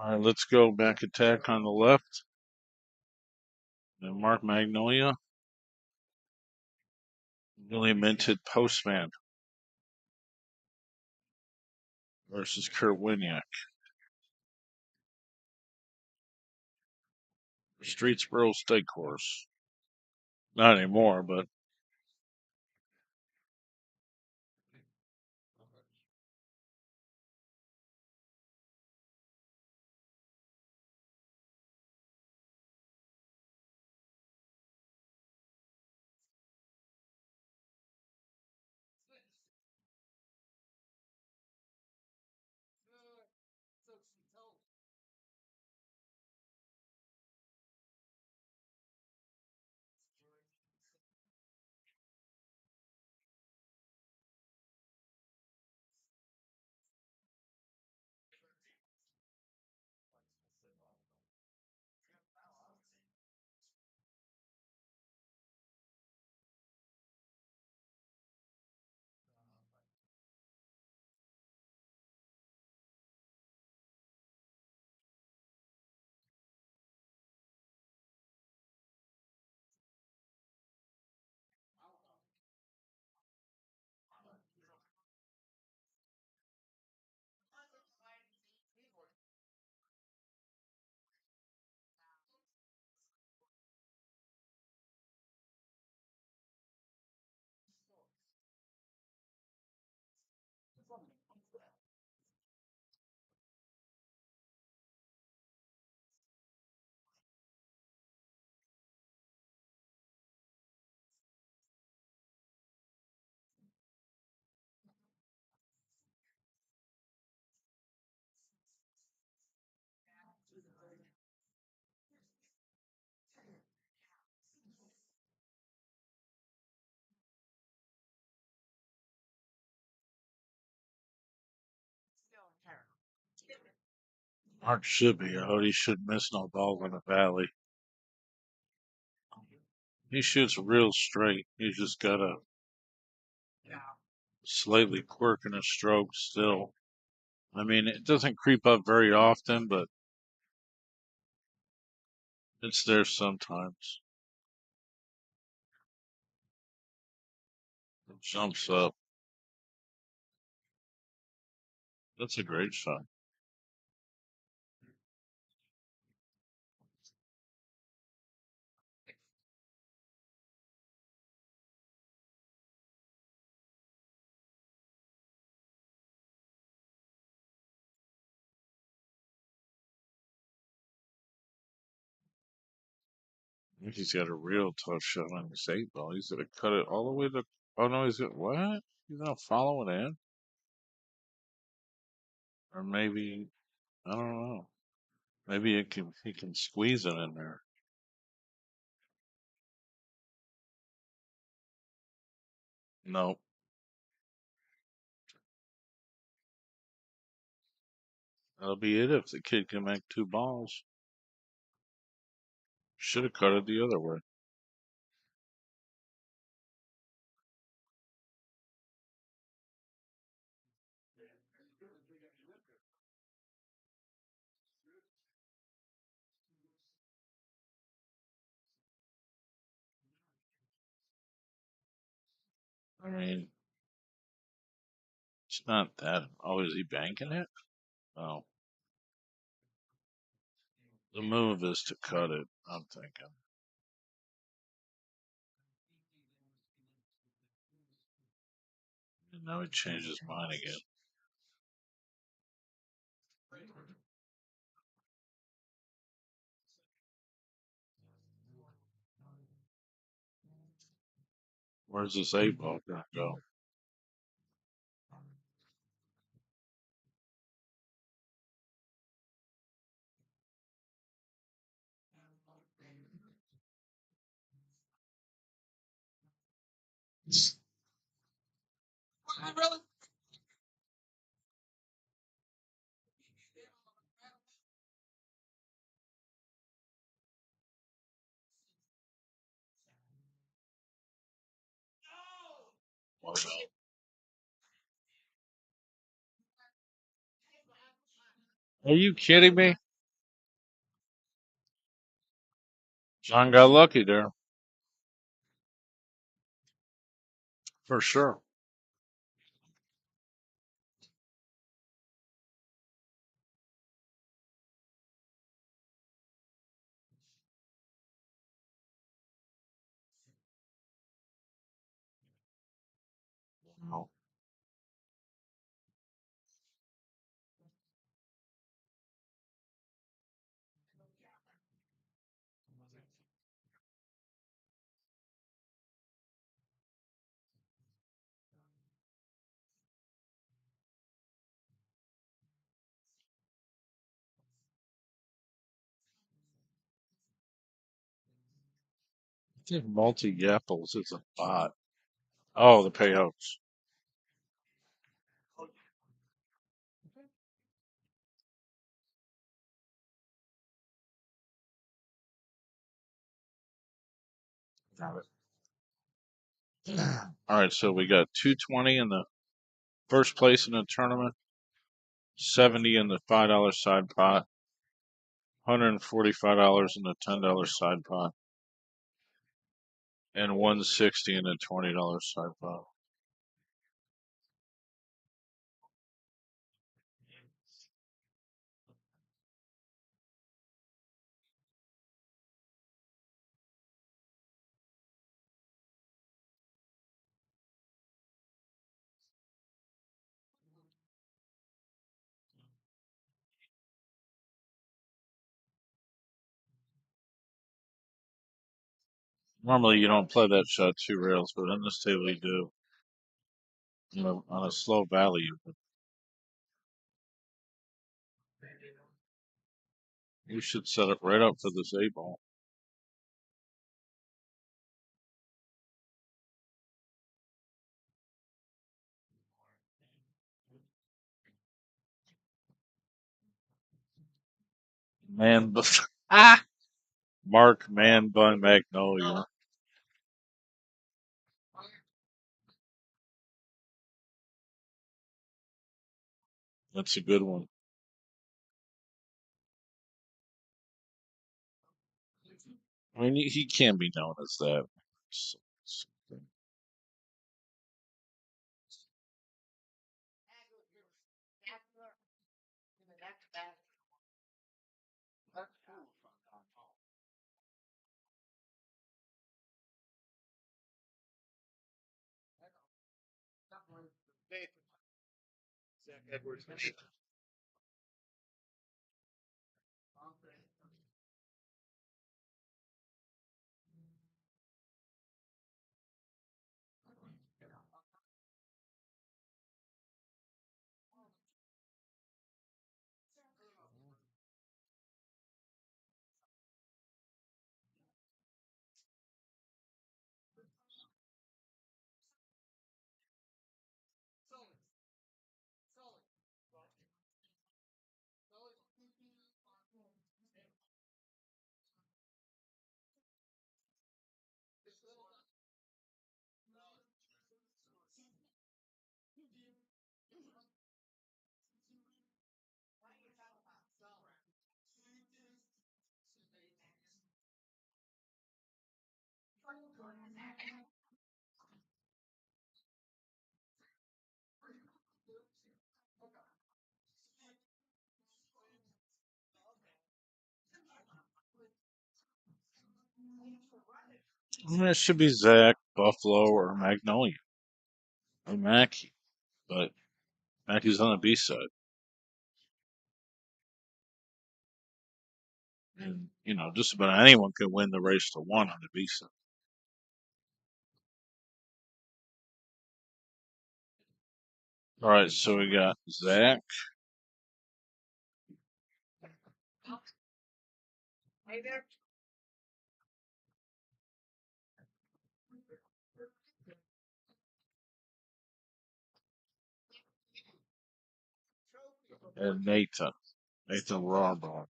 S3: All right, let's go back attack on the left. And Mark Magnolia, newly minted Postman versus Kurt Winiak. Streetsboro State Course. Not anymore, but Mark should be out. He should miss no balls in the valley. He shoots real straight. He's just got a slightly quirk in his stroke still. I mean, it doesn't creep up very often, but it's there sometimes. It jumps up. That's a great shot. I think he's got a real tough shot on his 8 ball. He's gonna cut it all the way to. Oh no, he's got what? He's not following in, or maybe I don't know. Maybe he can squeeze it in there. No, that'll be it if the kid can make 2 balls. Should have cut it the other way. I mean, it's not that. Oh, is he banking it? Oh, the move is to cut it. I'm thinking. And now he changed his mind again. Where's this 8 ball gonna go? Wow. Are you kidding me? John got lucky there for sure. Wow. 'I think multi Yapples is a bot. Oh, the payouts. Got it. All right, so we got 220 in the first place in the tournament, 70 in the $5 side pot, $145 in the $10 side pot, and 160 in the $20 side pot. Normally, you don't play that shot 2 rails, but in this table, you do. You know, on a slow valley, you should set it right up for this 8 ball. Man, ah, Mark Man Bun Magnolia. That's a good one. I mean, he can be known as that. Something.
S5: Zach Edwards.
S3: I mean, it should be Zach, Buffalo, or Magnolia, or Mackey. But Mackey's on the B side. And, just about anyone can win the race to one on the B side. All right, so we got Zach. And Nathan. Nathan Rohrbach.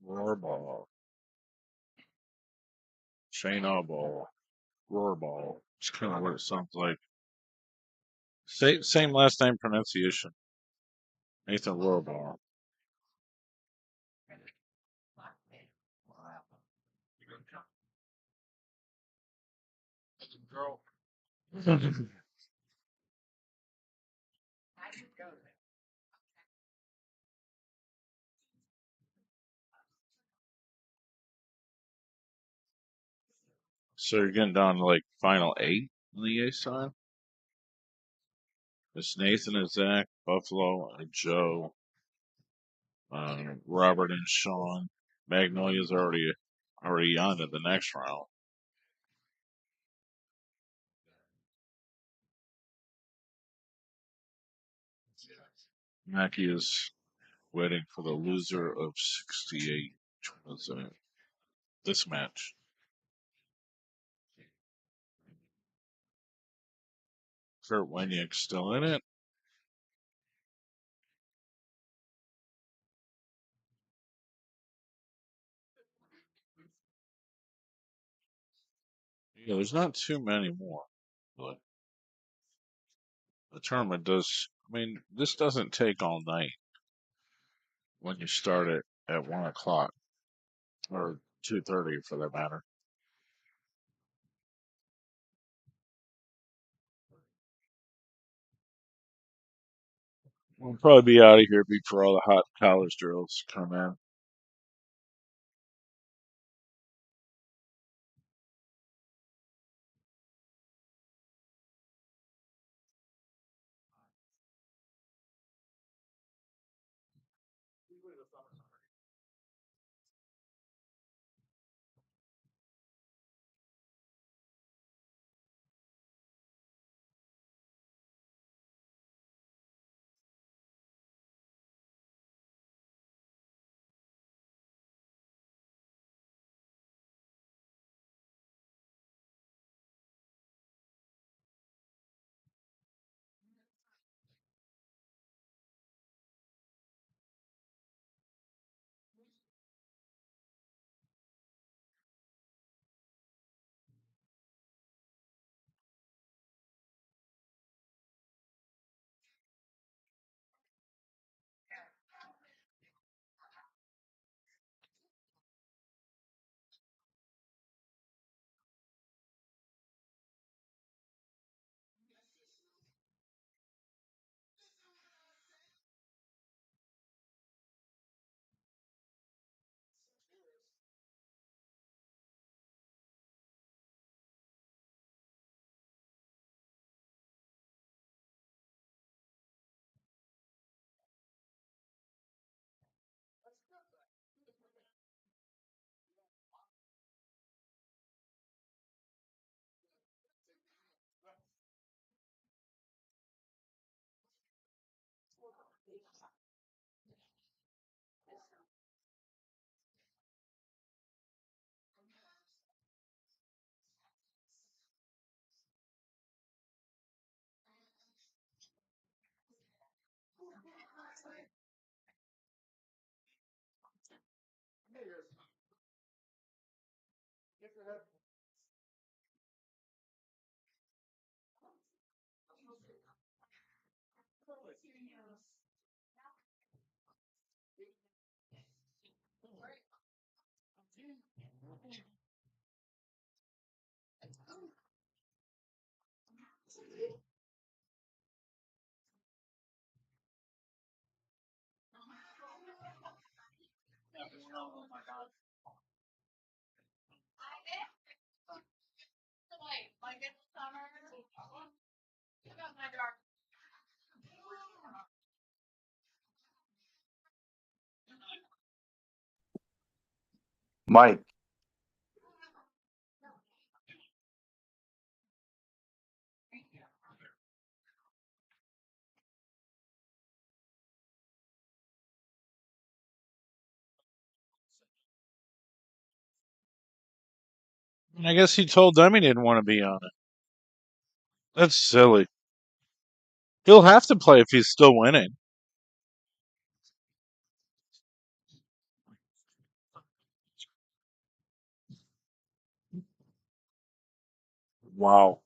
S3: Rohrbach. Shane Allball. Rohrbach. It's kind of what it sounds like. Same last name pronunciation. Nathan Rohrbach. So you're getting down to like final 8 on the A side? It's Nathan and Zach, Buffalo and Joe, Robert and Sean. Magnolia's already on to the next round. Mackey is waiting for the loser of 68, which was this match. Kurt Wenick still in it. Yeah, there's not too many more, but the tournament does. I mean, this doesn't take all night when you start it at 1 o'clock or 2:30 for that matter. We'll probably be out of here before all the hot college drills come in.
S5: Get your head.
S4: Like in the summer. Check out my dark.
S5: Mike.
S3: I guess he told them he didn't want to be on it. That's silly. He'll have to play if he's still winning. Wow.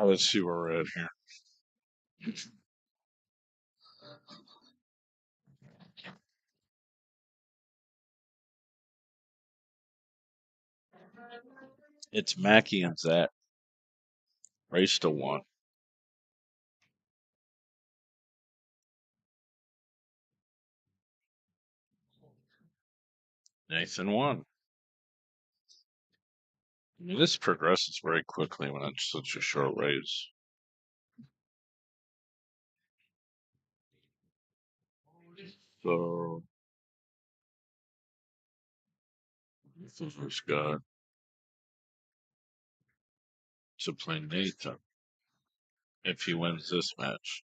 S3: Let's see where we're at here. It's Mackie and Zach. Race to 1. Nathan won. I mean, this progresses very quickly when it's such a short race. So, who's got to play Nathan if he wins this match?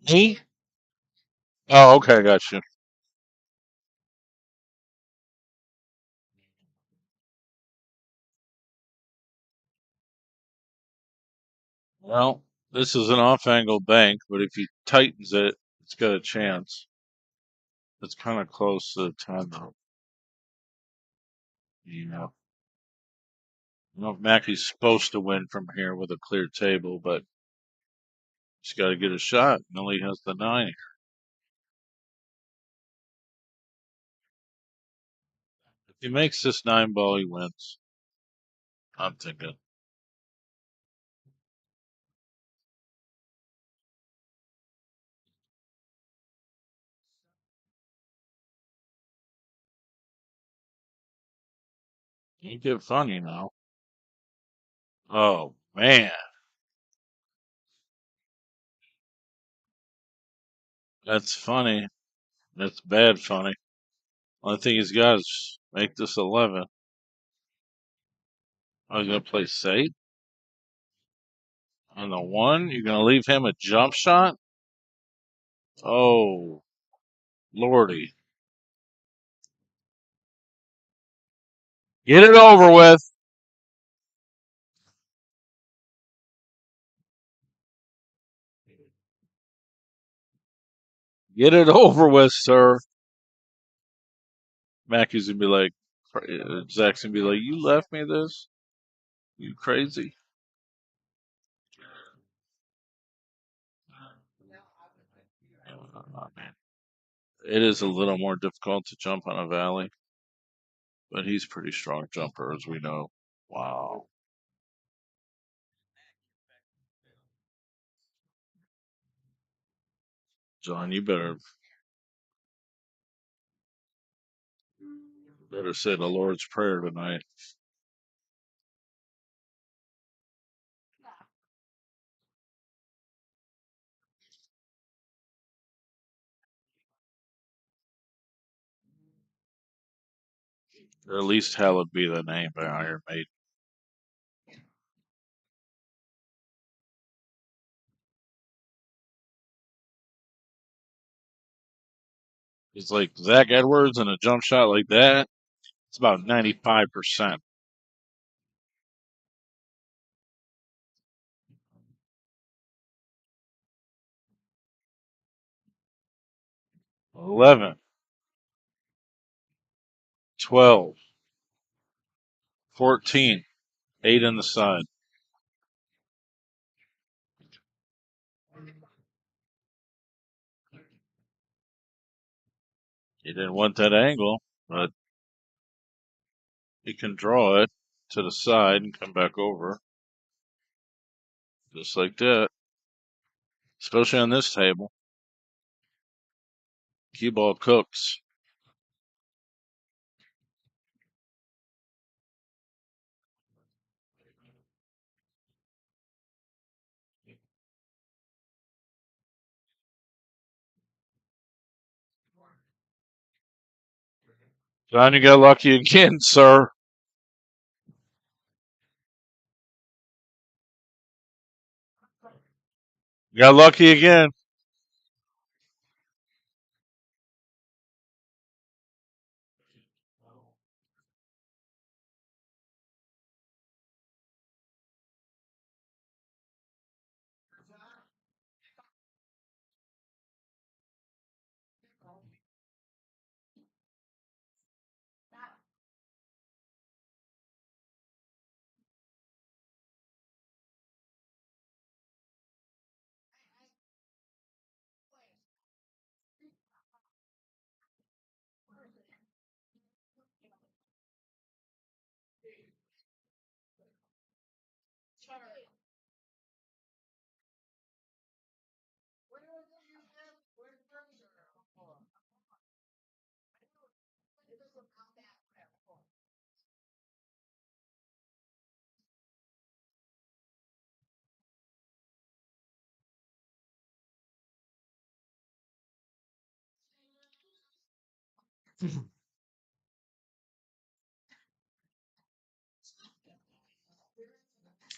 S3: Me? Oh, okay, I got you. Well, this is an off-angle bank, but if he tightens it, it's got a chance. It's kind of close to the time though. You know, I don't know if Mackey's supposed to win from here with a clear table, but he's got to get a shot. Millie has the 9. He makes this 9 ball, he wins. I'm thinking. You get funny now. Oh, man. That's funny. That's bad funny. Only thing he's got is make this 11. I was going to play safe. On the 1, you're going to leave him a jump shot? Oh, lordy. Get it over with. Get it over with, sir. Mackey's going to be like, Zach's going to be like, you left me this? You crazy? Man. It is a little more difficult to jump on a valley, but he's a pretty strong jumper, as we know. Wow. John, you better say the Lord's Prayer tonight. Or at least hallowed be the name by Iron Maiden. It's like Zach Edwards and a jump shot like that. It's about 95%. $11, $12, $14, 8 on the side. He didn't want that angle, but he can draw it to the side and come back over. Just like that. Especially on this table. Cue ball cooks. John, you got lucky again, sir. You got lucky again.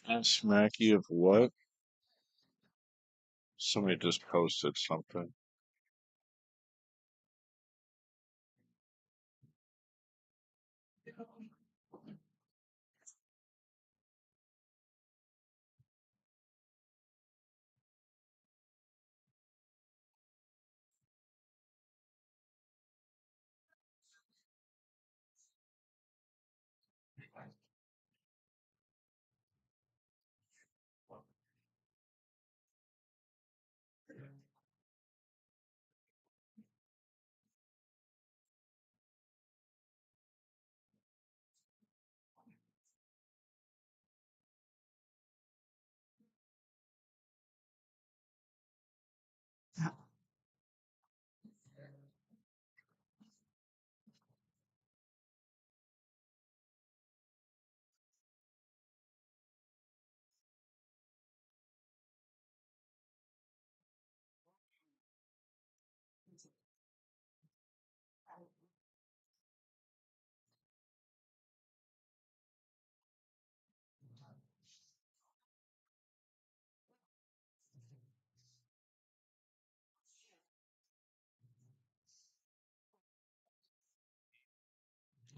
S3: Ask Smacky of what? Somebody just posted something.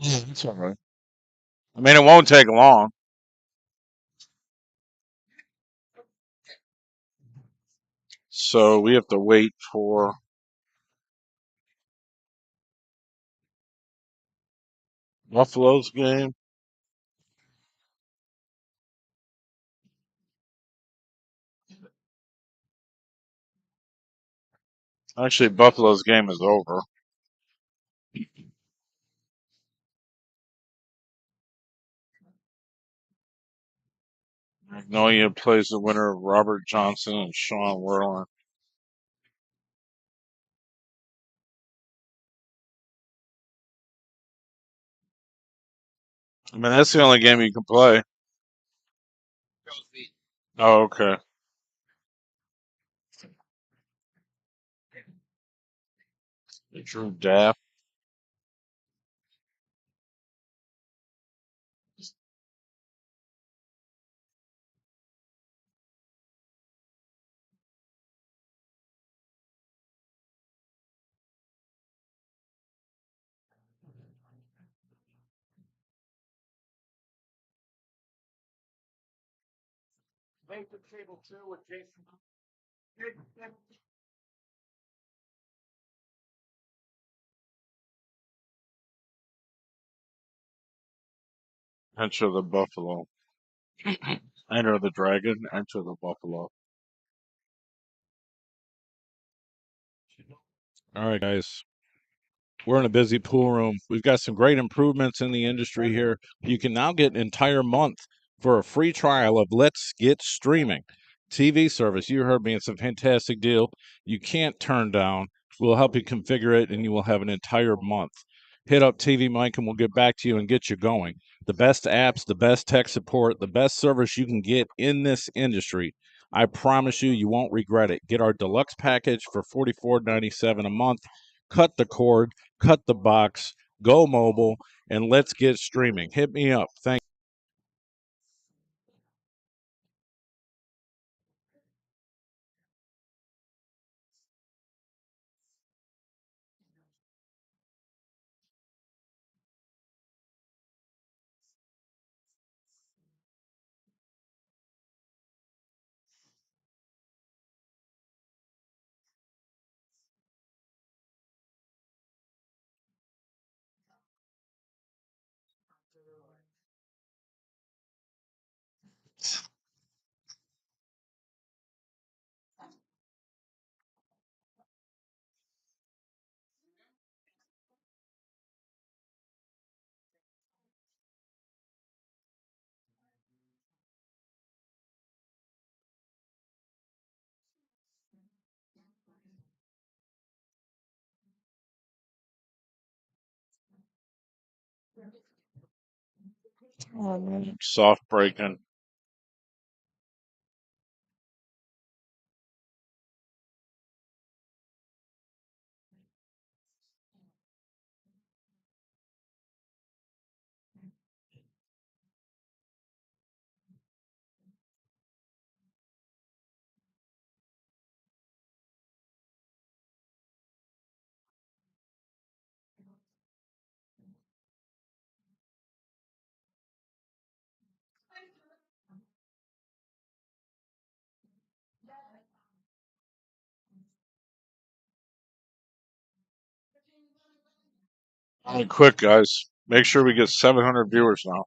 S3: Yeah, it's all right. I mean, it won't take long. So we have to wait for Buffalo's game. Actually, Buffalo's game is over. Magnolia plays the winner of Robert Johnson and Sean Werland. I mean, that's the only game you can play. Oh, okay. Drew Daff.
S5: Make the table two with Jason.
S3: Enter the Buffalo. Enter the Dragon. Enter the Buffalo.
S6: All right, guys. We're in a busy pool room. We've got some great improvements in the industry here. You can now get an entire month for a free trial of Let's Get Streaming TV service. You heard me. It's a fantastic deal. You can't turn down. We'll help you configure it, and you will have an entire month. Hit up TV Mike, and we'll get back to you and get you going. The best apps, the best tech support, the best service you can get in this industry. I promise you, you won't regret it. Get our deluxe package for $44.97 a month. Cut the cord, cut the box, go mobile, and let's get streaming. Hit me up. Thank
S3: Soft breaking. All right, quick, guys. Make sure we get 700 viewers now.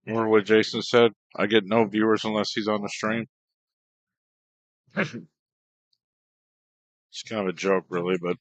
S3: Remember what Jason said? I get no viewers unless he's on the stream. It's kind of a joke, really, but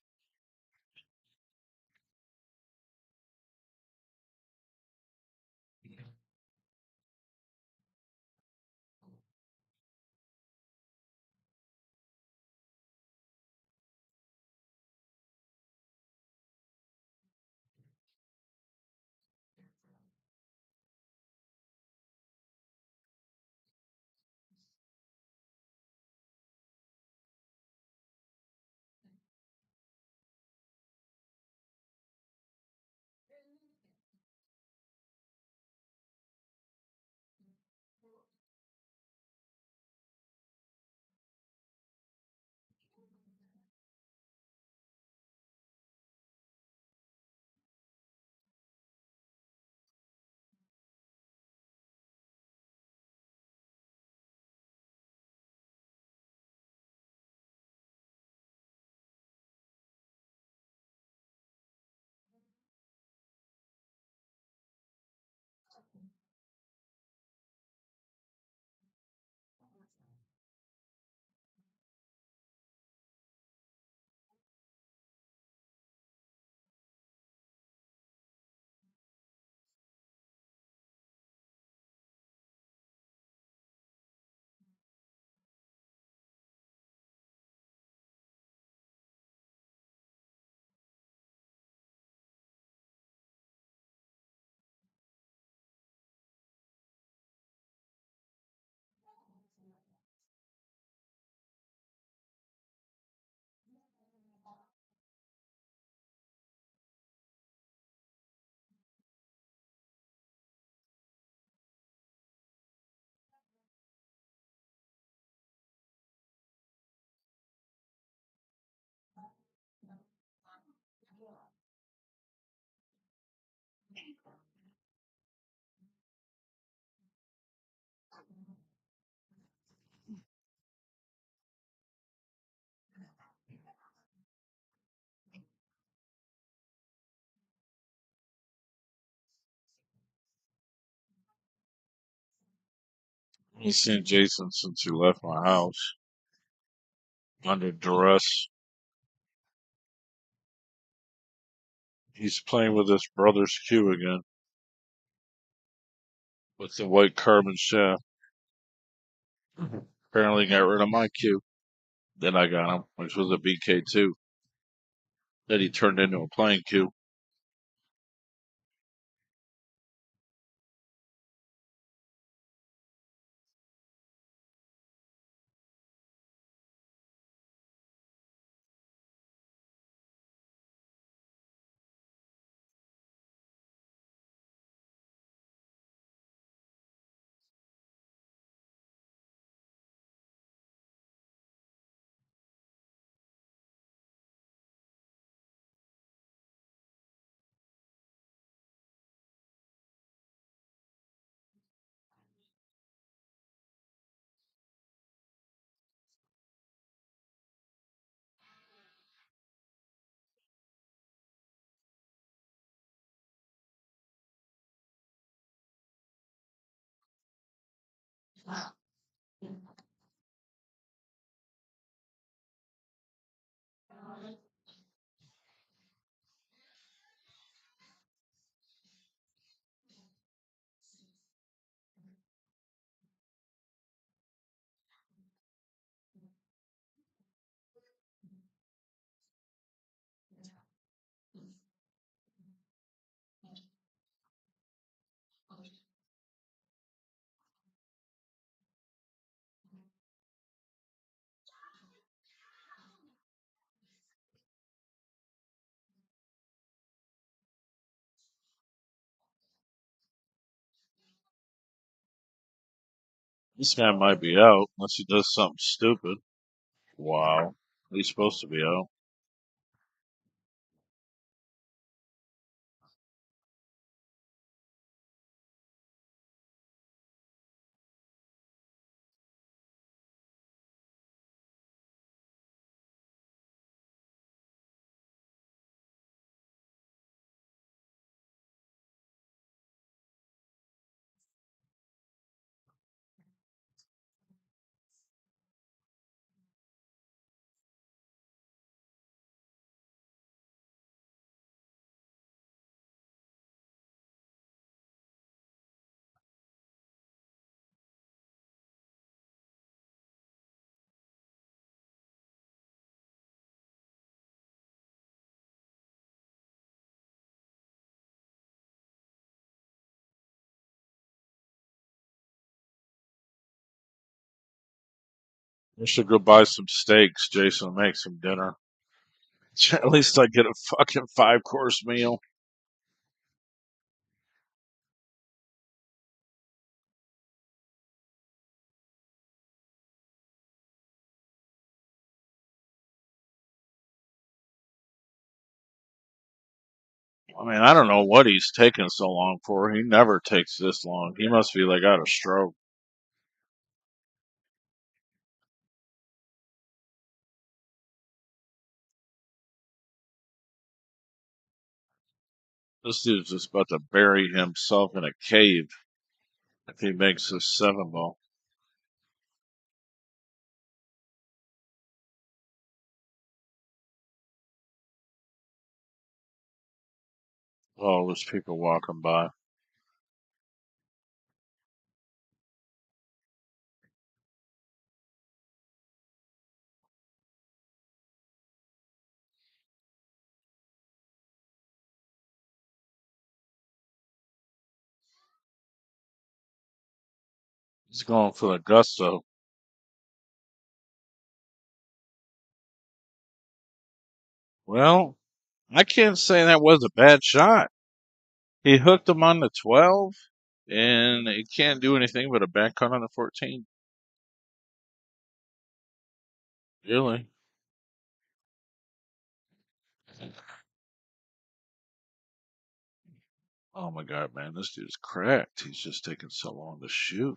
S3: I've seen Jason since he left my house under duress. He's playing with his brother's cue again with the white carbon shaft. Apparently got rid of my cue. Then I got him, which was a BK2 that he turned into a playing cue. This guy might be out unless he does something stupid. Wow. He's supposed to be out. I should go buy some steaks, Jason, and make some dinner. At least I get a fucking 5-course meal. I mean, I don't know what he's taking so long for. He never takes this long. He must be like out of stroke. This dude's just about to bury himself in a cave if he makes this 7-ball. Oh, there's people walking by. He's going for the gusto. Well, I can't say that was a bad shot. He hooked him on the 12, and he can't do anything but a back cut on the 14. Really? Oh my god, man, this dude's cracked. He's just taking so long to shoot.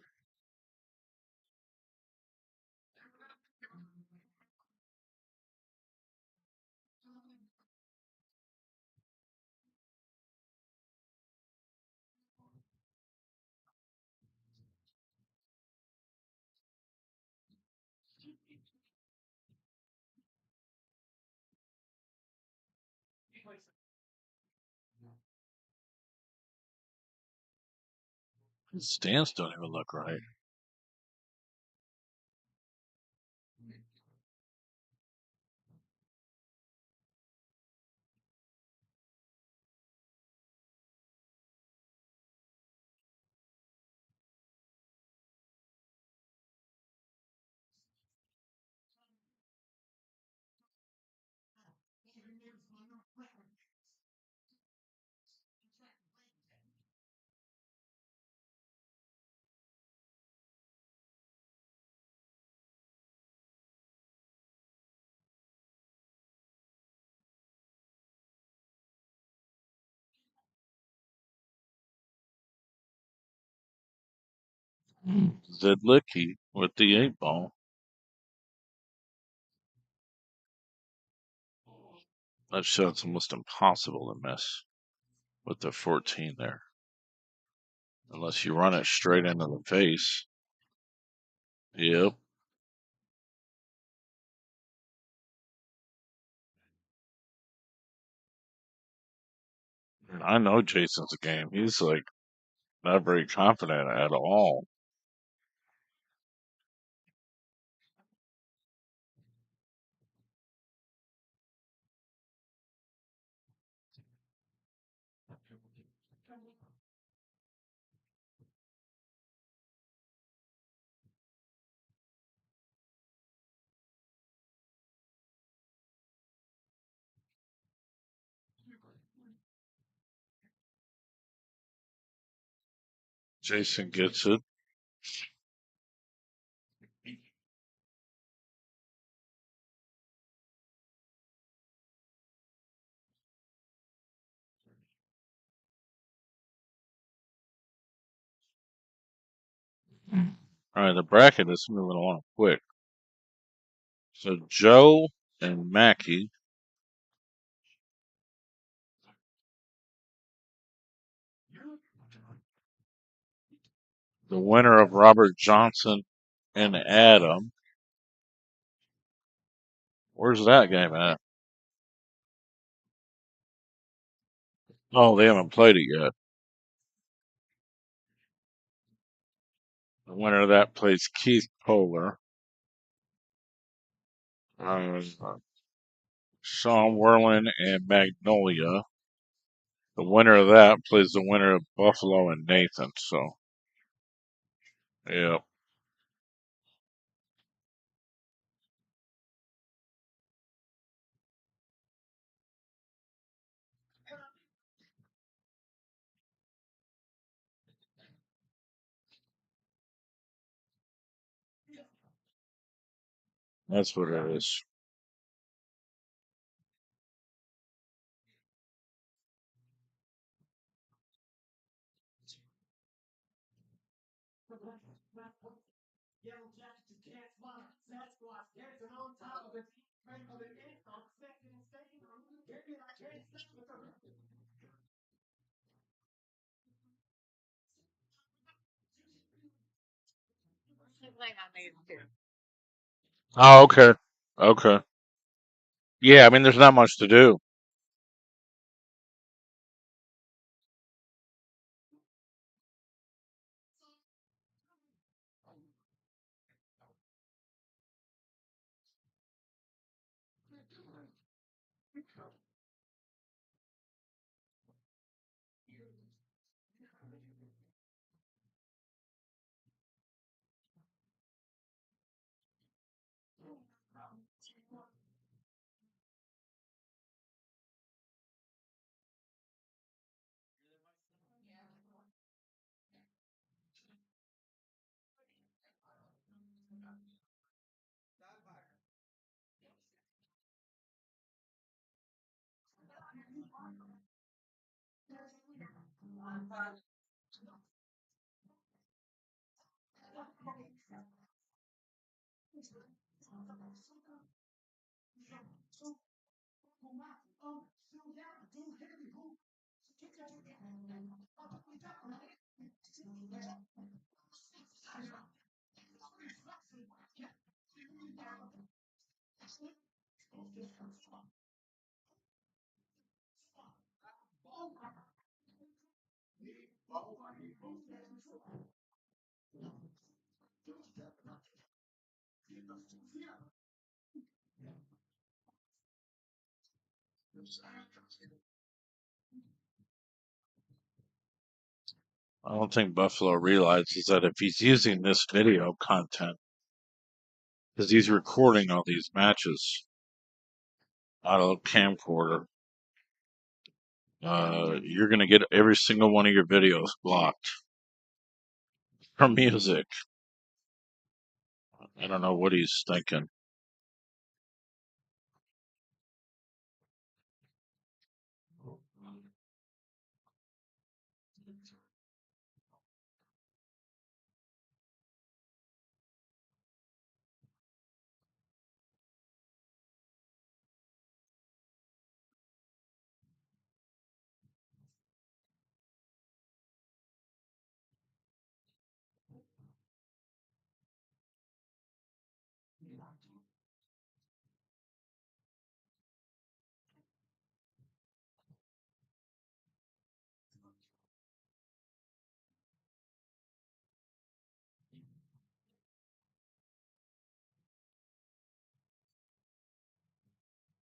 S3: His stance don't even look right. Zedlicki with the 8 ball. That shot's almost impossible to miss with the 14 there. Unless you run it straight into the face. Yep. And I know Jason's game. He's like not very confident at all. Jason gets it. All right, the bracket is moving along quick. So Joe and Mackie. The winner of Robert Johnson and Adam. Where's that game at? Oh, they haven't played it yet. The winner of that plays Keith Polar. Sean Werlin and Magnolia. The winner of that plays the winner of Buffalo and Nathan. So, yeah, that's what it is. Oh, okay. Okay. Yeah, I mean, there's not much to do. I don't think Buffalo realizes that if he's using this video content, because he's recording all these matches out of a camcorder, you're going to get every single one of your videos blocked from music. I don't know what he's thinking.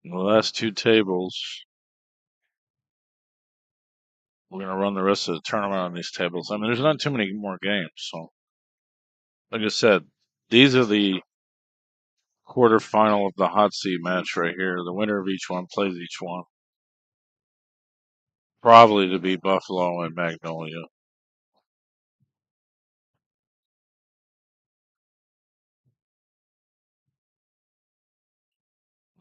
S3: The last two tables, we're going to run the rest of the tournament on these tables. I mean, there's not too many more games. So, like I said, these are the quarterfinal of the hot seat match right here. The winner of each one plays each one. Probably to be Buffalo and Magnolia.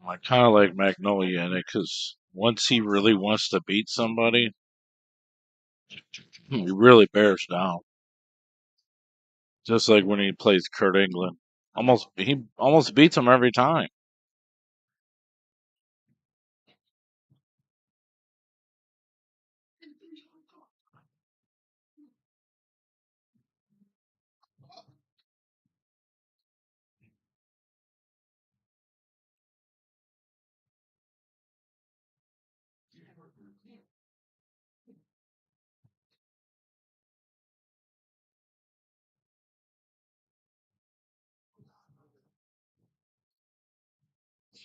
S3: I kind of like Magnolia in it because once he really wants to beat somebody, he really bears down. Just like when he plays Kurt England. He almost beats him every time.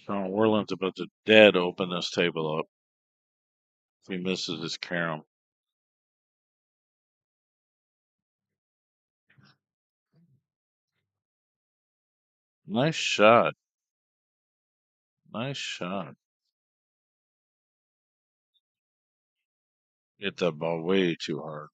S3: Sean Worland's about to dead open this table up. If he misses his carom. Nice shot. Nice shot. Hit that ball way too hard.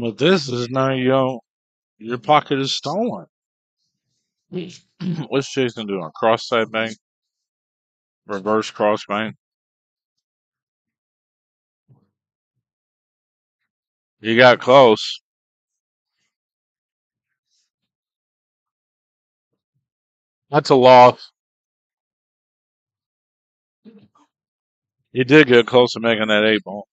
S3: With this is now your pocket is stolen. What's Jason doing? Cross side bang? Reverse cross bang? You got close. That's a loss. You did get close to making that 8 ball.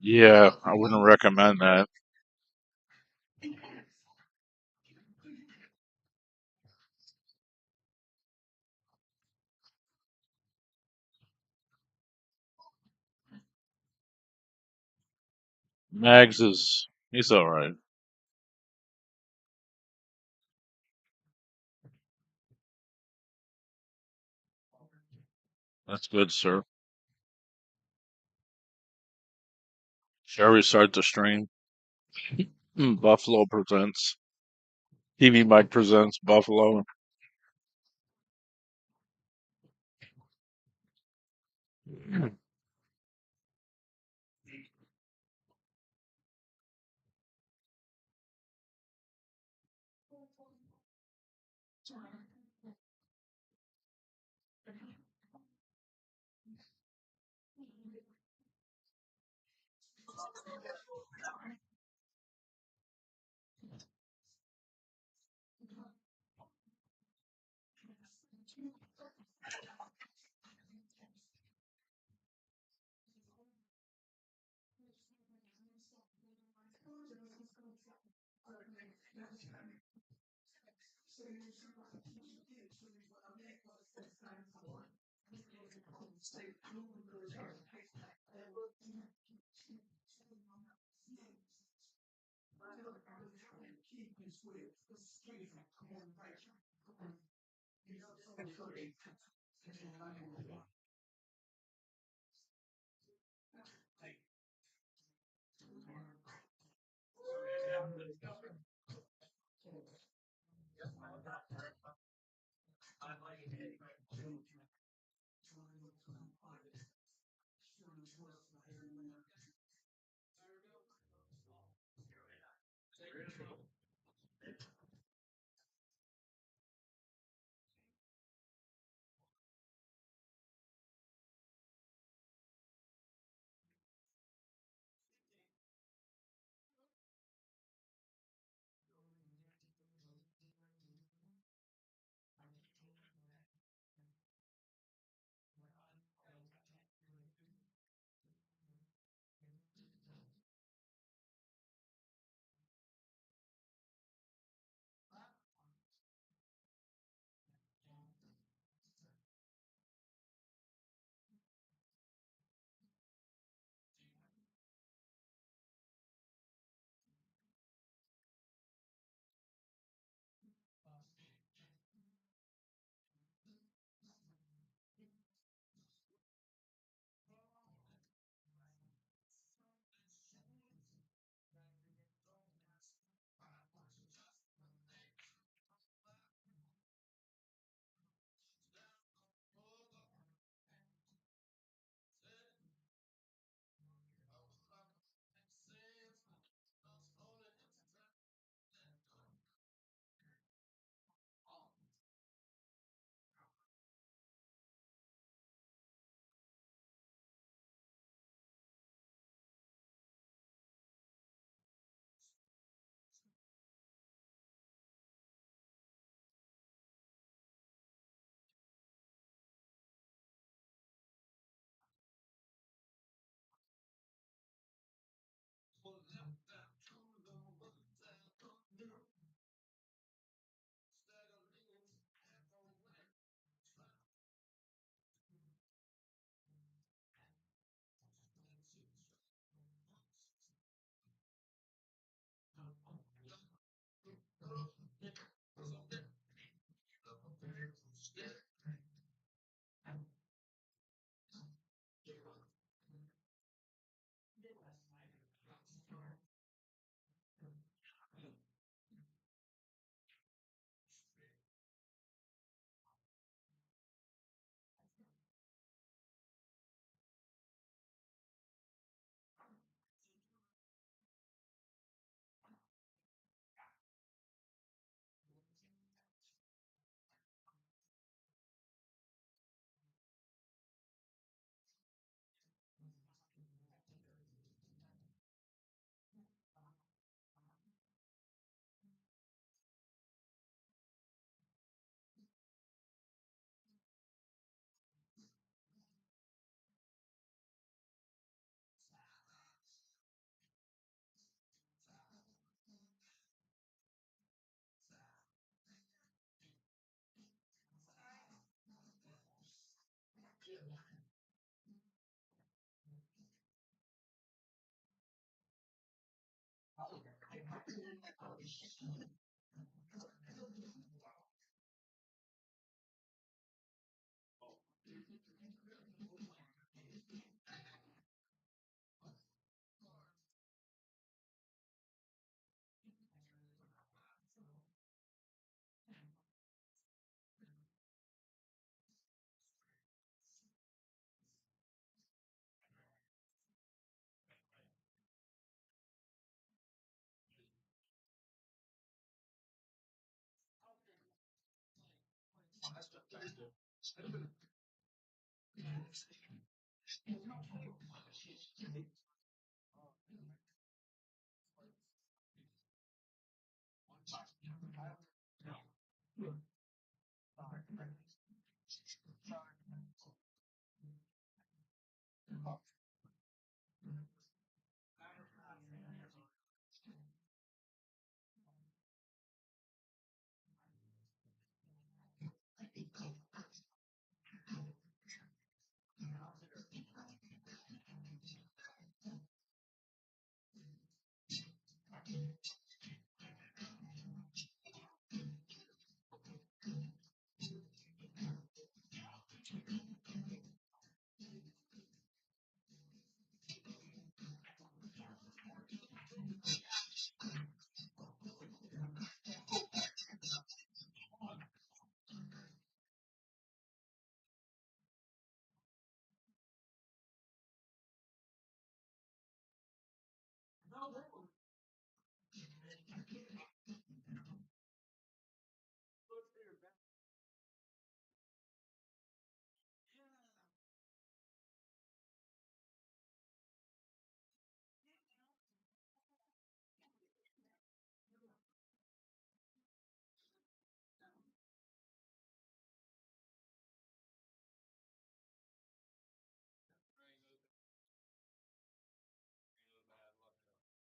S3: Yeah, I wouldn't recommend that. Mags he's all right. That's good, sir. Shall we start the stream? Buffalo presents. TV Mike presents Buffalo.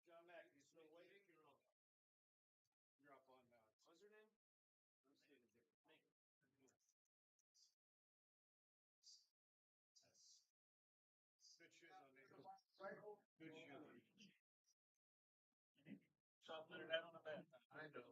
S5: John Mack, you still waiting? You're up on, what's your name? Good shoes on me. Good shoes. Stop putting that on the bed. I know.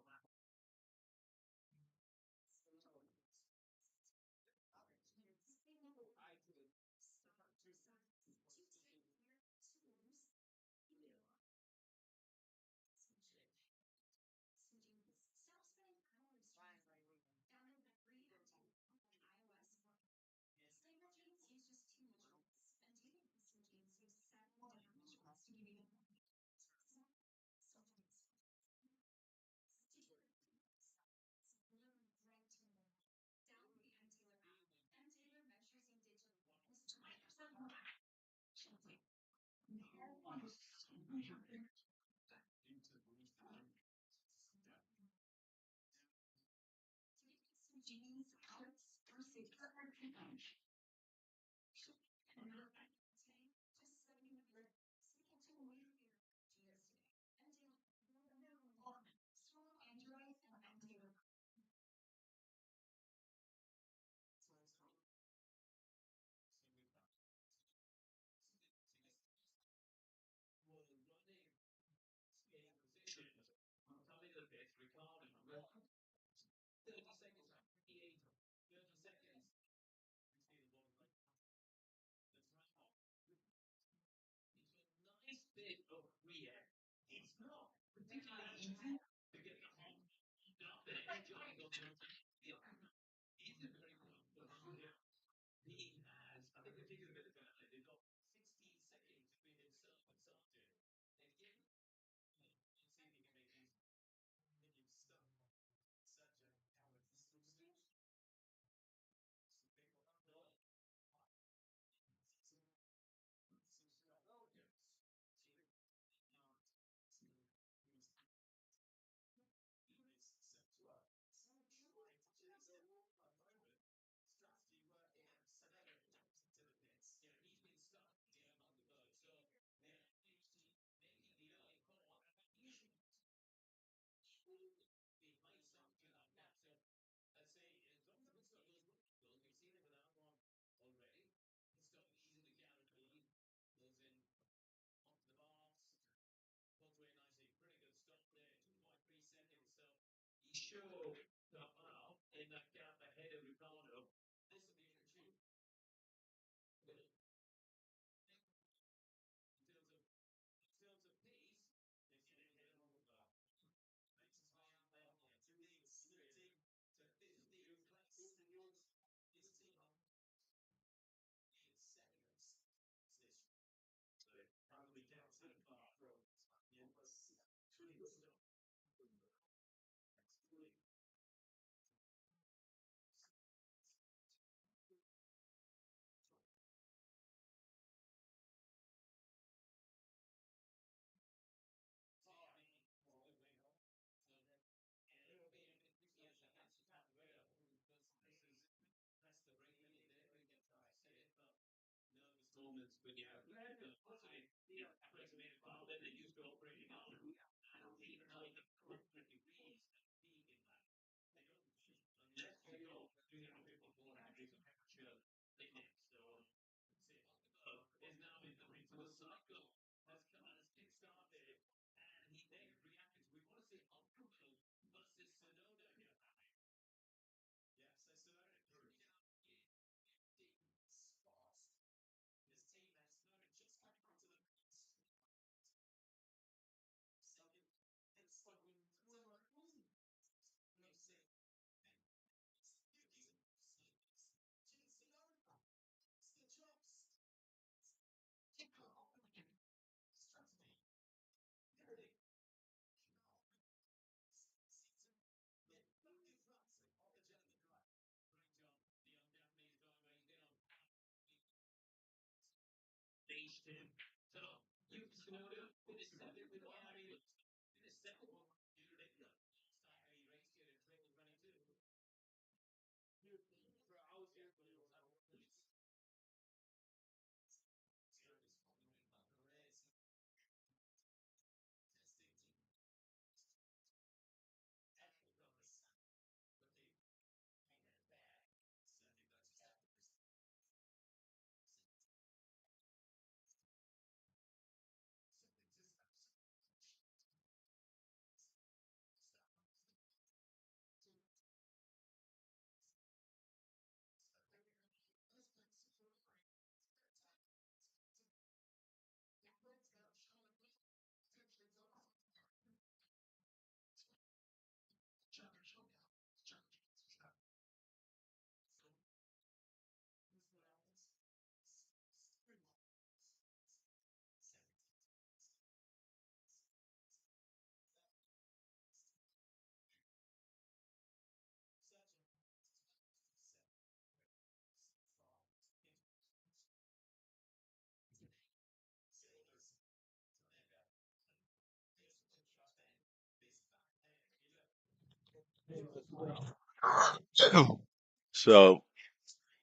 S3: So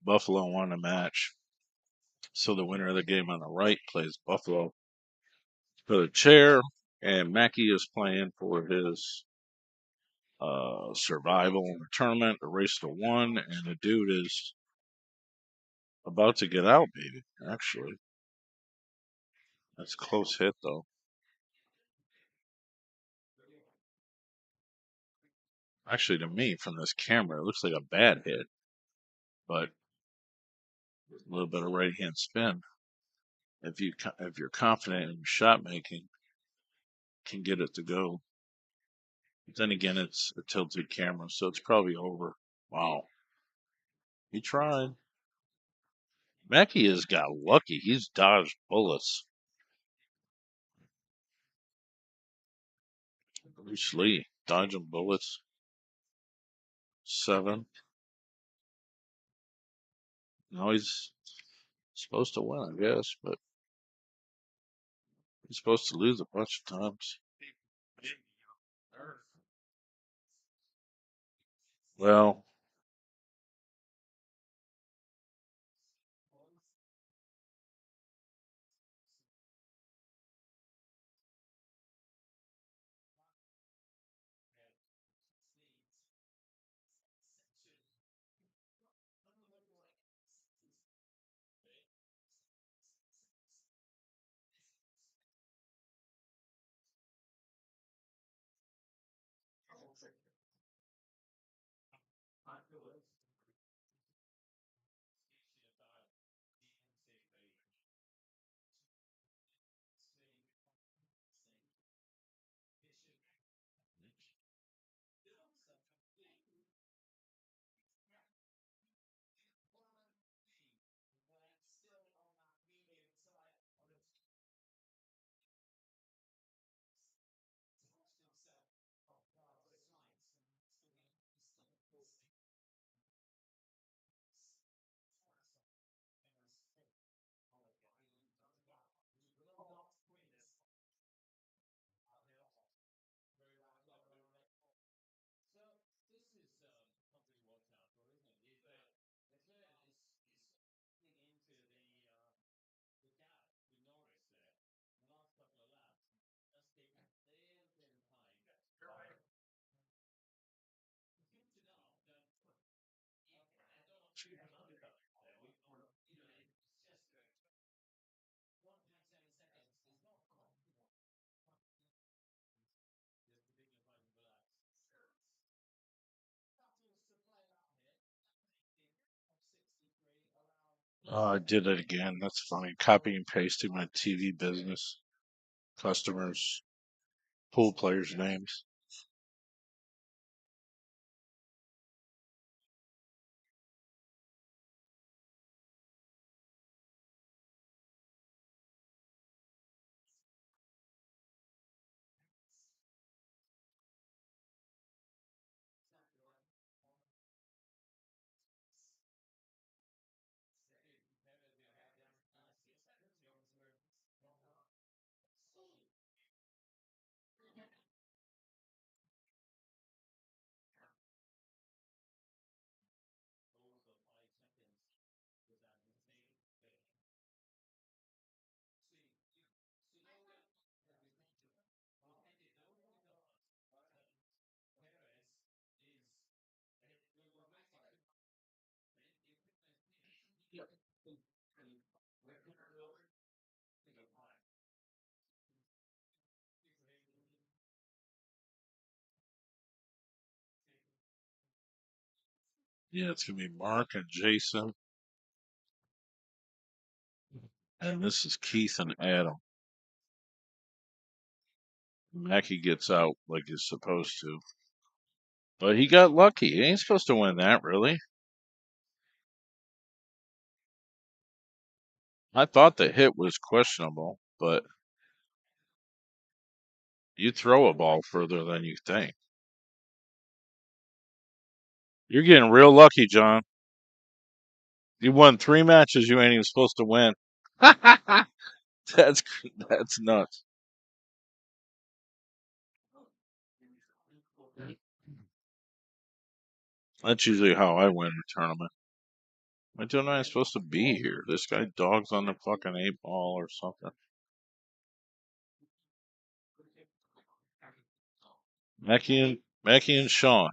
S3: Buffalo won the match. So the winner of the game on the right plays Buffalo for the chair, and Mackey is playing for his survival in the tournament, a race to one, and the dude is about to get out, baby. Actually, that's a close hit though. Actually, to me, from this camera, it looks like a bad hit, but a little bit of right hand spin. If you're confident in your shot making, can get it to go. But then again, it's a tilted camera, so it's probably over. Wow, he tried. Mackey has got lucky. He's dodged bullets. Bruce Lee dodging bullets. 7. Now he's supposed to win, I guess, but he's supposed to lose a bunch of times. Well, Oh, I did it again. That's funny. Copy and pasting my TV business, customers, pool players' names. Yeah, it's gonna be Mark and Jason, and this is Keith and Adam. Mackie gets out like he's supposed to, but he got lucky. He ain't supposed to win that, really. I thought the hit was questionable, but you throw a ball further than you think. You're getting real lucky, John. You won 3 matches you ain't even supposed to win. That's that's nuts. That's usually how I win a tournament. I don't know I'm supposed to be here. This guy dogs on the fucking 8 ball or something. Mackie and Sean.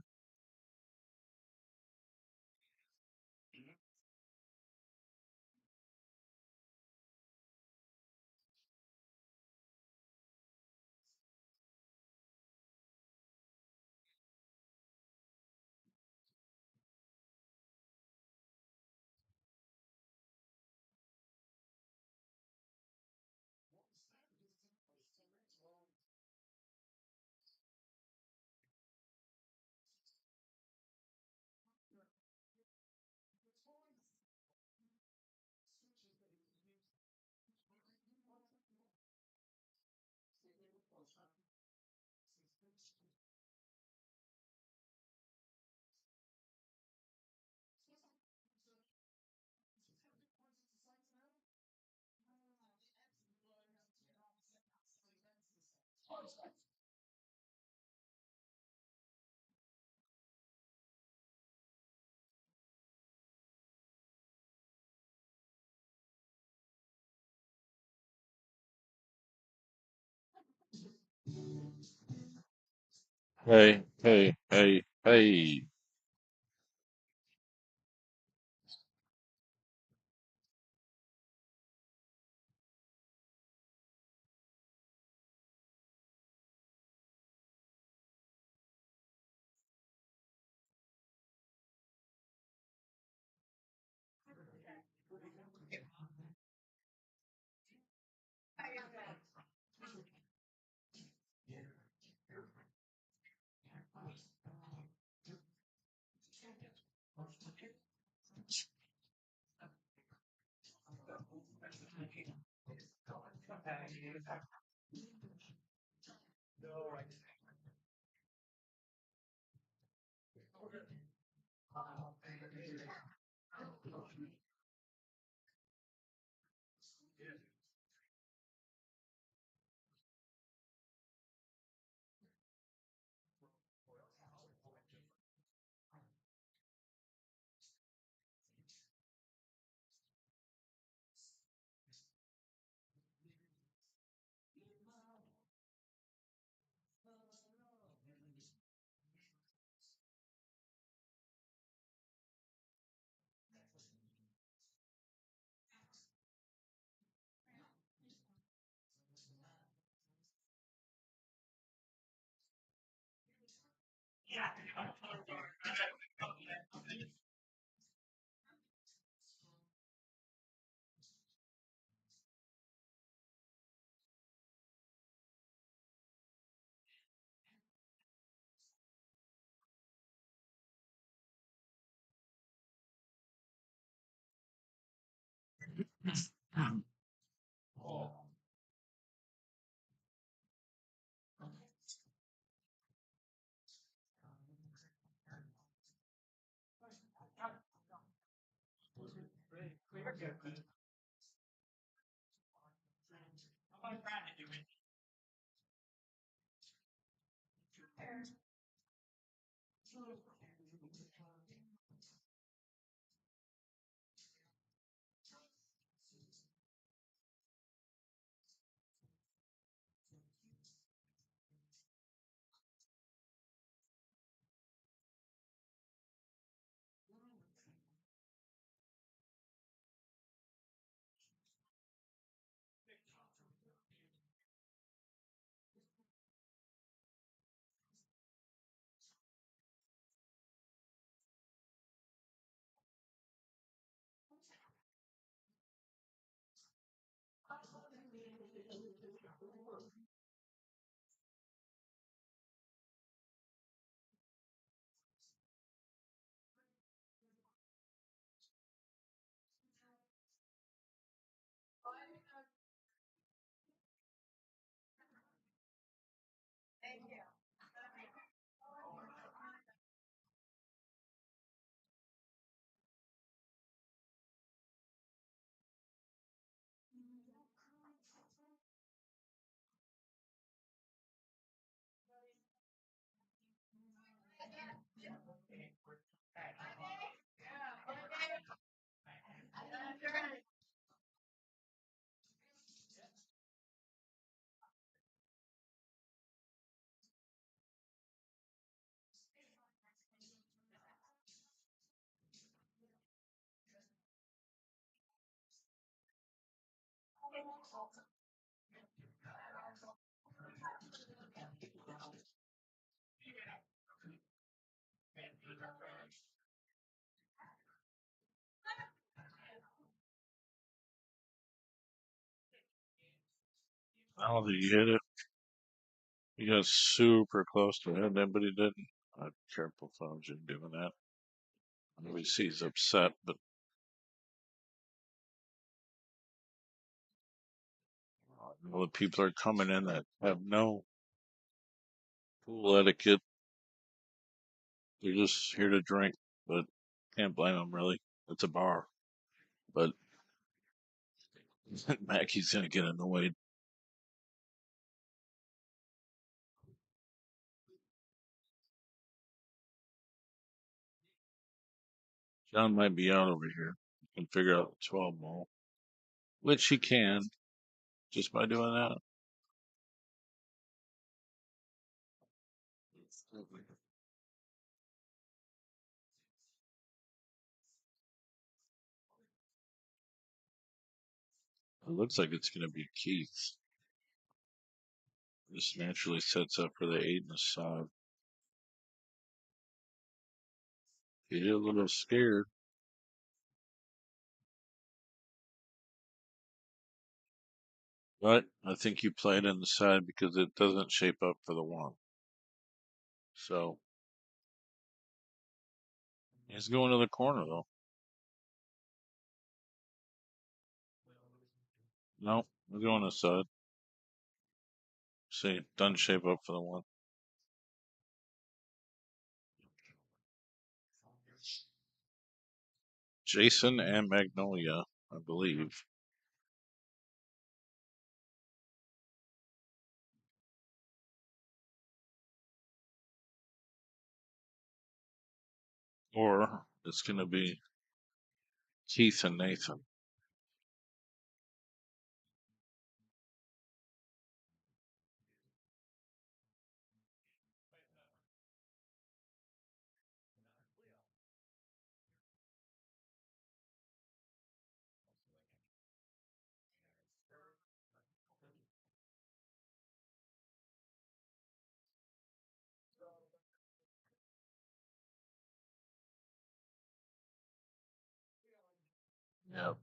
S3: Hey, hey, hey, hey. Oh, did you hit it? You got super close to it, but he didn't. Careful, phones, you're doing that. Obviously, he's upset, but all the people are coming in that have no pool etiquette. They're just here to drink, but can't blame them, really. It's a bar. But Mackey's going to get annoyed. John might be out over here. He can figure out the 12 ball, which he can just by doing that. It looks like it's going to be Keith. This naturally sets up for the 8 and the 5. He did a little scared. But I think you played in the side because it doesn't shape up for the 1. So he's going to the corner, though. No, we're going to side. See, doesn't shape up for the 1. Jason and Magnolia, I believe. Or it's going to be Keith and Nathan. Yep.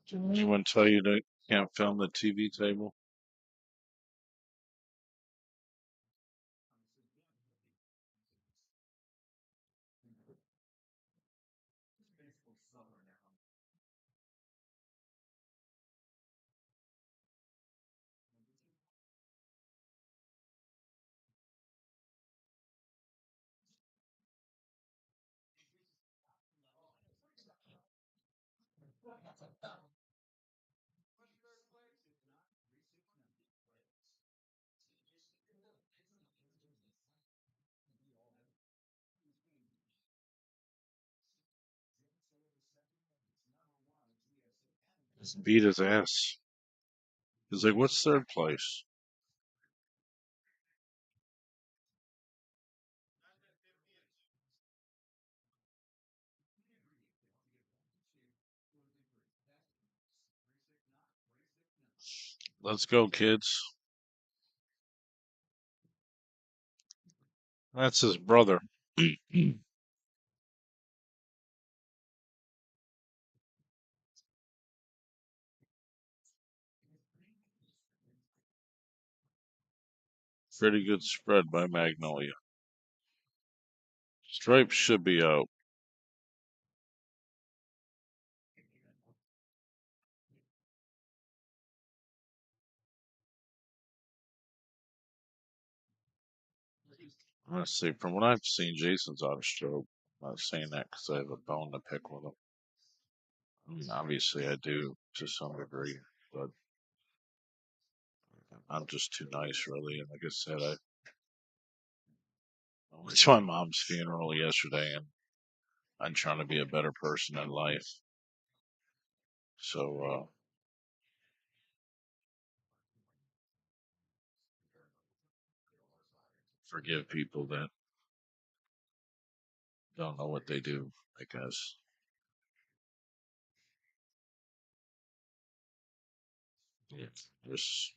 S3: Did anyone tell you they can't film the TV table? Just beat his ass. He's like, what's third place? Let's go, kids. That's his brother. Pretty good spread by Magnolia. Stripes should be out. Honestly, from what I've seen, Jason's out of stroke. I'm not saying that because I have a bone to pick with him. I mean, obviously, I do to some degree, but I'm just too nice, really. And like I said, I went to my mom's funeral yesterday, and I'm trying to be a better person in life. So, forgive people that don't know what they do, I guess. Yeah. There's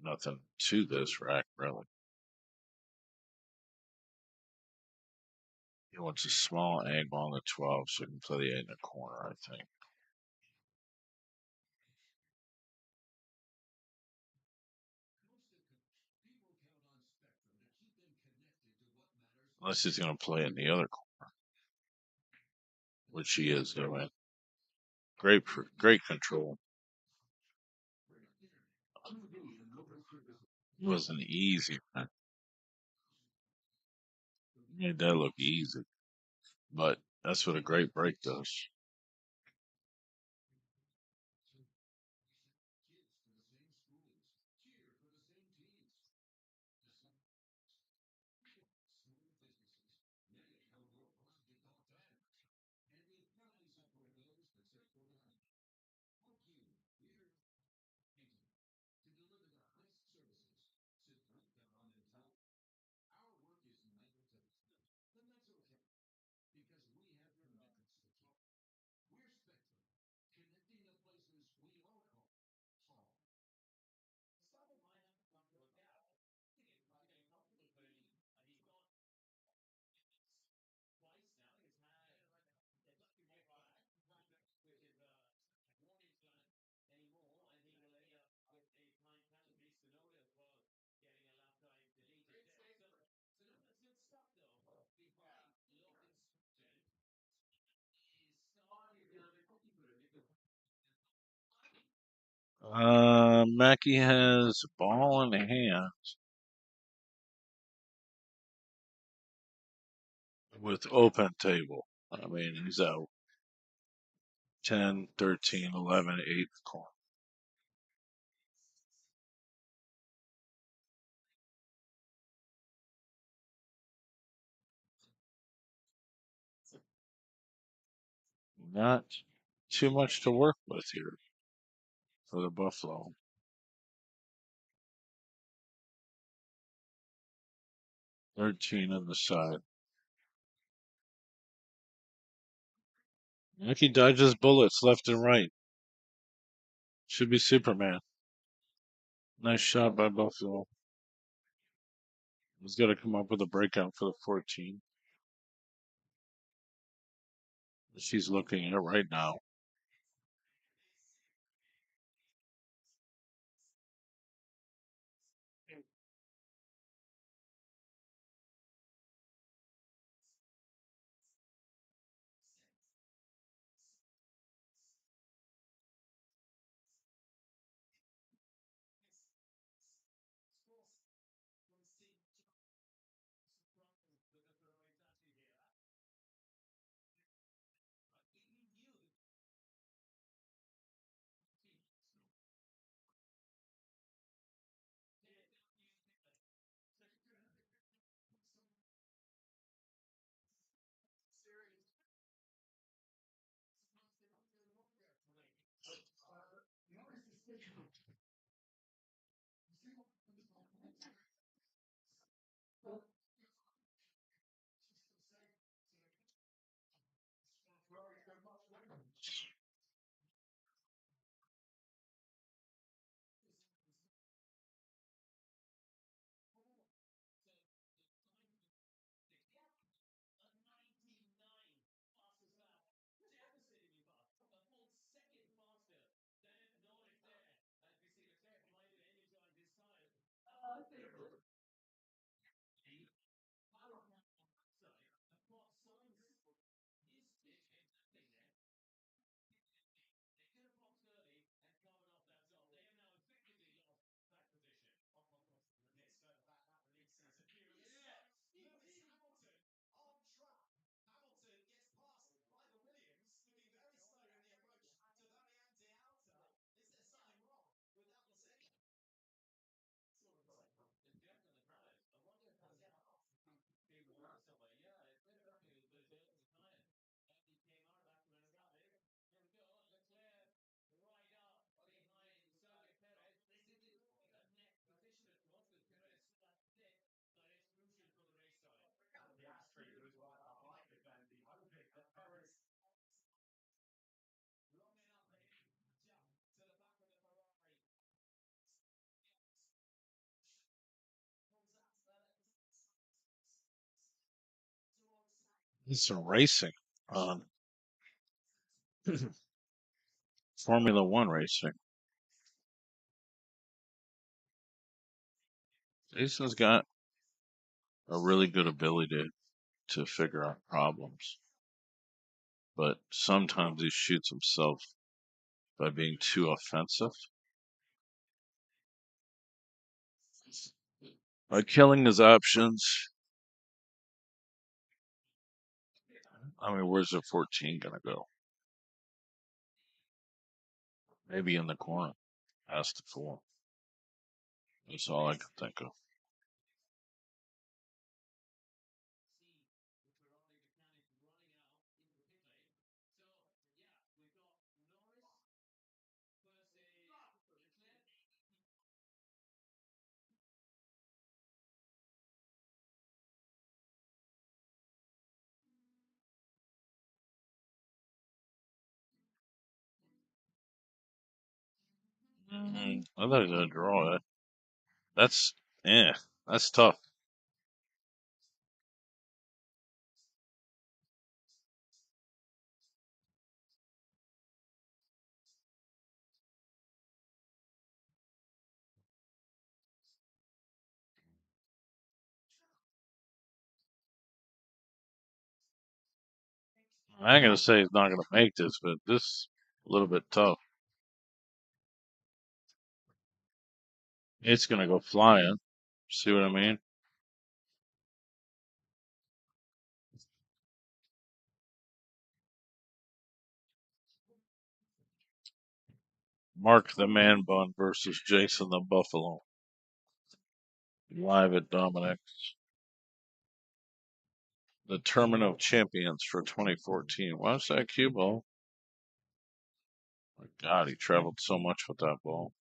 S3: nothing to this rack, really. He wants a small angle on the 12 so he can play the 8 in the corner, I think. Unless he's going to play in the other corner, which he is doing. Great control. It wasn't easy, man. Made that look easy. But that's what a great break does. Mackey has ball in hand with open table. I mean, he's out 10, 13, 11, 8 corner. Not too much to work with here for the Buffalo. 13 on the side. Mackey dodges bullets left and right. Should be Superman. Nice shot by Buffalo. He's got to come up with a breakout for the 14. She's looking at it right now. There's some racing on Formula One racing. Jason's got a really good ability to figure out problems, but sometimes he shoots himself by being too offensive, by killing his options. I mean, where's the 14 gonna go? Maybe in the corner, past the 4. That's all I can think of. I thought he was gonna draw it. That's that's tough. I ain't gonna say he's not gonna make this, but this is a little bit tough. It's gonna go flying. See what I mean? Mark the Man Bun versus Jason the Buffalo. Live at Dominicks. The Tournament of Champions for 2014. What's that cue ball? My God, he traveled so much with that ball.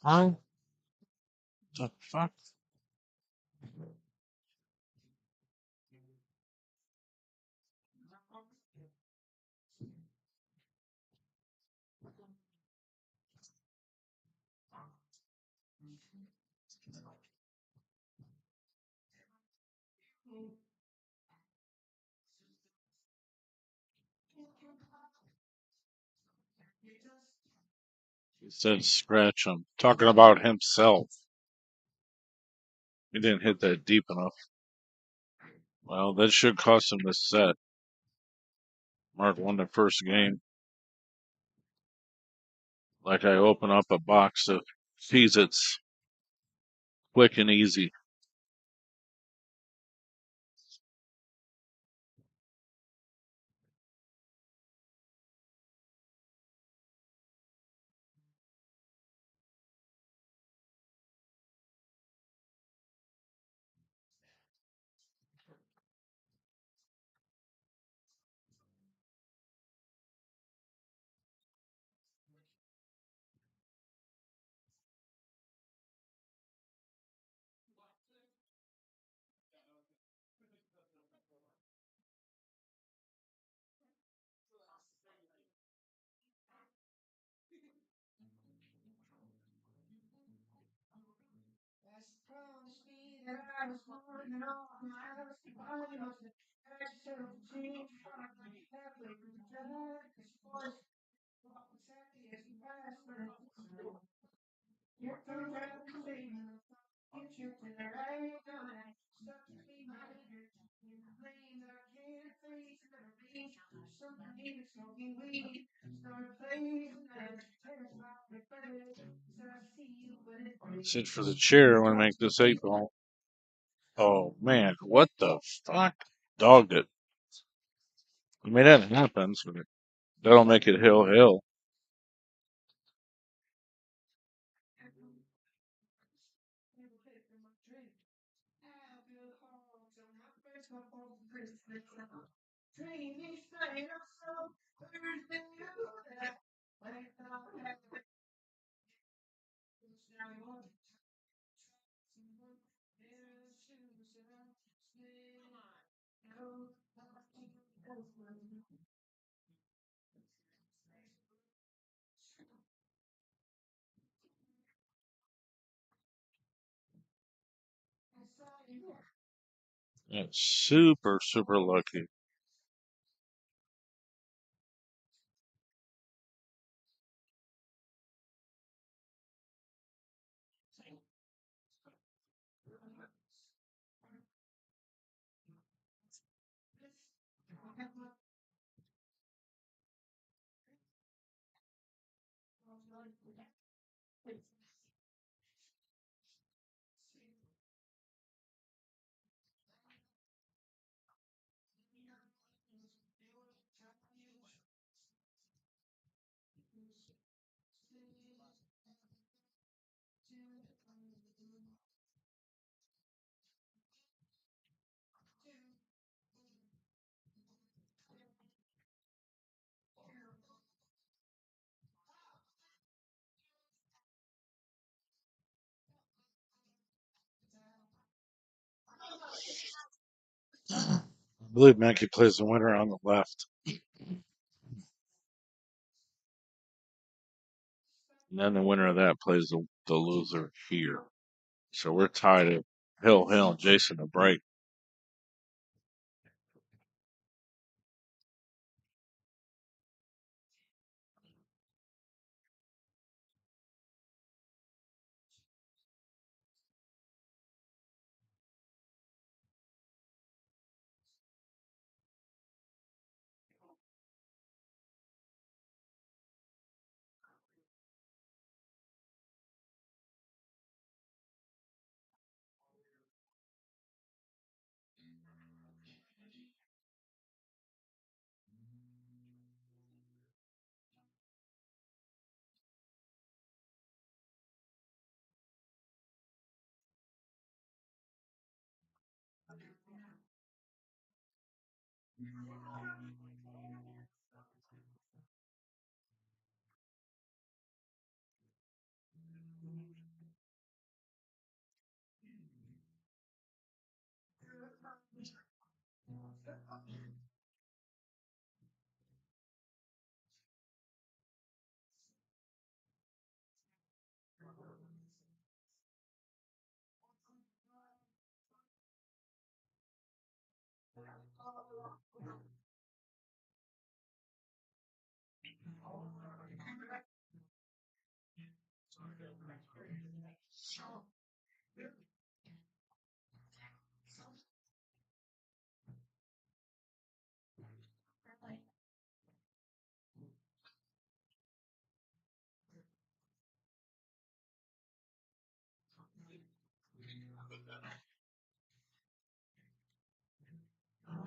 S3: Huh? The fuck? He said scratch him. Talking about himself. He didn't hit that deep enough. Well, that should cost him the set. Mark won the first game. Like I open up a box of Cheez-Its. Quick and easy. Sit for the chair when I make this 8-ball. Oh man, what the fuck? Dogged it. I mean, that happens. But That'll make it hill hill. That's super, super lucky. I believe Mackey plays the winner on the left. And then the winner of that plays the loser here. So we're tied at hill hill. Jason to break.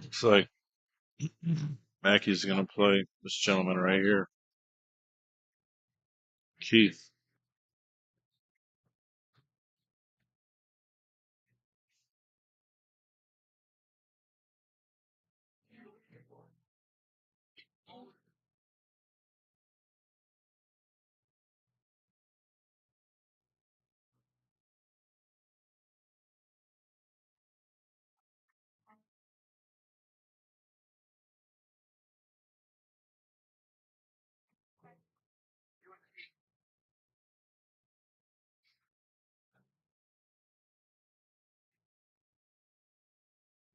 S3: Looks like Mackey's going to play this gentleman right here, Keith.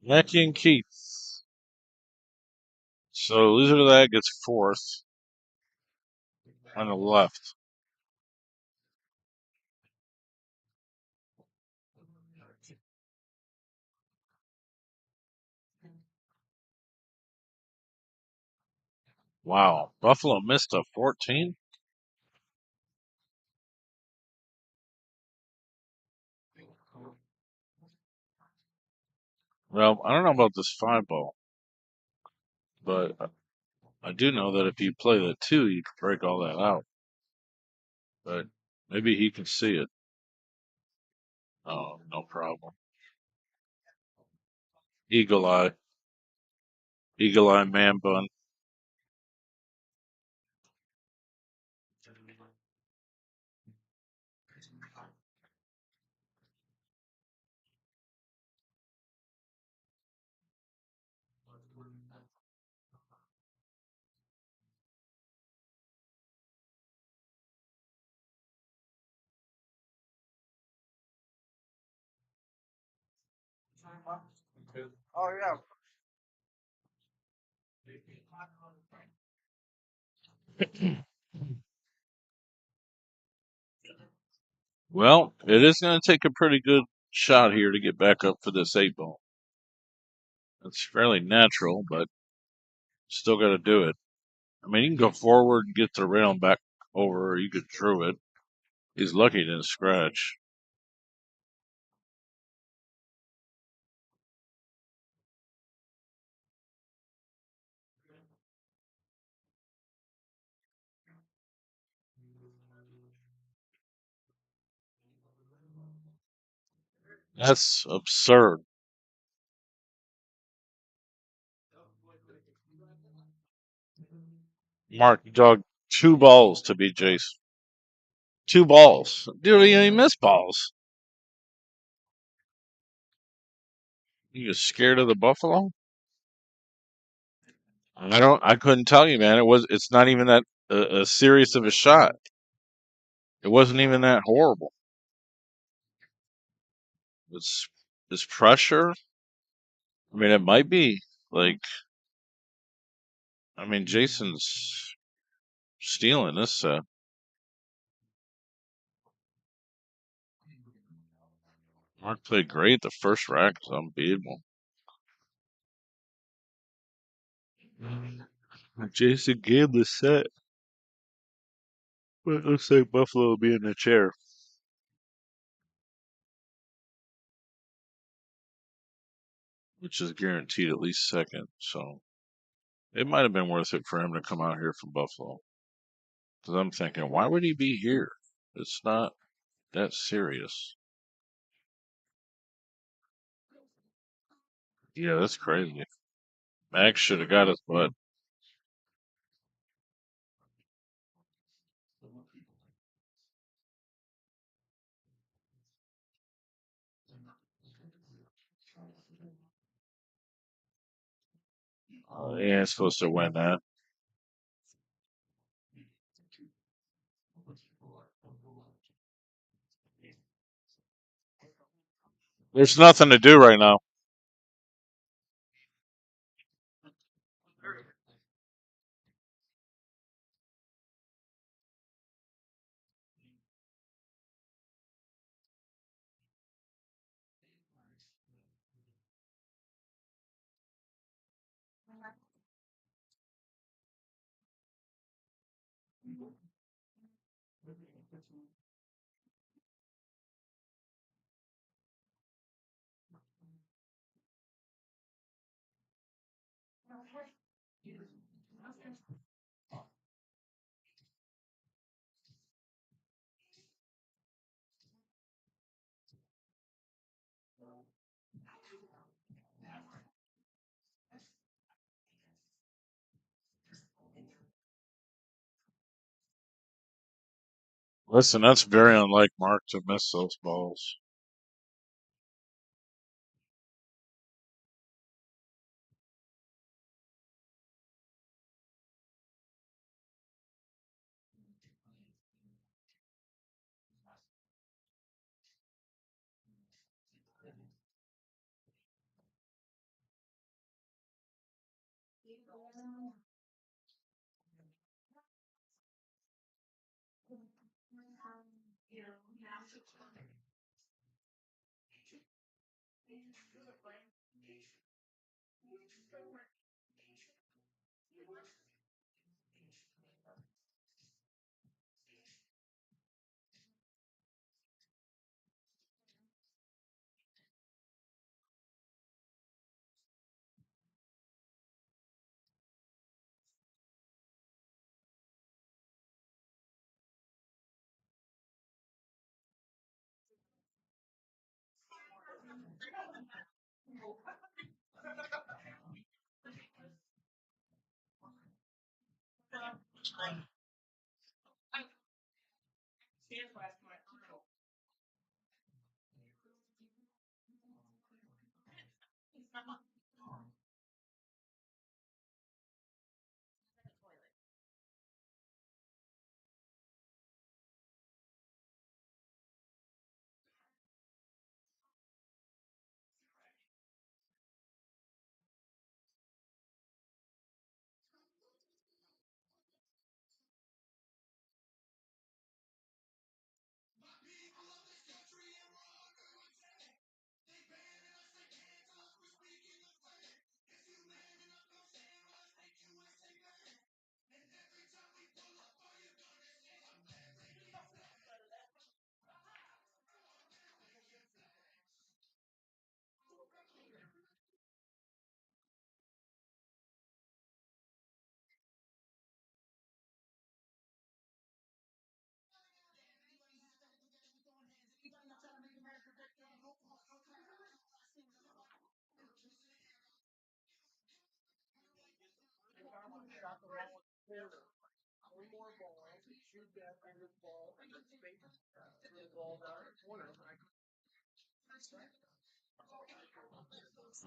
S3: Mackey and Keith. So loser to that gets fourth on the left. Wow. Buffalo missed a 14? Well, I don't know about this 5 ball, but I do know that if you play the 2, you can break all that out. But maybe he can see it. Oh, no problem. Eagle eye. Eagle eye man bun.
S5: Oh yeah.
S3: Well, it is going to take a pretty good shot here to get back up for this 8 ball. It's fairly natural, but still got to do it. I mean, you can go forward and get the rail and back over, or you could through it. He's lucky he didn't scratch. That's absurd. Mark dug 2 balls to beat Jason. 2 balls. Dude, he missed balls. You scared of the buffalo? I couldn't tell you, man. It's not even that serious of a shot. It wasn't even that horrible. It's pressure. I mean, it might be like, I mean, Jason's stealing this set. Mark played great. The first rack is unbeatable. Jason gave the set. But it looks like Buffalo will be in the chair, which is guaranteed at least second. So it might have been worth it for him to come out here from Buffalo. Because I'm thinking, why would he be here? It's not that serious. Yeah, that's crazy. Max should have got his butt. He ain't supposed to win that. There's nothing to do right now. Listen, that's very unlike Mark to miss those balls.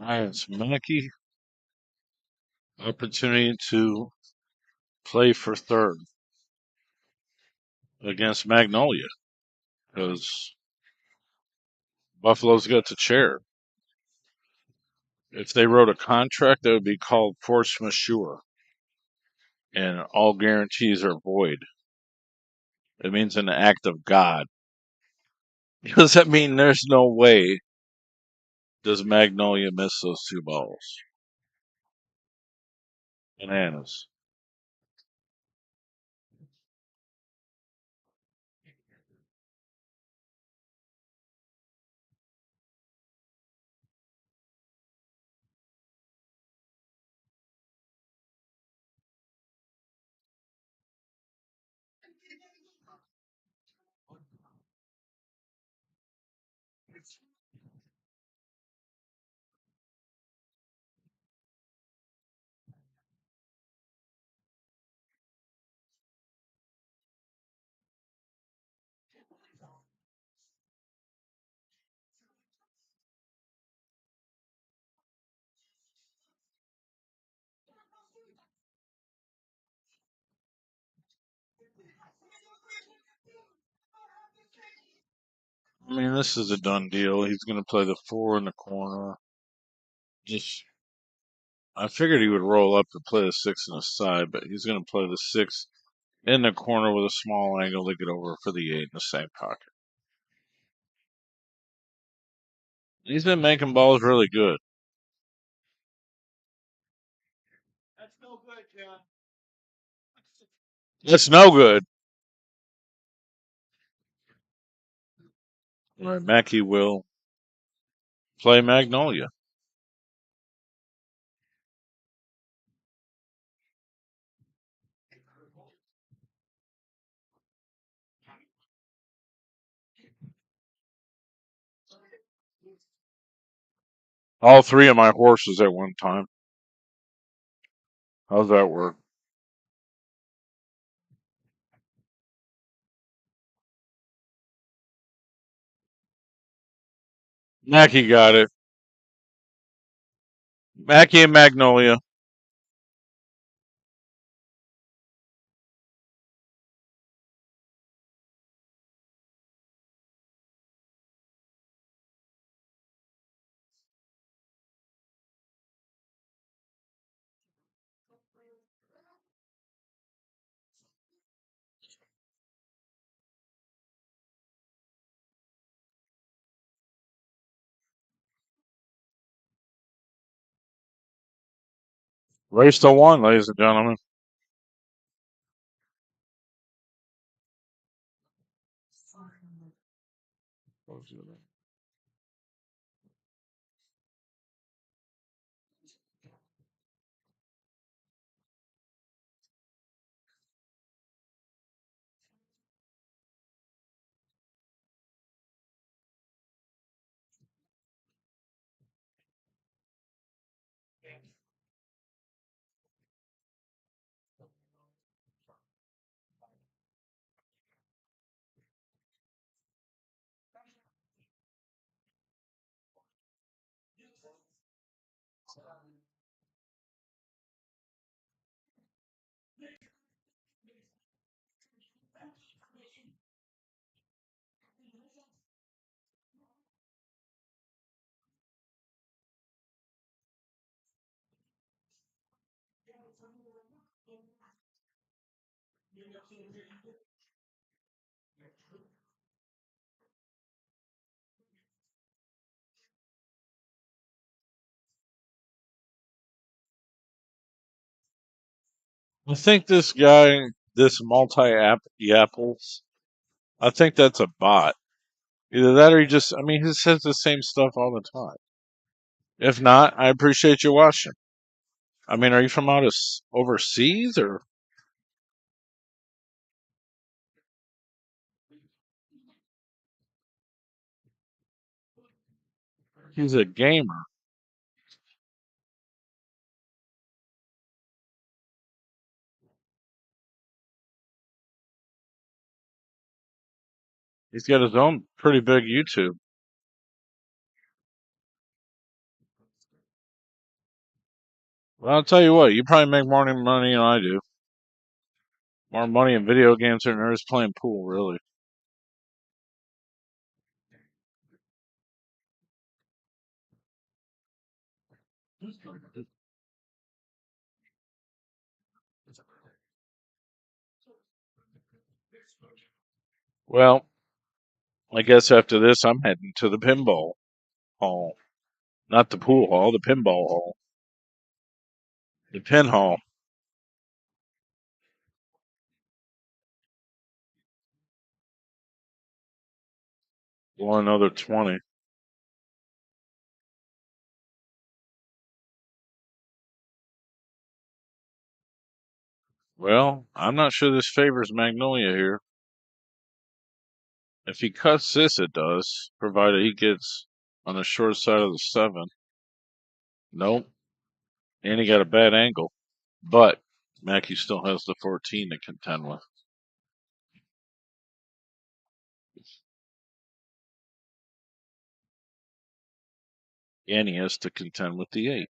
S3: All right, it's Mackey. Opportunity to play for third against Magnolia because Buffalo's got the chair. If they wrote a contract, that would be called force majeure, and all guarantees are void. It means an act of God. Does that mean there's no way does Magnolia miss those two balls? Bananas. I mean, this is a done deal. He's going to play the 4 in the corner. Just, I figured he would roll up to play the 6 in the side, but he's going to play the 6 in the corner with a small angle to get over for the 8 in the same pocket. He's been making balls really good.
S1: That's no good, John.
S3: That's no good. All right, Mackey will play Magnolia. All 3 of my horses at one time. How's that work? Mackey got it. Mackey and Magnolia. Race to 1, ladies and gentlemen. I think this guy, this multi-apples, I think that's a bot. Either that or he just, I mean, he says the same stuff all the time. If not, I appreciate you watching. I mean, are you from overseas or he's a gamer? He's got his own pretty big YouTube. Well, I'll tell you what, you probably make more money than I do. More money in video games than there is playing pool, really. Well, I guess after this, I'm heading to the pinball hall. Not the pool hall, the pinball hall. The pin hall. Well, another 20. Well, I'm not sure this favors Magnolia here. If he cuts this, it does, provided he gets on the short side of the 7. Nope. And he got a bad angle. But Mackey still has the 14 to contend with. And he has to contend with the 8.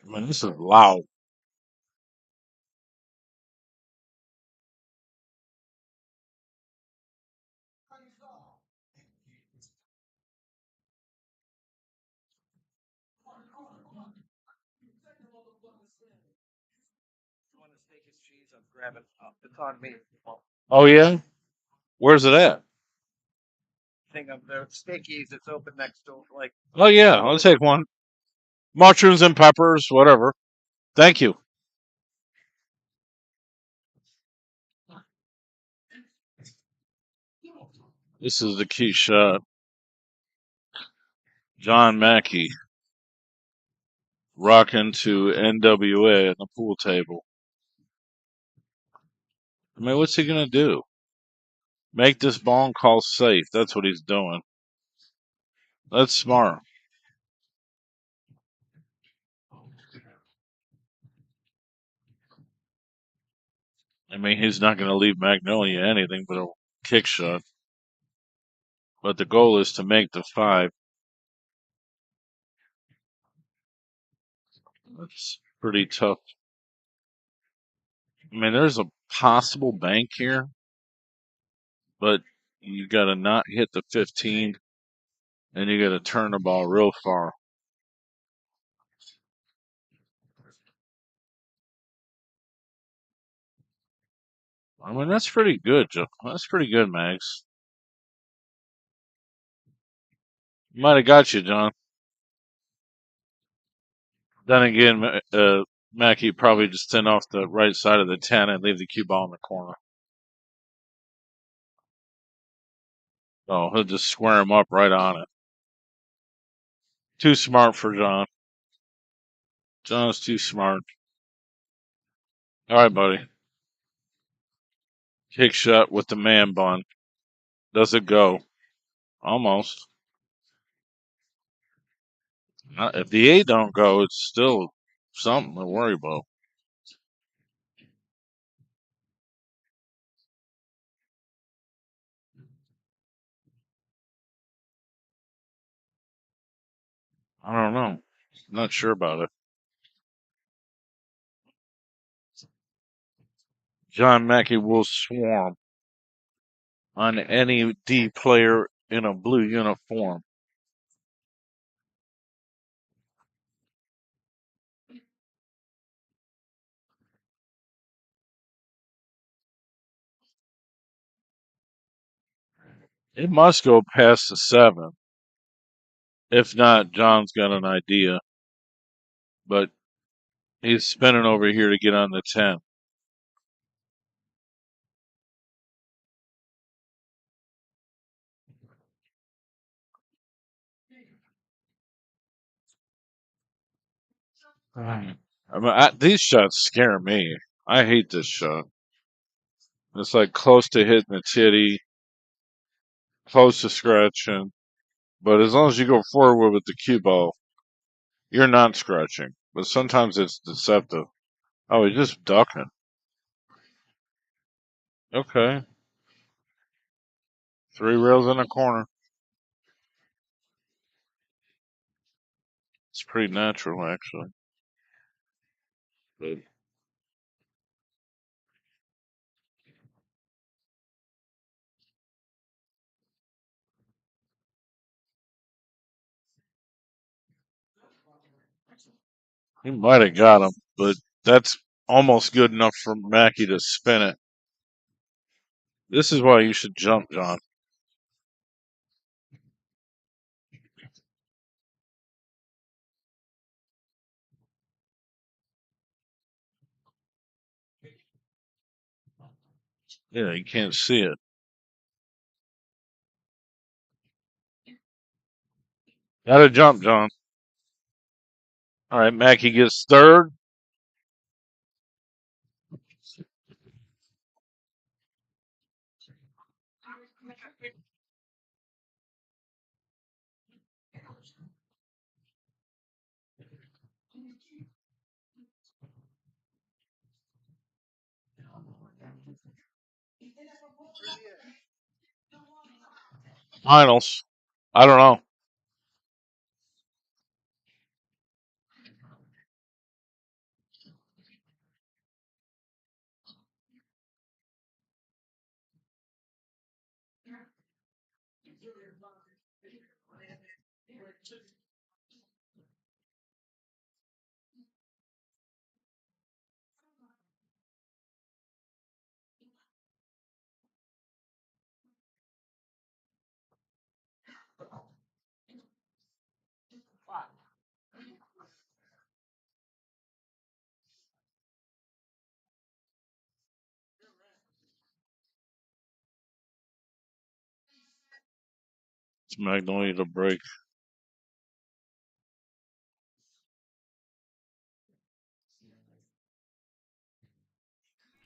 S3: I mean, this is loud.
S5: Want to steak his cheese? I'm grabbing up. It's on me.
S3: Oh, yeah? Where's it at?
S5: Thing of the steakies. It's open next to like.
S3: Oh, yeah. I'll take one. Mushrooms and peppers, whatever. Thank you. This is the key shot. John Mackey rocking to NWA at the pool table. I mean, what's he going to do? Make this ball call safe. That's what he's doing. That's smart. I mean, he's not going to leave Magnolia anything but a kick shot. But the goal is to make the 5. That's pretty tough. I mean, there's a possible bank here, but you got to not hit the 15, and you got to turn the ball real far. I mean, that's pretty good, Joe. That's pretty good, Max. Might have got you, John. Then again, Mackey probably just send off the right side of the 10 and leave the cue ball in the corner. Oh, he'll just square him up right on it. Too smart for John. John's too smart. All right, buddy. Kick shot with the man bun. Does it go? Almost. If the 8 don't go, it's still something to worry about. I don't know. Not sure about it. John Mackey will swarm. on any D player in a blue uniform. It must go past the 7. If not, John's got an idea. But he's spinning over here to get on the 10. I mean, these shots scare me. I hate this shot. It's like close to hitting the titty, close to scratching. But as long as you go forward with the cue ball, you're not scratching. But sometimes it's deceptive. Oh, he's just ducking. Okay. 3 rails in a corner. It's pretty natural, actually. But he might have got him, but that's almost good enough for Mackey to spin it. This is why you should jump, John. Yeah, you can't see it. Gotta jump, John. All right, Mackey gets third. Finals. I don't know. It's Magnolia to break.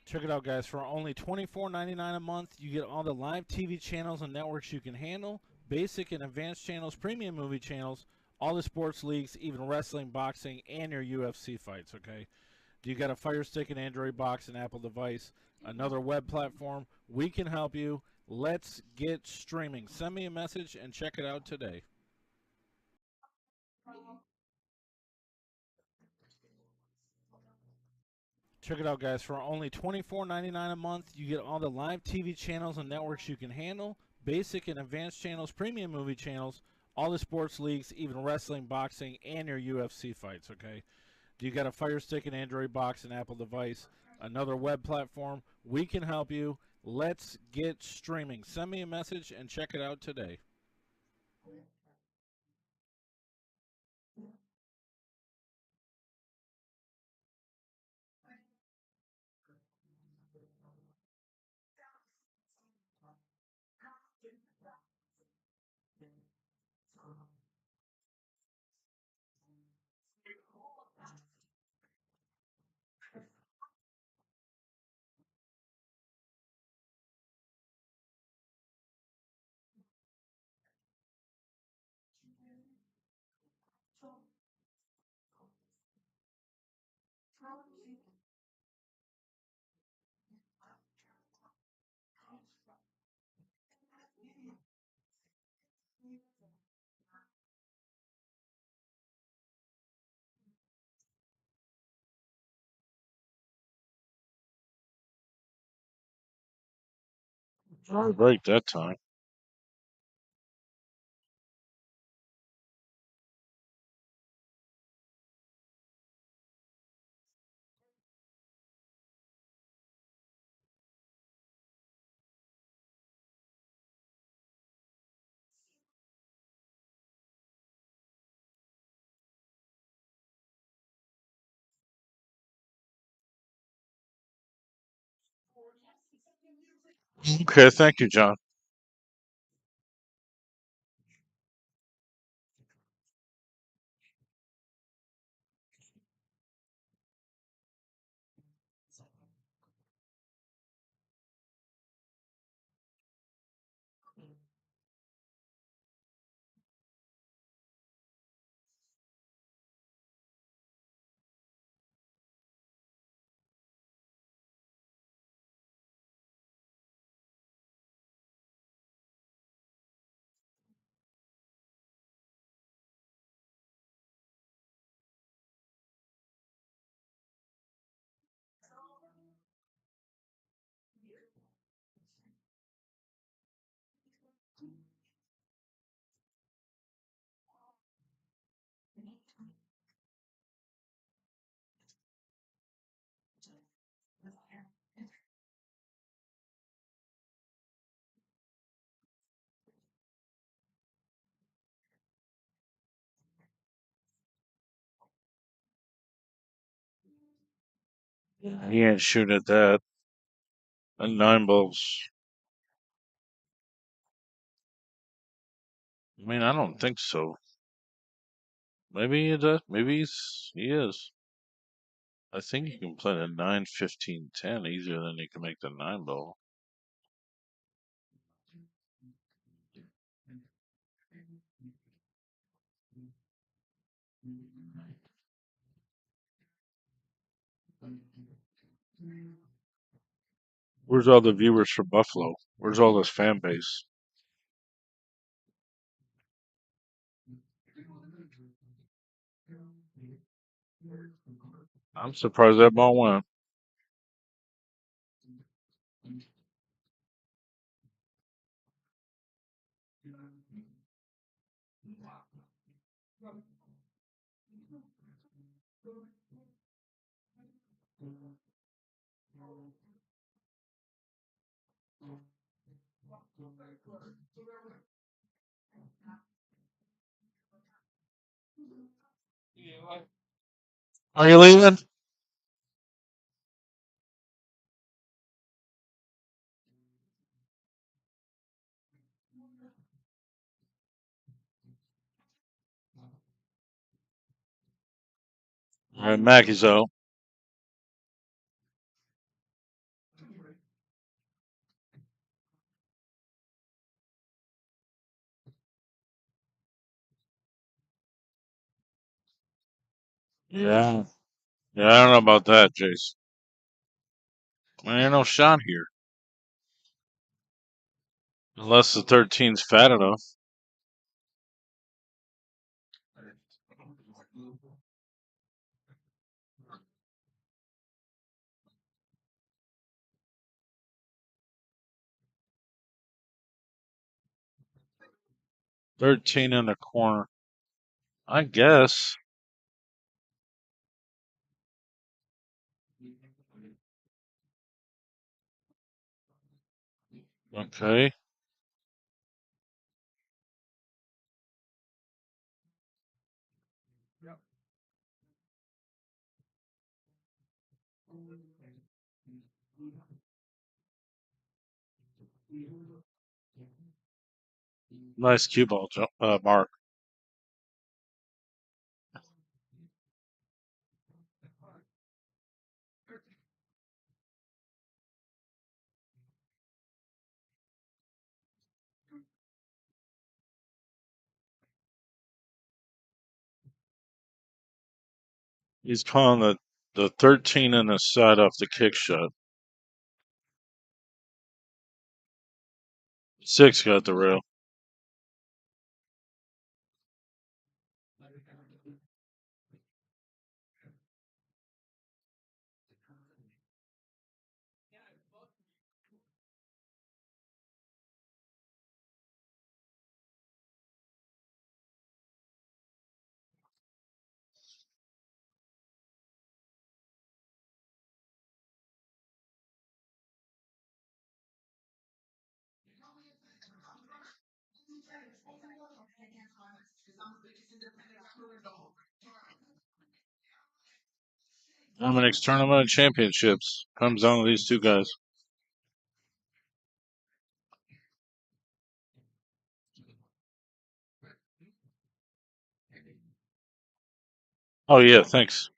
S6: Check it out, guys. For only $24.99 a month, you get all the live TV channels and networks you can handle, basic and advanced channels, premium movie channels, all the sports leagues, even wrestling, boxing, and your UFC fights, okay? Do you got a Fire Stick, an Android box, an Apple device, another web platform? We can help you. Let's get streaming. Send me a message and check it out today. Check it out, guys. For only $24.99 a month, you get all the live TV channels and networks you can handle, basic and advanced channels, premium movie channels, all the sports leagues, even wrestling, boxing, and your UFC fights, okay? Do you got a Fire Stick, an Android box, an Apple device, another web platform? We can help you. Let's get streaming. Send me a message and check it out today.
S3: Dry break that time. Okay, thank you, John. He ain't shooting at that. And 9 balls. I mean, I don't think so. Maybe he does. He is. I think you can play the 9, 15, 10 easier than you can make the 9 ball. Where's all the viewers for Buffalo? Where's all this fan base? I'm surprised that ball went. Are you leaving? All right, Mackey's out. Yeah. Yeah, I don't know about that, Jace. There ain't no shot here. Unless the 13's fat enough. 13 in the corner. I guess. Okay. Nice cue ball, Mark. He's calling the 13 in the side off the kick shot. 6 got the rail. Dominicks Tournament of Championships comes down to these two guys. Oh yeah, thanks.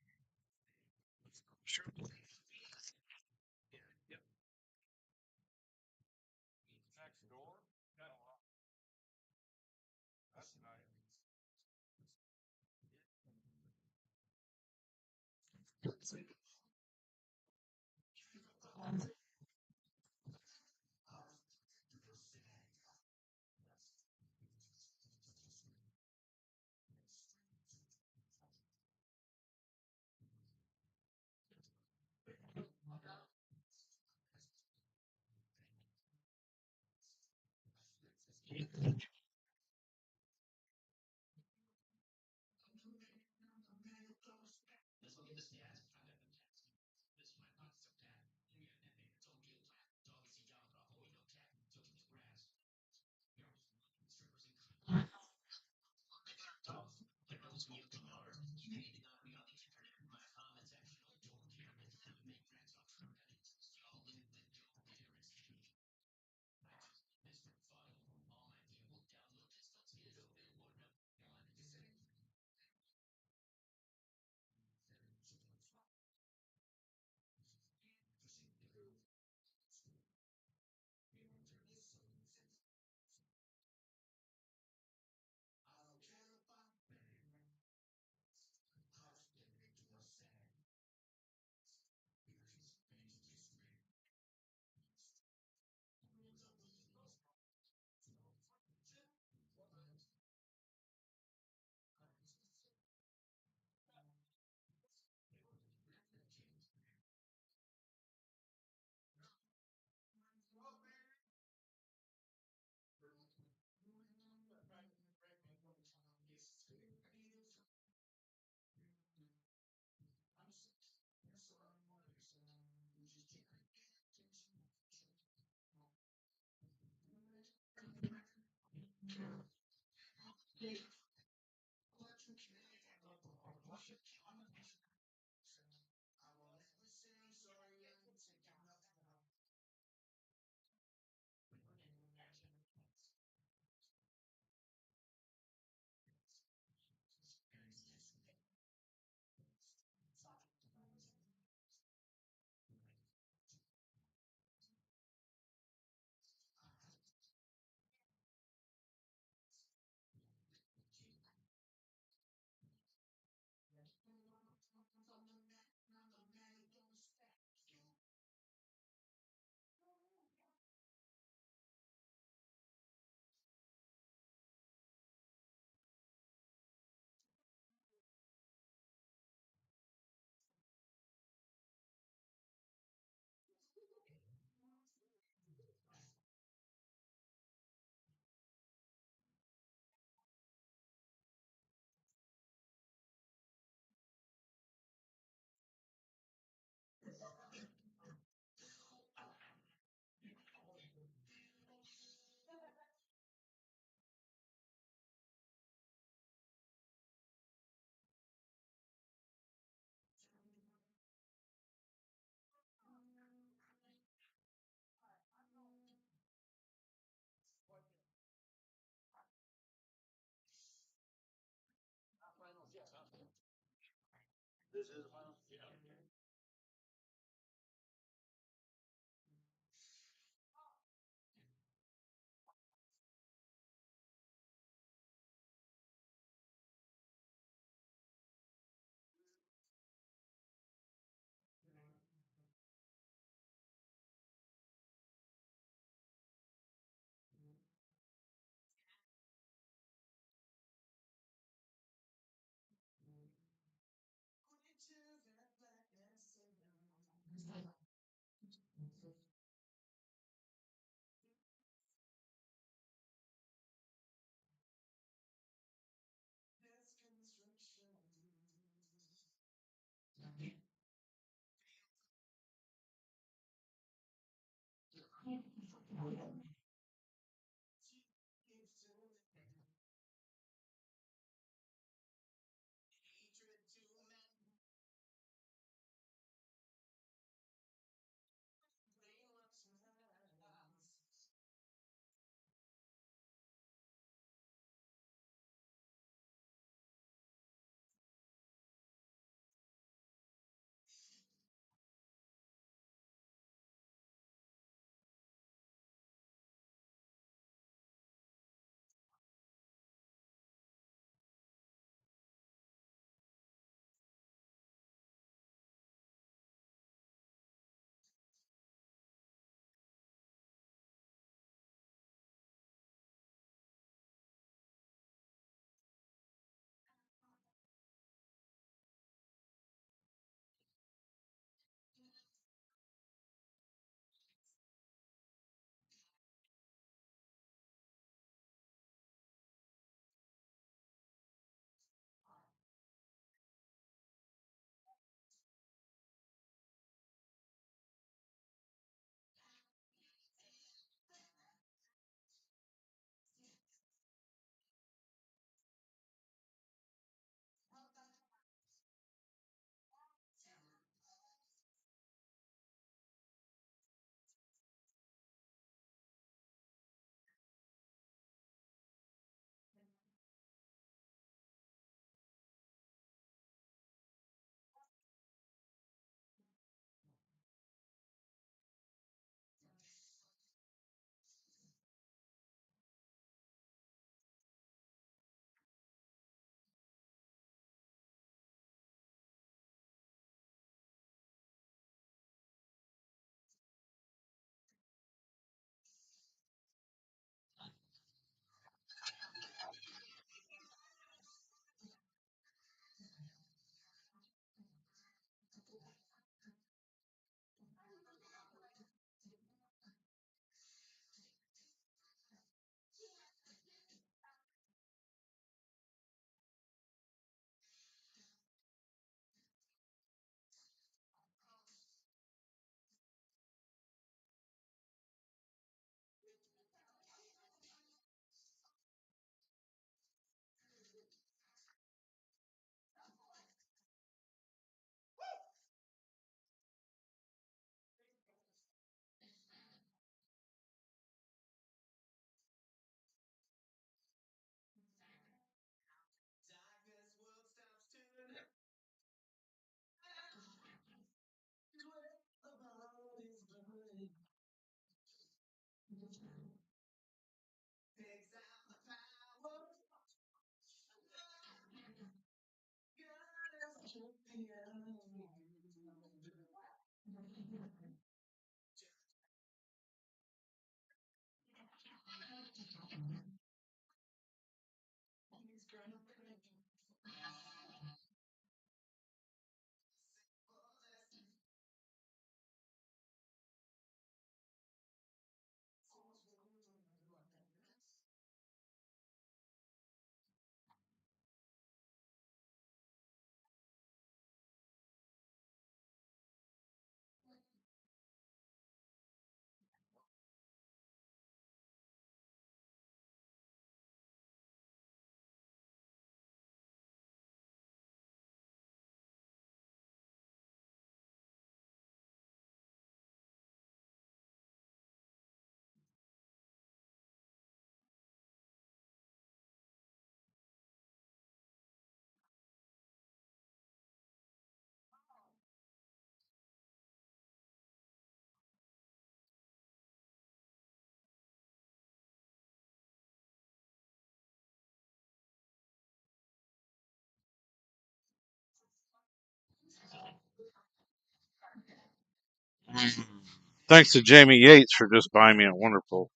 S3: Thanks to Jamie Yates for just buying me a wonderful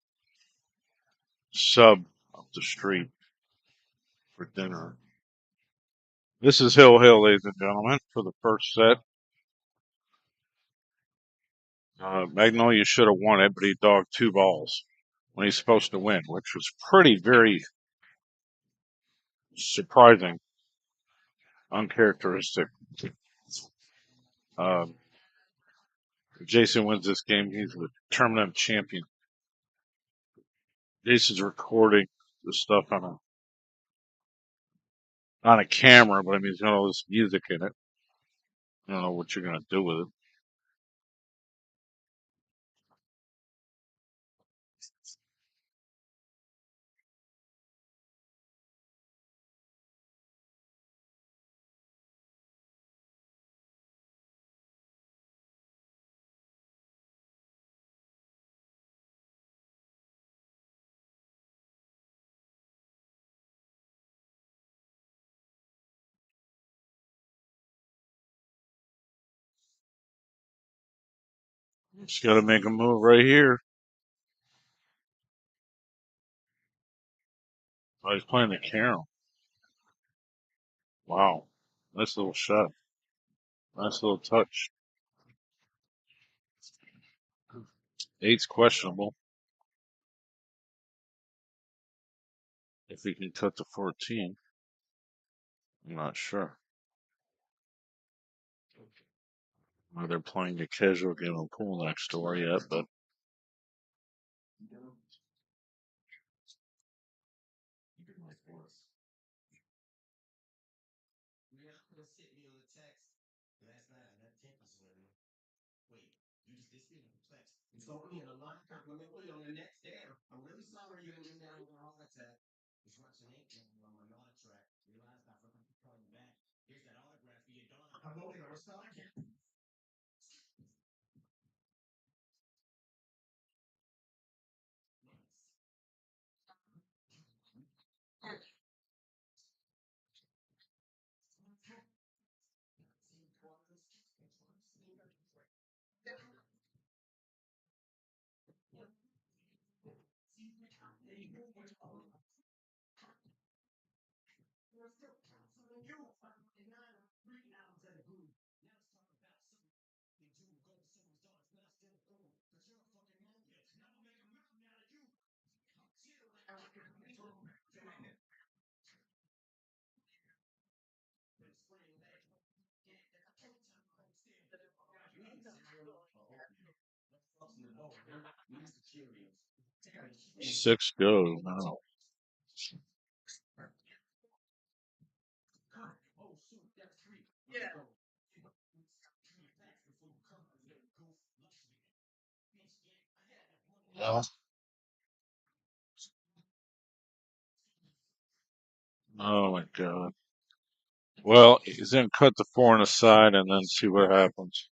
S3: sub up the street for dinner. This is Hill Hill, ladies and gentlemen, for the first set. Magnolia should have won it, but he dogged 2 balls when he's supposed to win, which was very surprising, uncharacteristic. If Jason wins this game, he's the tournament champion. Jason's recording the stuff on a camera, but I mean, there's got all this music in it. I don't know what you're gonna do with it. Just got to make a move right here. Oh, he's playing the camera. Wow, nice little shot. Nice little touch. 8's questionable. If he can cut to 14, I'm not sure. Well, they're playing a casual game of pool next door yet, but six goes now. Oh my god. Well, he's gonna cut the 4 on the side and then see what happens.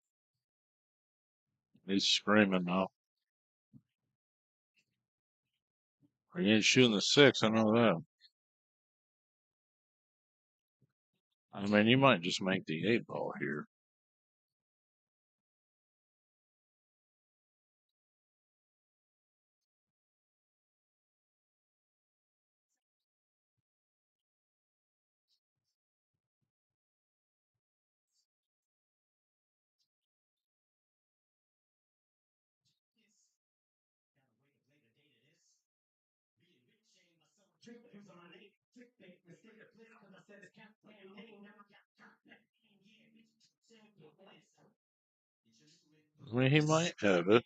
S3: He's screaming now. He ain't shooting the 6, I know that. I mean, you might just make the 8 ball here. I mean, he might have it.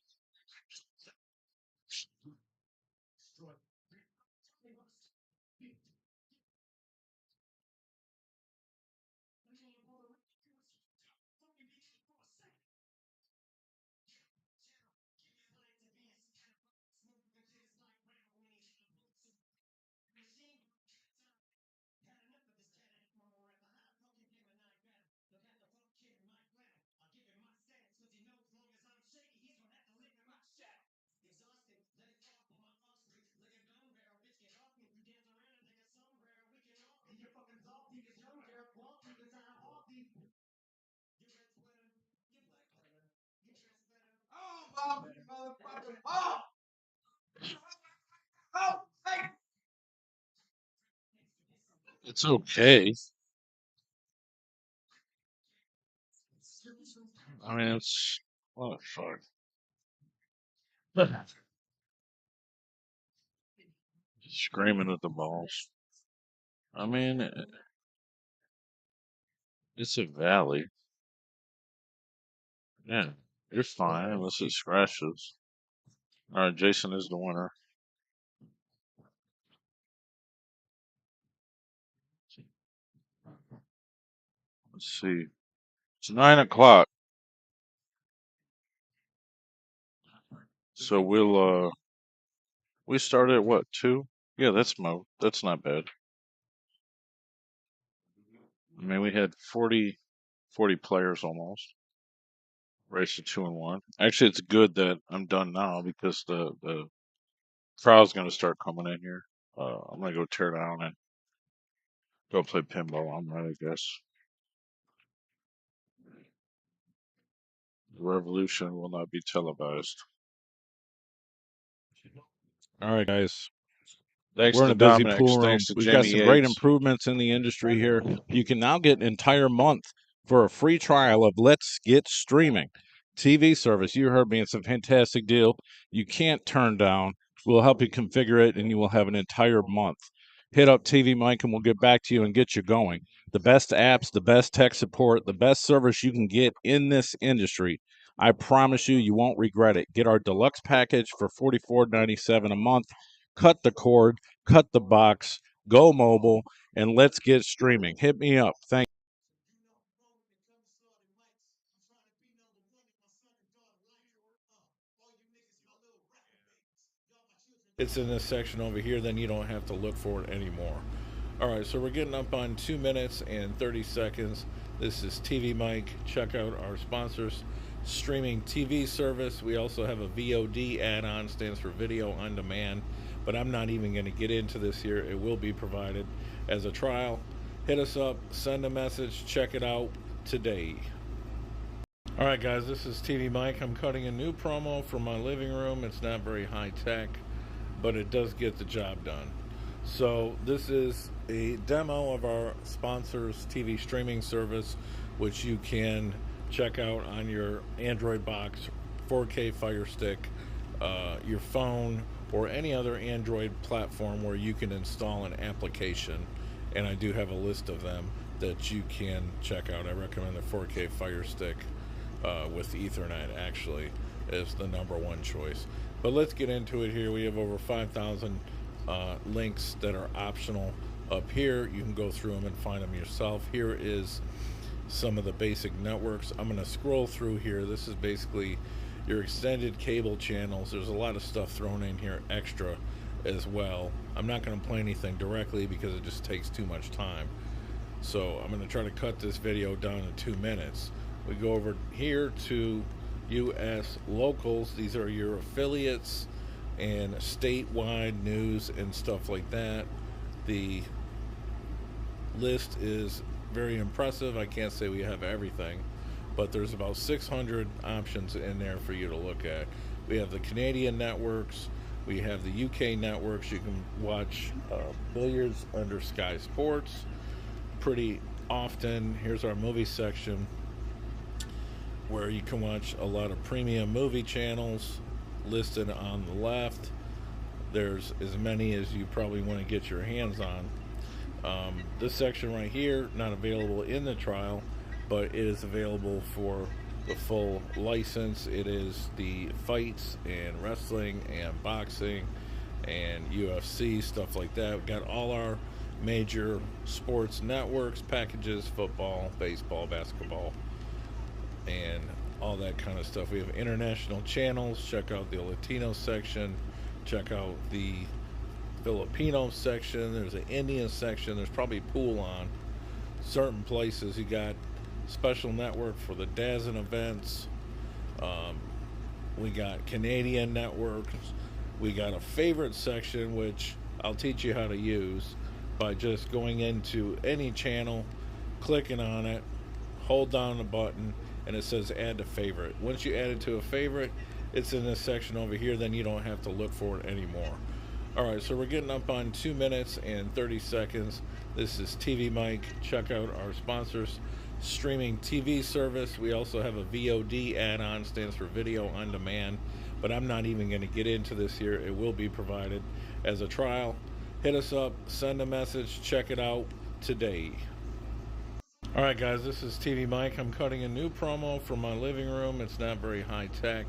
S3: It's okay. I mean, it's what fuck. Screaming at the balls. I mean, it's a valley. Yeah, you're fine unless it scratches. All right, Jason is the winner. Let's see. It's 9 o'clock, so we started at what, 2? Yeah, that's not bad. I mean, we had 40 players almost. Race to 2-1. Actually, it's good that I'm done now because the crowd's gonna start coming in here. I'm gonna go tear down and go play pinball. I'm right, I guess. The revolution will not be televised.
S6: All right, guys.
S3: Thanks
S6: We're in
S3: to
S6: a busy
S3: Dominicks.
S6: pool room.
S3: Thanks to
S6: We've got
S3: Jamie
S6: some great
S3: Yates.
S6: improvements in the industry here. You can now get an entire month for a free trial of Let's Get Streaming TV service. You heard me. It's a fantastic deal. You can't turn down. We'll help you configure it, and you will have an entire month. Hit up TV Mike, and we'll get back to you and get you going. The best apps, the best tech support, the best service you can get in this industry. I promise you, you won't regret it. Get our deluxe package for $44.97 a month. Cut the cord, cut the box, go mobile, and let's get streaming. Hit me up. Thank It's in this section over here, then you don't have to look for it anymore. All right, so we're getting up on 2 minutes and 30 seconds. This is TV Mike. Check out our sponsors. Streaming TV service. We also have a VOD add-on, stands for Video on Demand, but I'm not even going to get into this here. It will be provided as a trial. Hit us up, send a message, check it out today. All right, guys, this is TV Mike. I'm cutting a new promo for my living room. It's not very high tech, but it does get the job done. So this is a demo of our sponsor's TV streaming service, which you can check out on your Android box, 4K Fire Stick, your phone, or any other Android platform where you can install an application. And I do have a list of them that you can check out. I recommend the 4K Fire Stick with Ethernet, actually, is the #1 choice. But let's get into it here. We have over 5,000 links that are optional up here. You can go through them and find them yourself. Here is some of the basic networks. I'm going to scroll through here. This is basically your extended cable channels. There's a lot of stuff thrown in here extra as well. I'm not going to play anything directly because it just takes too much time. So I'm going to try to cut this video down to 2 minutes. We go over here to U.S. locals. These are your affiliates and statewide news and stuff like that. The list is very impressive. I can't say we have everything, but there's about 600 options in there for you to look at. We have the Canadian networks. We have the UK networks. You can watch billiards under Sky Sports pretty often. Here's our movie section, where you can watch a lot of premium movie channels listed on the left. There's as many as you probably want to get your hands on. This section right here, not available in the trial, but it is available for the full license. It is the fights and wrestling and boxing and UFC, stuff like that. We've got all our major sports networks, packages, football, baseball, basketball, and all that kind of stuff. We have international channels. Check out the Latino section. Check out the Filipino section. There's an Indian section. There's probably pool on certain places. You got special network for the DAZN events. We got Canadian networks. We got a favorite section, which I'll teach you how to use by just going into any channel, clicking on it, hold down the button, and it says add to favorite. Once you add it to a favorite, it's in this section over here. Then you don't have to look for it anymore. All right, so we're getting up on 2 minutes and 30 seconds. This is TV Mike. Check out our sponsors streaming TV service. We also have a VOD add-on, stands for video on demand, but I'm not even going to get into this here. It will be provided as a trial. Hit us up, send a message, check it out today. All right, guys, this is TV Mike. I'm cutting a new promo for my living room. It's not very high tech,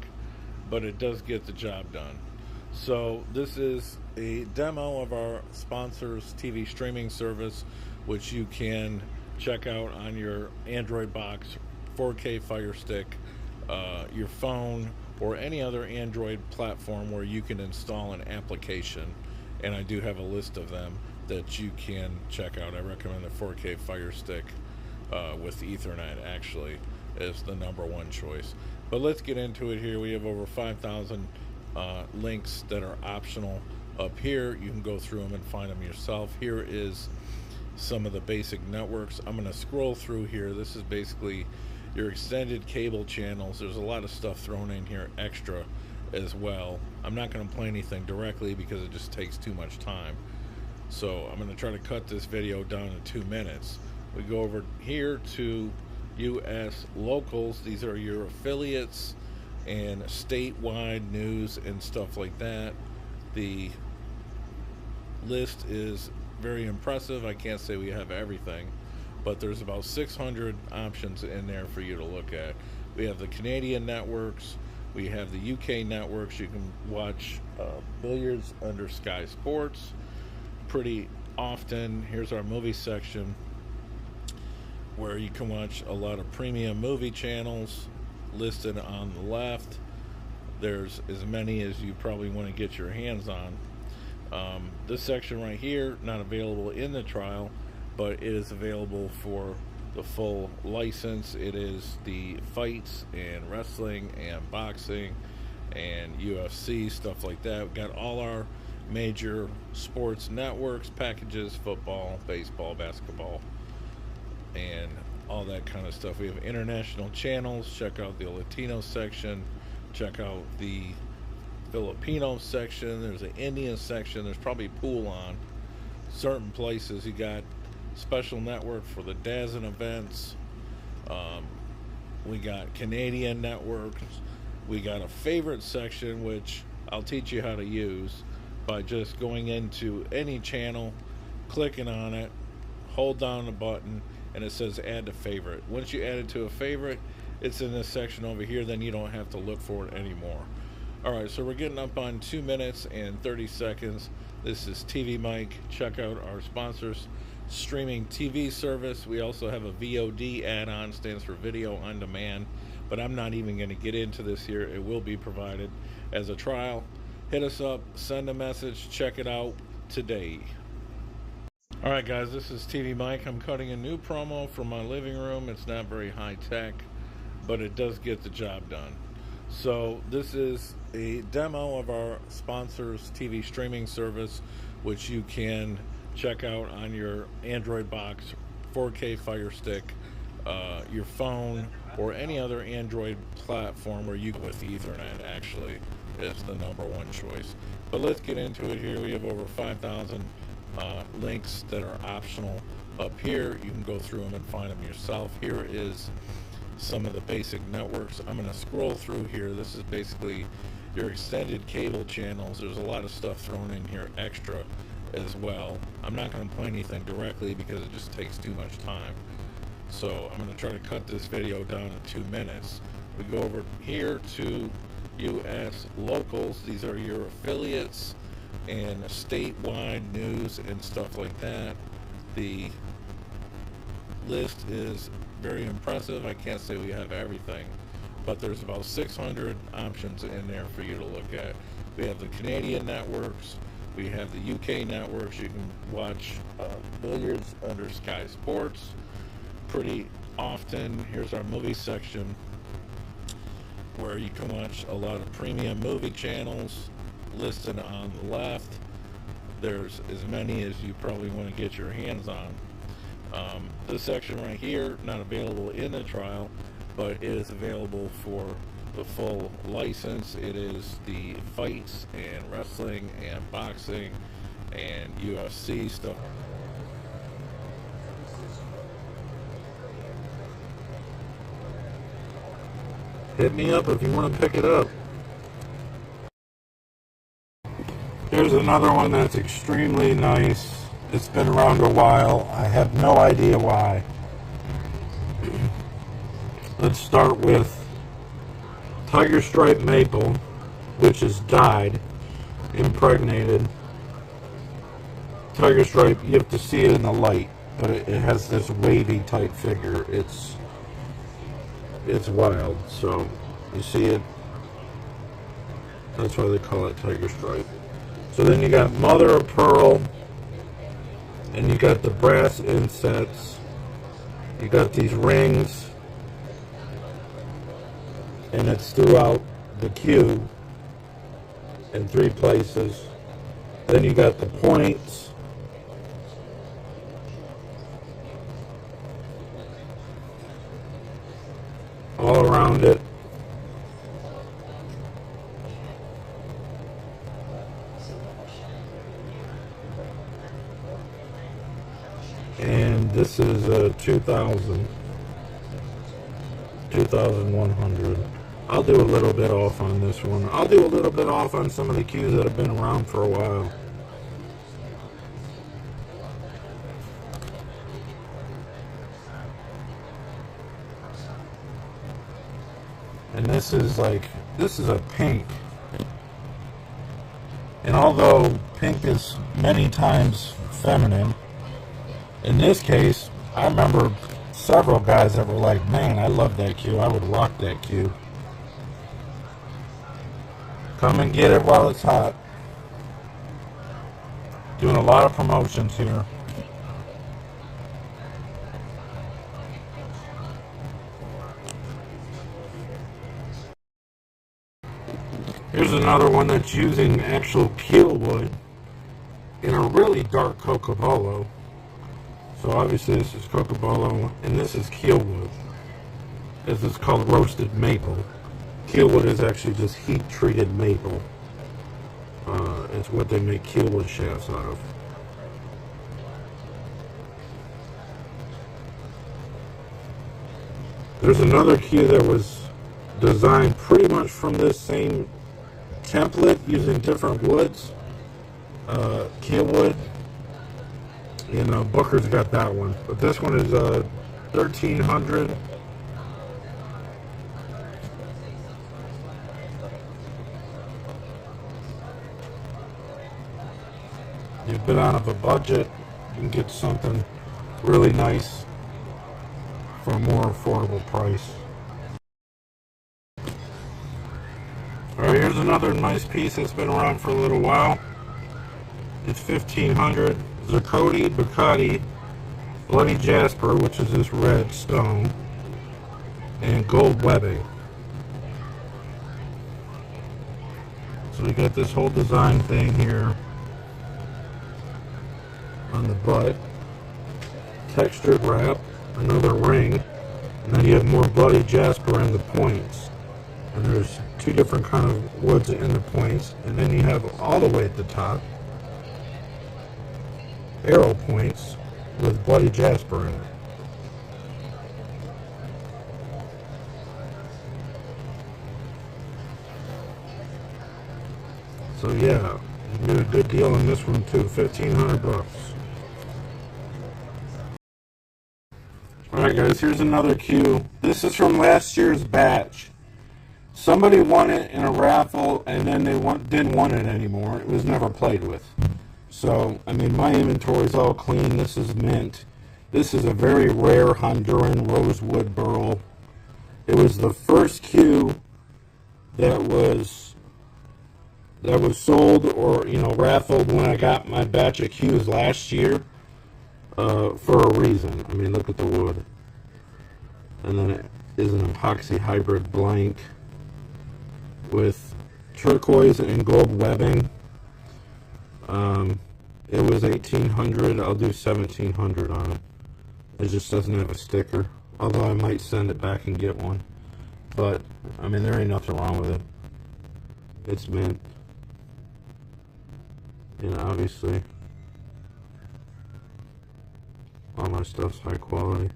S6: but it does get the job done. So this is a demo of our sponsors TV streaming service, which you can check out on your Android box, 4K Fire Stick, your phone, or any other Android platform where you can install an application. And I do have a list of them that you can check out. I recommend the 4K Fire Stick with Ethernet, actually, is the #1 choice. But let's get into it here. We have over 5,000 links that are optional up here. You can go through them and find them yourself. Here is some of the basic networks. I'm going to scroll through here. This is basically your extended cable channels. There's a lot of stuff thrown in here extra as well. I'm not going to play anything directly because it just takes too much time. So I'm going to try to cut this video down to 2 minutes. We go over here to US locals. These are your affiliates and statewide news and stuff like that. The list is very impressive. I can't say we have everything, but there's about 600 options in there for you to look at. We have the Canadian networks. We have the UK networks. You can watch billiards under Sky Sports pretty often. Here's our movie section where you can watch a lot of premium movie channels listed on the left. There's as many as you probably want to get your hands on. This section right here, not available in the trial, but it is available for the full license. It is the fights and wrestling and boxing and UFC, stuff like that. We've got all our major sports networks, packages, football, baseball, basketball, and all that kind of stuff. We have international channels. Check out the Latino section. Check out the Filipino section. There's an Indian section. There's probably pool on certain places. You got special network for the DAZN events. We got Canadian networks. We got a favorite section, which I'll teach you how to use by just going into any channel, clicking on it, hold down the button, and it says add to favorite. Once you add it to a favorite, it's in this section over here. Then you don't have to look for it anymore. All right, so we're getting up on 2 minutes and 30 seconds. This is TV Mike. Check out our sponsors streaming TV service. We also have a VOD add-on, stands for video on demand, but I'm not even going to get into this here. It will be provided as a trial. Hit us up, send a message, check it out today. All right, guys, this is TV Mike. I'm cutting a new promo for my living room. It's not very high tech, but it does get the job done. So this is a demo of our sponsors TV streaming service, which you can check out on your Android box, 4K Fire Stick, your phone, or any other Android platform where you with Ethernet, actually, is the #1 choice. But let's get into it here. We have over 5,000 links that are optional up here. You can go through them and find them yourself. Here is some of the basic networks. I'm going to scroll through here. This is basically your extended cable channels. There's a lot of stuff thrown in here extra as well. I'm not going to play anything directly because it just takes too much time. So I'm going to try to cut this video down to 2 minutes. We go over here to U.S. locals. These are your affiliates and statewide news and stuff like that. The list is very impressive. I can't say we have everything, but there's about 600 options in there for you to look at. We have the Canadian networks, we have the UK networks. You can watch billiards under Sky Sports pretty often. Here's our movie section where you can watch a lot of premium movie channels listed on the left. There's as many as you probably want to get your hands on. This section right here, not available in the trial, but it is available for the full license. It is the fights and wrestling and boxing and UFC stuff. Hit me up if you want to pick it up. Here's another one that's extremely nice. It's been around a while. I have no idea why. Let's start with Tiger Stripe Maple, which is dyed, impregnated. Tiger Stripe, you have to see it in the light, but it has this wavy type figure. It's wild. So you see it. That's why they call it Tiger Stripe. So then you got Mother of Pearl, and you got the brass insets. You got these rings, and it's throughout the cue in 3 places. Then you got the points. All around it. And this is a 2,100. I'll do a little bit off on this one. I'll do a little bit off on some of the cues that have been around for a while. And this is a pink. And although pink is many times feminine, in this case, I remember several guys that were like, man, I love that cue. I would rock that cue. Come and get it while it's hot. Doing a lot of promotions here. Here's another one that's using actual keel wood in a really dark cocobolo. So obviously this is cocobolo, and this is keel wood. This is called roasted maple. Keel wood is actually just heat-treated maple. It's what they make keel wood shafts out of. There's another cue that was designed pretty much from this same template using different woods. Keel wood. You know, Booker's got that one, but this one is 1,300. You're a bit out of a budget, you can get something really nice for a more affordable price. Alright, here's another nice piece that's been around for a little while. It's 1,500. Zirconi, Bacardi, Bloody Jasper, which is this red stone, and gold webbing. So we got this whole design thing here on the butt. Textured wrap, another ring, and then you have more Bloody Jasper in the points. And there's 2 different kind of woods in the points, and then you have all the way at the top arrow points with Bloody Jasper in it. So yeah, you get a good deal on this one too, $1,500. All right, guys, here's another cue. This is from last year's batch. Somebody won it in a raffle, and then they didn't want it anymore. It was never played with. So, I mean, my inventory is all clean. This is mint. This is a very rare Honduran rosewood burl. It was the first cue that was sold or, raffled when I got my batch of cues last year for a reason. I mean, look at the wood. And then it is an epoxy hybrid blank with turquoise and gold webbing. It was 1800. I'll do 1700 on it. It just doesn't have a sticker. Although I might send it back and get one. But, I mean, there ain't nothing wrong with it. It's mint. And obviously, all my stuff's high quality.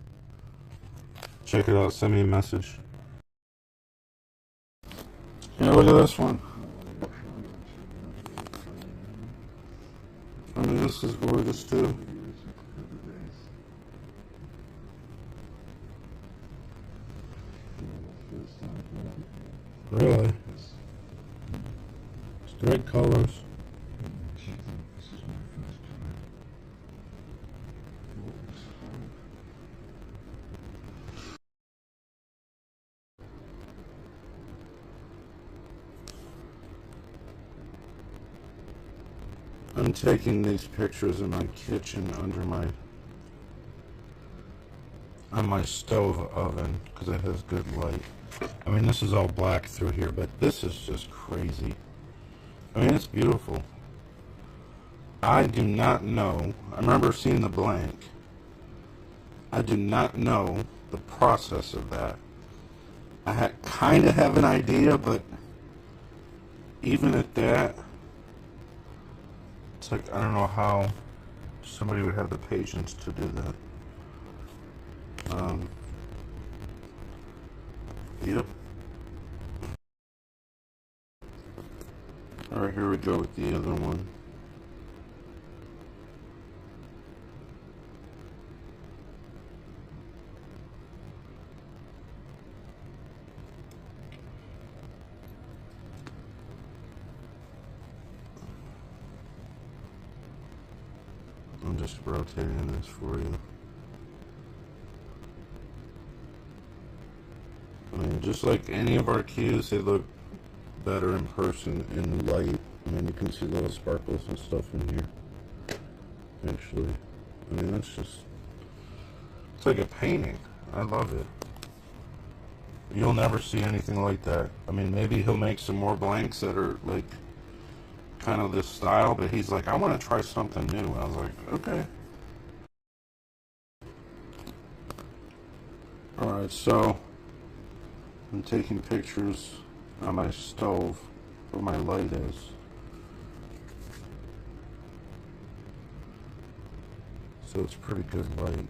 S6: Check it out. Send me a message. Yeah, look at this one. I mean, this is gorgeous too. Really? It's great colors. I'm taking these pictures in my kitchen on my stove oven because it has good light. I mean, this is all black through here, but this is just crazy. I mean, it's beautiful. I do not know. I remember seeing the blank. I do not know the process of that. I kind of have an idea, but even at that, it's like, I don't know how somebody would have the patience to do that. Yep. Alright, here we go with the other one. I'm just rotating this for you. I mean, just like any of our cues, they look better in person in the light. I mean, you can see little sparkles and stuff in here. Actually, I mean, it's like a painting. I love it. You'll never see anything like that. I mean, maybe he'll make some more blanks that are like kind of this style, but he's like, I want to try something new. And I was like, okay. Alright, so I'm taking pictures on my stove where my light is. So it's pretty good light.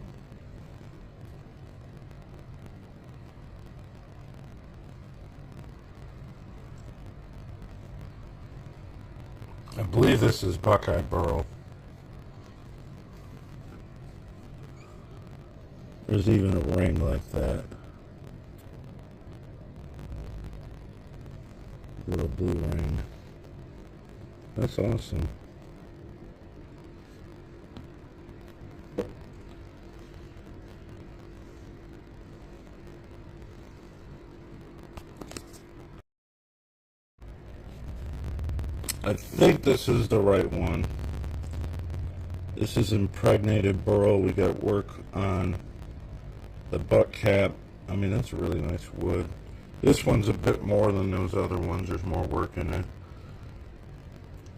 S6: I believe this is Buckeye Burl. There's even a ring like that. Little blue ring. That's awesome. I think this is the right one. This is impregnated burl. We got work on the butt cap. I mean, that's really nice wood. This one's a bit more than those other ones. There's more work in it.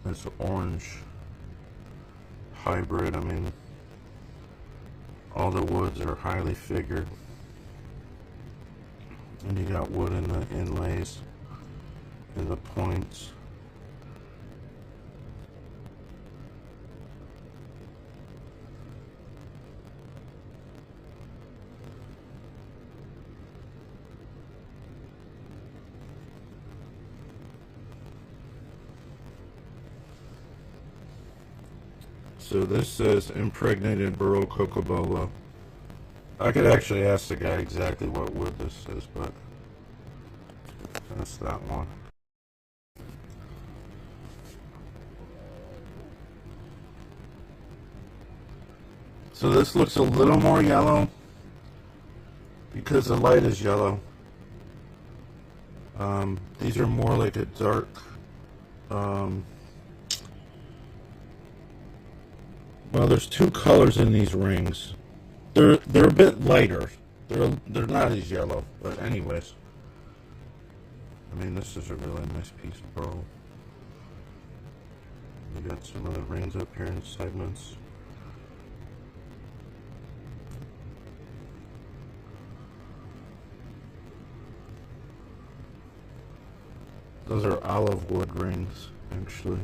S6: This orange hybrid. I mean, all the woods are highly figured. And you got wood in the inlays and the points. So this says impregnated burro cocobolo. I could actually ask the guy exactly what wood this is, but that's that one. So this looks a little more yellow because the light is yellow. These are more like a dark, well, there's two colors in these rings. They're a bit lighter. They're not as yellow, but anyways. I mean, this is a really nice piece of burl. We got some of the rings up here in segments. Those are olive wood rings, actually.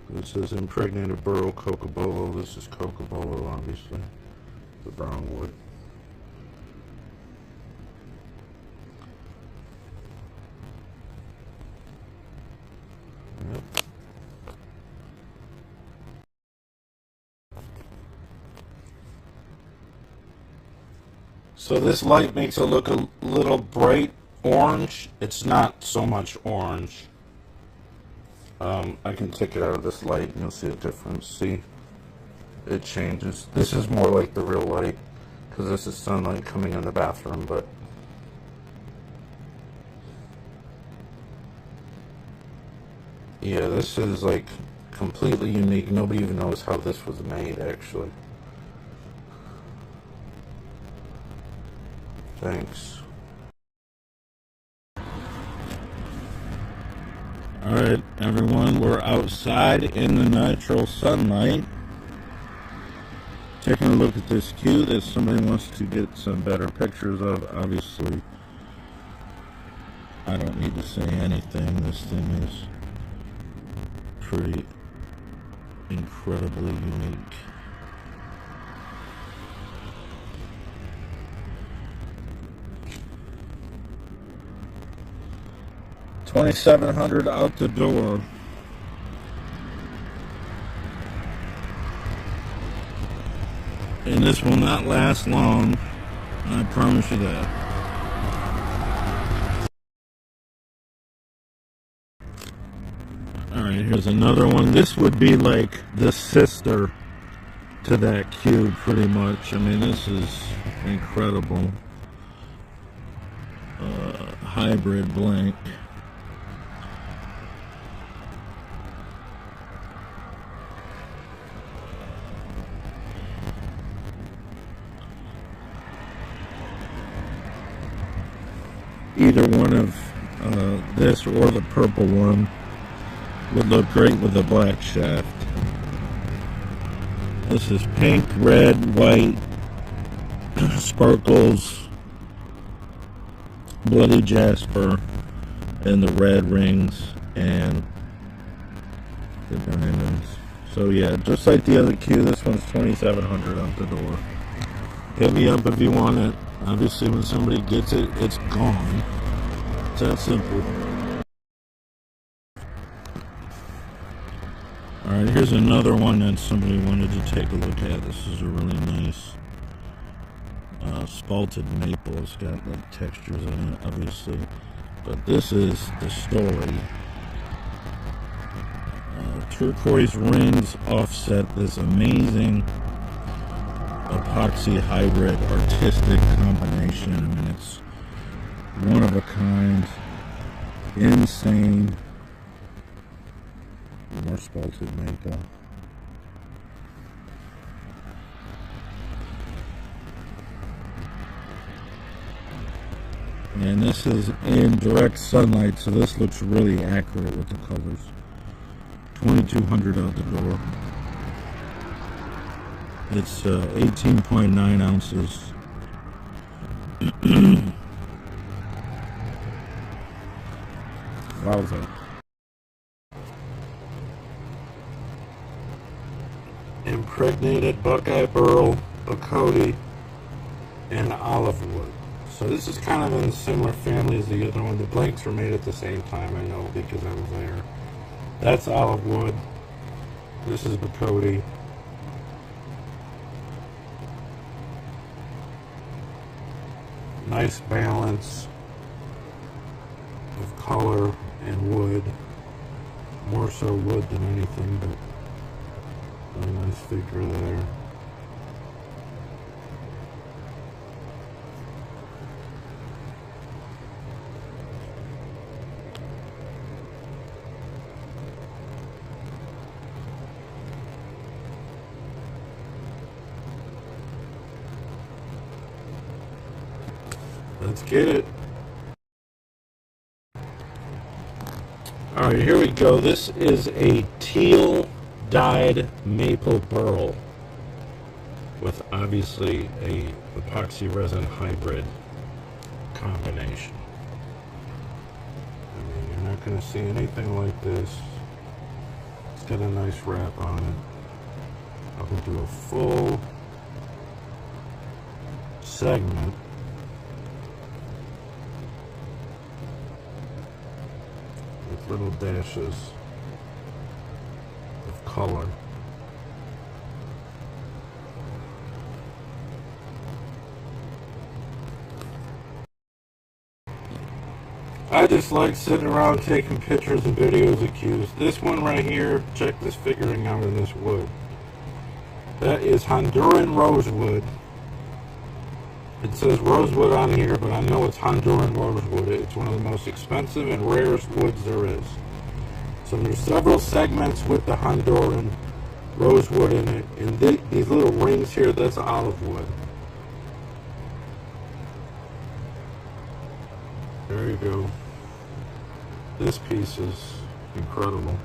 S6: This says impregnated burro cocobolo. This is cocobolo, obviously. The brown wood. Yep. So this light makes it look a little bright orange. It's not so much orange. I can take it out of this light and you'll see a difference. See, it changes. This is more like the real light because this is sunlight coming in the bathroom, but yeah, this is like completely unique. Nobody even knows how this was made, actually. Thanks. Alright, everyone, we're outside in the natural sunlight. Taking a look at this cue that somebody wants to get some better pictures of. Obviously, I don't need to say anything. This thing is pretty incredibly unique. $2,700 out the door. And this will not last long, I promise you that. Alright, here's another one. This would be like the sister to that cube, pretty much. I mean, this is incredible. Hybrid blank. Either one of this or the purple one would look great with the black shaft. This is pink, red, white, sparkles, bloody jasper, and the red rings and the diamonds. So yeah, just like the other cue, this one's $2,700 out the door. Hit me up if you want it. Obviously, when somebody gets it, it's gone. It's that simple. Alright, here's another one that somebody wanted to take a look at. This is a really nice spalted maple. It's got like textures on it, obviously. But this is the story. Turquoise rings offset this amazing epoxy hybrid artistic combination. I mean, it's one of a kind, insane. More spalted maple. And this is in direct sunlight, so this looks really accurate with the colors. $2,200 out the door. It's 18.9 ounces. Wowza. Impregnated Buckeye Burl, Bacote, and olive wood. So this is kind of in a similar family as the other one. The blanks were made at the same time, I know, because I was there. That's olive wood. This is Bacote. Nice balance of color and wood. More so wood than anything, but a nice figure there. Let's get it. Alright, here we go. This is a teal dyed maple burl with obviously a epoxy resin hybrid combination. I mean, you're not going to see anything like this. It's got a nice wrap on it. I'll do a full segment. With little dashes of color. I just like sitting around taking pictures and videos of cues. This one right here, check this figuring out in this wood. That is Honduran rosewood. It says rosewood on here, but I know it's Honduran rosewood. It's one of the most expensive and rarest woods there is. So there's several segments with the Honduran rosewood in it. And these little rings here, that's olive wood. There you go. This piece is incredible.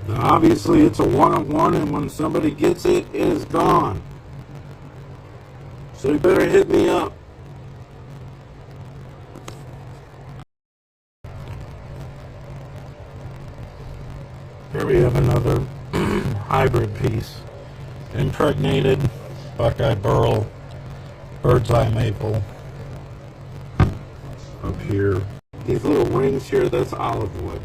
S6: Now obviously it's a one-on-one, and when somebody gets it, it is gone. So you better hit me up. Here we have another hybrid piece. Impregnated Buckeye burl, bird's eye maple. Up here. These little rings here, that's olive wood.